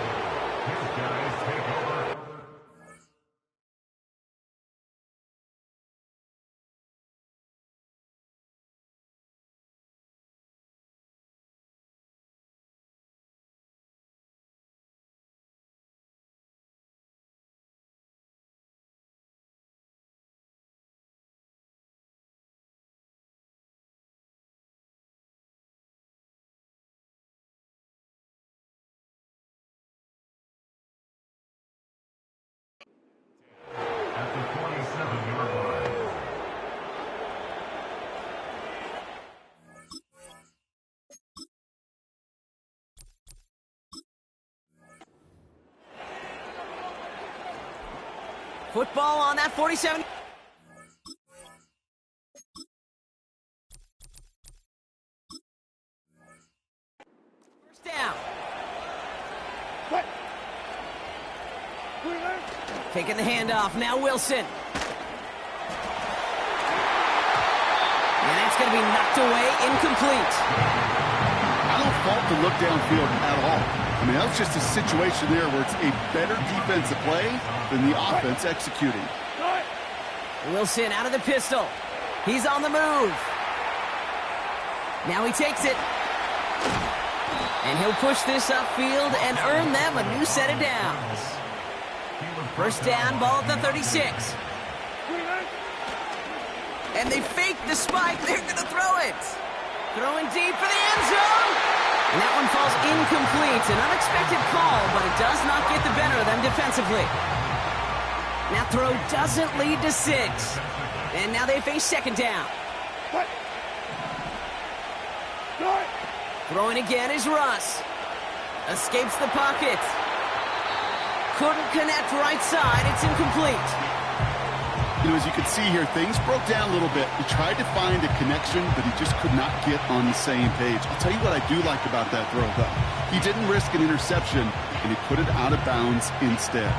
At the 27-yard line. Football on that 47. First down. Taking the handoff. Now Wilson. And that's going to be knocked away, incomplete. I don't fault the look downfield at all. I mean, that was just a situation there where it's a better defensive play than the offense executing. Wilson out of the pistol. He's on the move. Now he takes it. And he'll push this upfield and earn them a new set of downs. First down, ball at the 36. And they fake the spike. They're going to throw it. Throwing deep for the end zone. And that one falls incomplete. An unexpected call, but it does not get the better of them defensively. That throw doesn't lead to 6. And now they face second down. Throwing again is Russ. Escapes the pocket. Couldn't connect right side. It's incomplete. You know, as you can see here, things broke down a little bit. He tried to find a connection, but he just could not get on the same page. I'll tell you what I do like about that throw, though. He didn't risk an interception, and he put it out of bounds instead.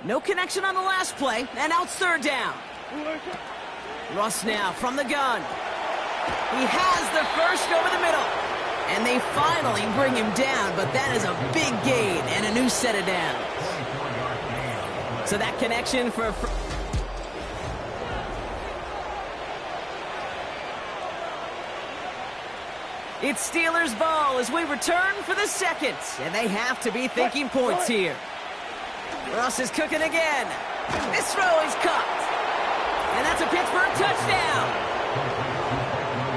No connection on the last play, and now it's third down. Russ now from the gun. He has the first over the middle. And they finally bring him down, but that is a big gain and a new set of downs. So that connection for... It's Steelers ball as we return for the second, and they have to be thinking points here. Russ is cooking again. This throw is caught. And that's a Pittsburgh touchdown.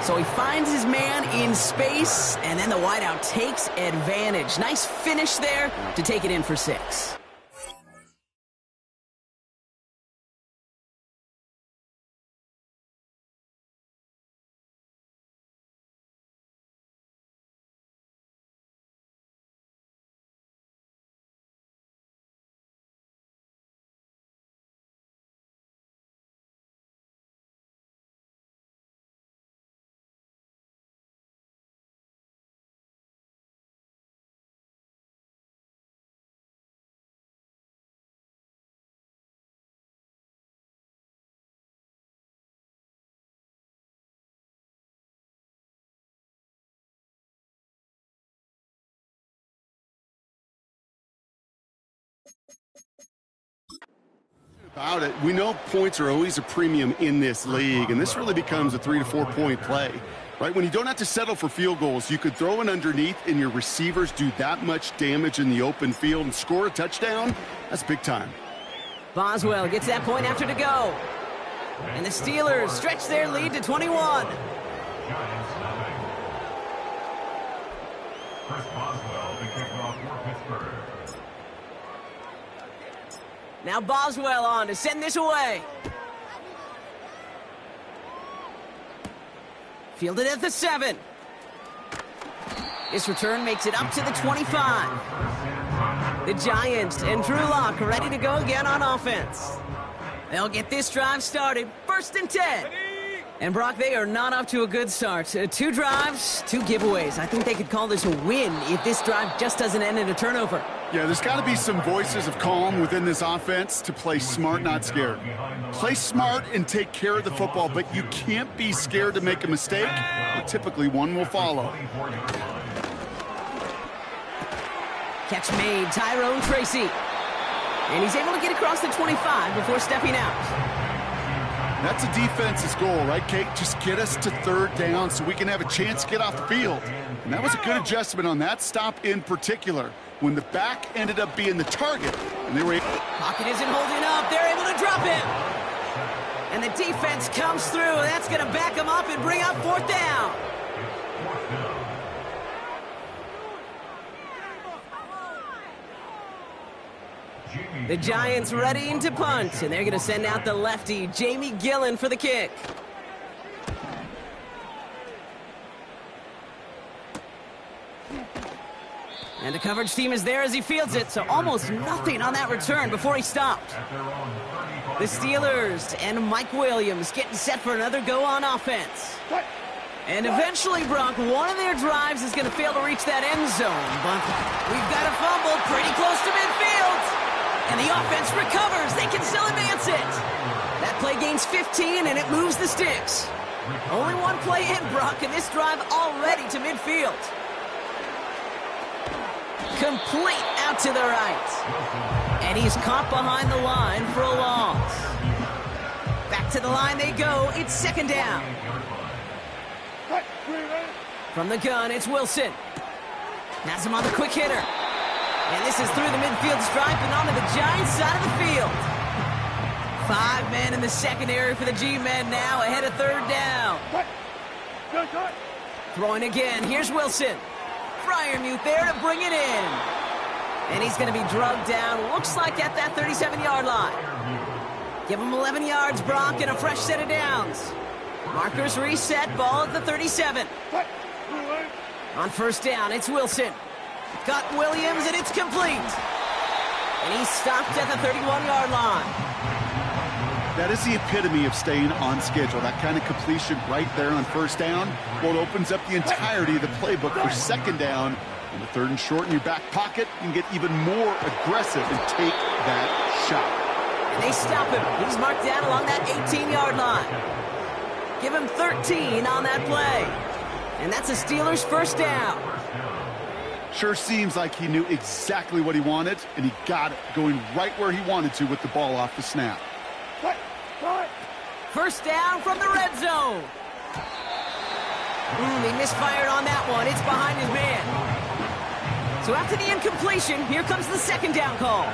So he finds his man in space, and then the wideout takes advantage. Nice finish there to take it in for 6. About it, we know points are always a premium in this league, and this really becomes a 3 to 4 point play, right? When you don't have to settle for field goals, you could throw it underneath and your receivers do that much damage in the open field and score a touchdown. That's big time. Boswell gets that point after to go. And the Steelers stretch their lead to 21. Chris Boswell, the kickoff for Pittsburgh. Now Boswell on to send this away. Fielded at the 7. This return makes it up to the 25. The Giants and Drew Lock ready to go again on offense. They'll get this drive started. 1st and 10. And Brock, they are not off to a good start. 2 drives, 2 giveaways. I think they could call this a win if this drive just doesn't end in a turnover. Yeah, there's got to be some voices of calm within this offense to play smart, not scared. Play smart and take care of the football, but you can't be scared to make a mistake, or typically one will follow. Catch made, Tyrone Tracy. And he's able to get across the 25 before stepping out. That's a defense's goal, right, Kate? Just get us to 3rd down so we can have a chance to get off the field. And that was a good adjustment on that stop in particular, when the back ended up being the target. And they were able... Pocket isn't holding up. They're able to drop him. And the defense comes through. That's going to back him up and bring up 4th down. The Giants readying to punt, and they're going to send out the lefty, Jamie Gillen, for the kick. And the coverage team is there as he fields it, so almost nothing on that return before he stopped. The Steelers and Mike Williams getting set for another go on offense. And eventually, Brock, one of their drives is going to fail to reach that end zone, but we've got a fumble pretty close to midfield. And the offense recovers. They can still advance it. That play gains 15, and it moves the sticks. Only one play in, Brock, and this drive already to midfield. Complete out to the right. And he's caught behind the line for a loss. Back to the line they go. It's 2nd down. From the gun, it's Wilson. Has him on the quick hitter. And this is through the midfield stripe and onto the Giants side of the field. 5 men in the secondary for the G-men now ahead of 3rd down. Throwing again. Here's Wilson. Fryermuth there to bring it in. And he's going to be drugged down. Looks like at that 37-yard line. Give him 11 yards, Brock, and a fresh set of downs. Markers reset. Ball at the 37. On 1st down, it's Wilson. Got Williams, and it's complete. And he's stopped at the 31-yard line. That is the epitome of staying on schedule. That kind of completion right there on 1st down. Well, it opens up the entirety of the playbook for 2nd down In the 3rd and short in your back pocket, you can get even more aggressive and take that shot. And they stop him. He's marked down along that 18-yard line. Give him 13 on that play. And that's a Steelers first down. Sure seems like he knew exactly what he wanted, and he got it going right where he wanted to with the ball off the snap. First down from the red zone. He misfired on that one. It's behind his man. So after the incompletion, here comes the 2nd down call.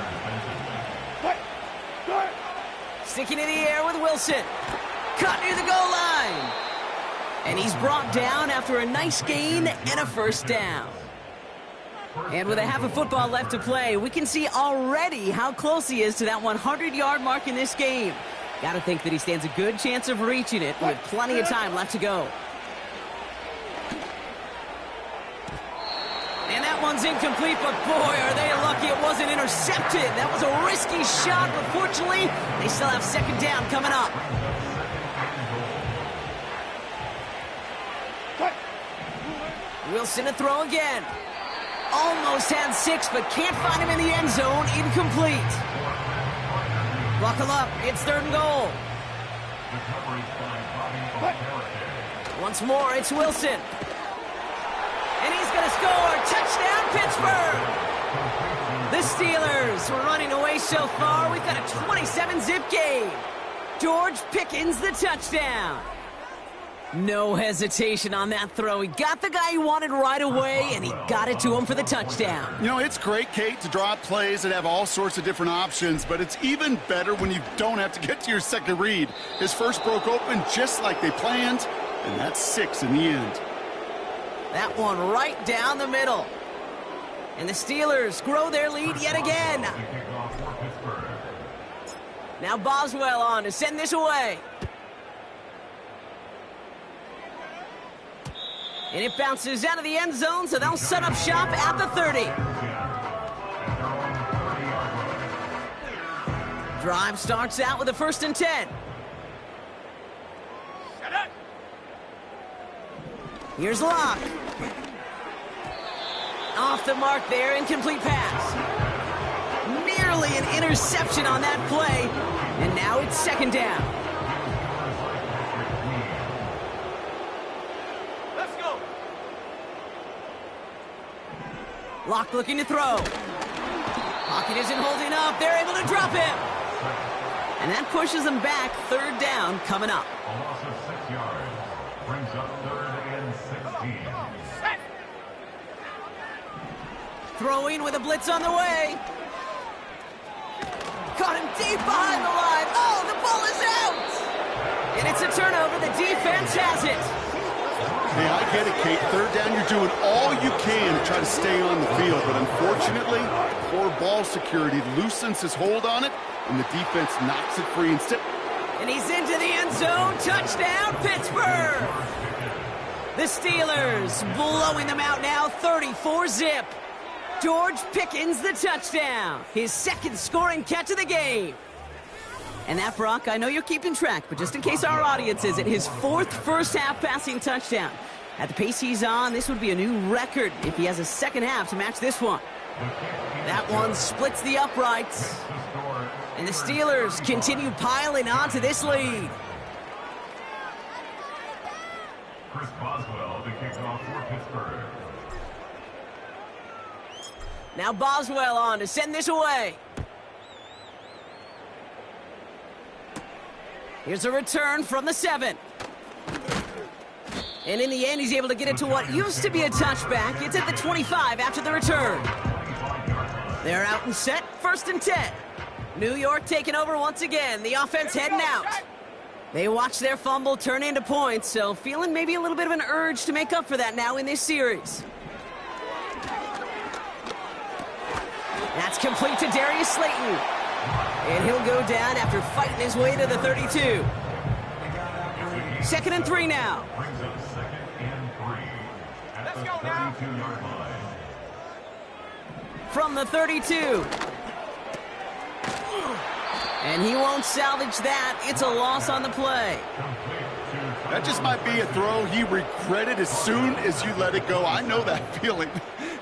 Sticking in the air with Wilson. Cut near the goal line. And he's brought down after a nice gain and a first down. And with a half of football left to play, we can see already how close he is to that 100-yard mark in this game. Got to think that he stands a good chance of reaching it with plenty of time left to go. And that one's incomplete, but boy, are they lucky it wasn't intercepted. That was a risky shot, but fortunately, they still have 2nd down coming up. Wilson to throw again. Almost had 6, but can't find him in the end zone. Incomplete. Buckle up. It's 3rd and goal. Once more, it's Wilson. And he's going to score. Touchdown, Pittsburgh. The Steelers were running away so far. We've got a 27-zip game. George Pickens, the touchdown. No hesitation on that throw. He got the guy he wanted right away, and he got it to him for the touchdown. You know, it's great, Kate, to draw up plays that have all sorts of different options, but it's even better when you don't have to get to your second read. His first broke open just like they planned, and that's 6 in the end. That one right down the middle. And the Steelers grow their lead yet again. Now Boswell on to send this away. And it bounces out of the end zone, so they'll set up shop at the 30. Drive starts out with a 1st and 10. Here's Locke. Off the mark there, incomplete pass. Nearly an interception on that play, and now it's 2nd down. Let's go. Locke looking to throw. Pocket isn't holding up. They're able to drop him. And that pushes them back. 3rd down coming up. A loss of 6 yards brings up 3rd and 16. Throwing with a blitz on the way. Caught him deep behind the line. Oh, the ball is out. And it's a turnover. The defense has it. Hey, I get it, Kate. 3rd down, you're doing all you can to try to stay on the field, but unfortunately, poor ball security loosens his hold on it, and the defense knocks it free instead. And he's into the end zone. Touchdown, Pittsburgh. The Steelers blowing them out now, 34-zip. George Pickens, the touchdown. His 2nd scoring catch of the game. And that, Brock, I know you're keeping track, but just in case our audience isn't, his 4th first-half passing touchdown. At the pace he's on, this would be a new record if he has a 2nd half to match this one. That one splits the uprights. And the Steelers continue piling on to this lead. Chris Boswell, the kickoff for Pittsburgh. Now Boswell on to send this away. Here's a return from the 7. And in the end, he's able to get it to what used to be a touchback. It's at the 25 after the return. They're out and set, 1st and 10. New York taking over once again. The offense heading out. They watch their fumble turn into points, so feeling maybe a little bit of an urge to make up for that now in this series. That's complete to Darius Slayton. And he'll go down after fighting his way to the 32. 2nd and 3 now. Brings up 2nd and 3 at the 32-yard line. From the 32. And he won't salvage that. It's a loss on the play. Complete to That just might be a throw he regretted as soon as you let it go. I know that feeling.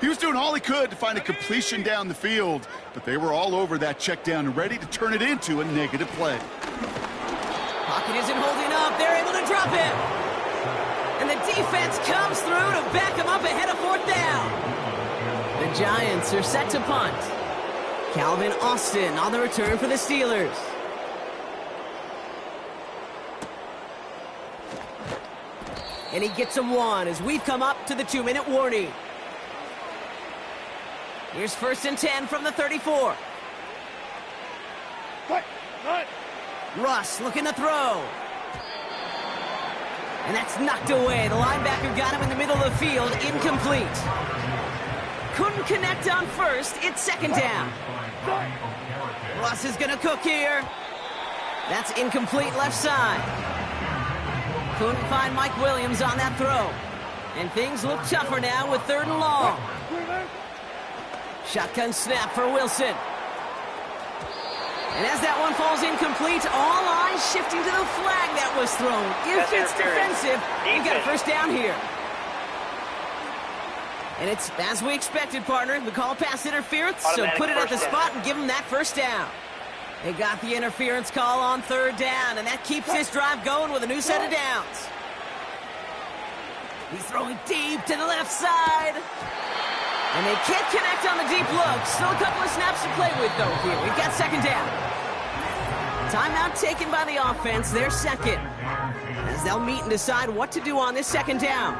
He was doing all he could to find a completion down the field, but they were all over that check down and ready to turn it into a negative play. Pocket isn't holding up. They're able to drop it. And the defense comes through to back him up ahead of 4th down. The Giants are set to punt. Calvin Austin on the return for the Steelers. And he gets him 1 as we've come up to the 2-minute warning. Here's 1st and 10 from the 34. Russ looking to throw. And that's knocked away. The linebacker got him in the middle of the field. Incomplete. Couldn't connect on 1st. It's 2nd down. Russ is going to cook here. That's incomplete left side. Couldn't find Mike Williams on that throw. And things look tougher now with 3rd and long. Shotgun snap for Wilson. And as that one falls incomplete, all eyes shifting to the flag that was thrown. If it's defensive, you've got a 1st down here. And it's as we expected, partner. The call pass interference, so put it at the spot and give them that 1st down. They got the interference call on 3rd down, and that keeps this drive going with a new set of downs. He's throwing deep to the left side. And they can't connect on the deep look. Still a couple of snaps to play with, though, here. We've got 2nd down. Timeout taken by the offense. They're 2nd. As they'll meet and decide what to do on this 2nd down.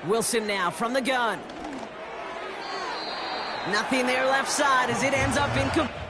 Wilson now from the gun. Nothing there left side as it ends up incomplete.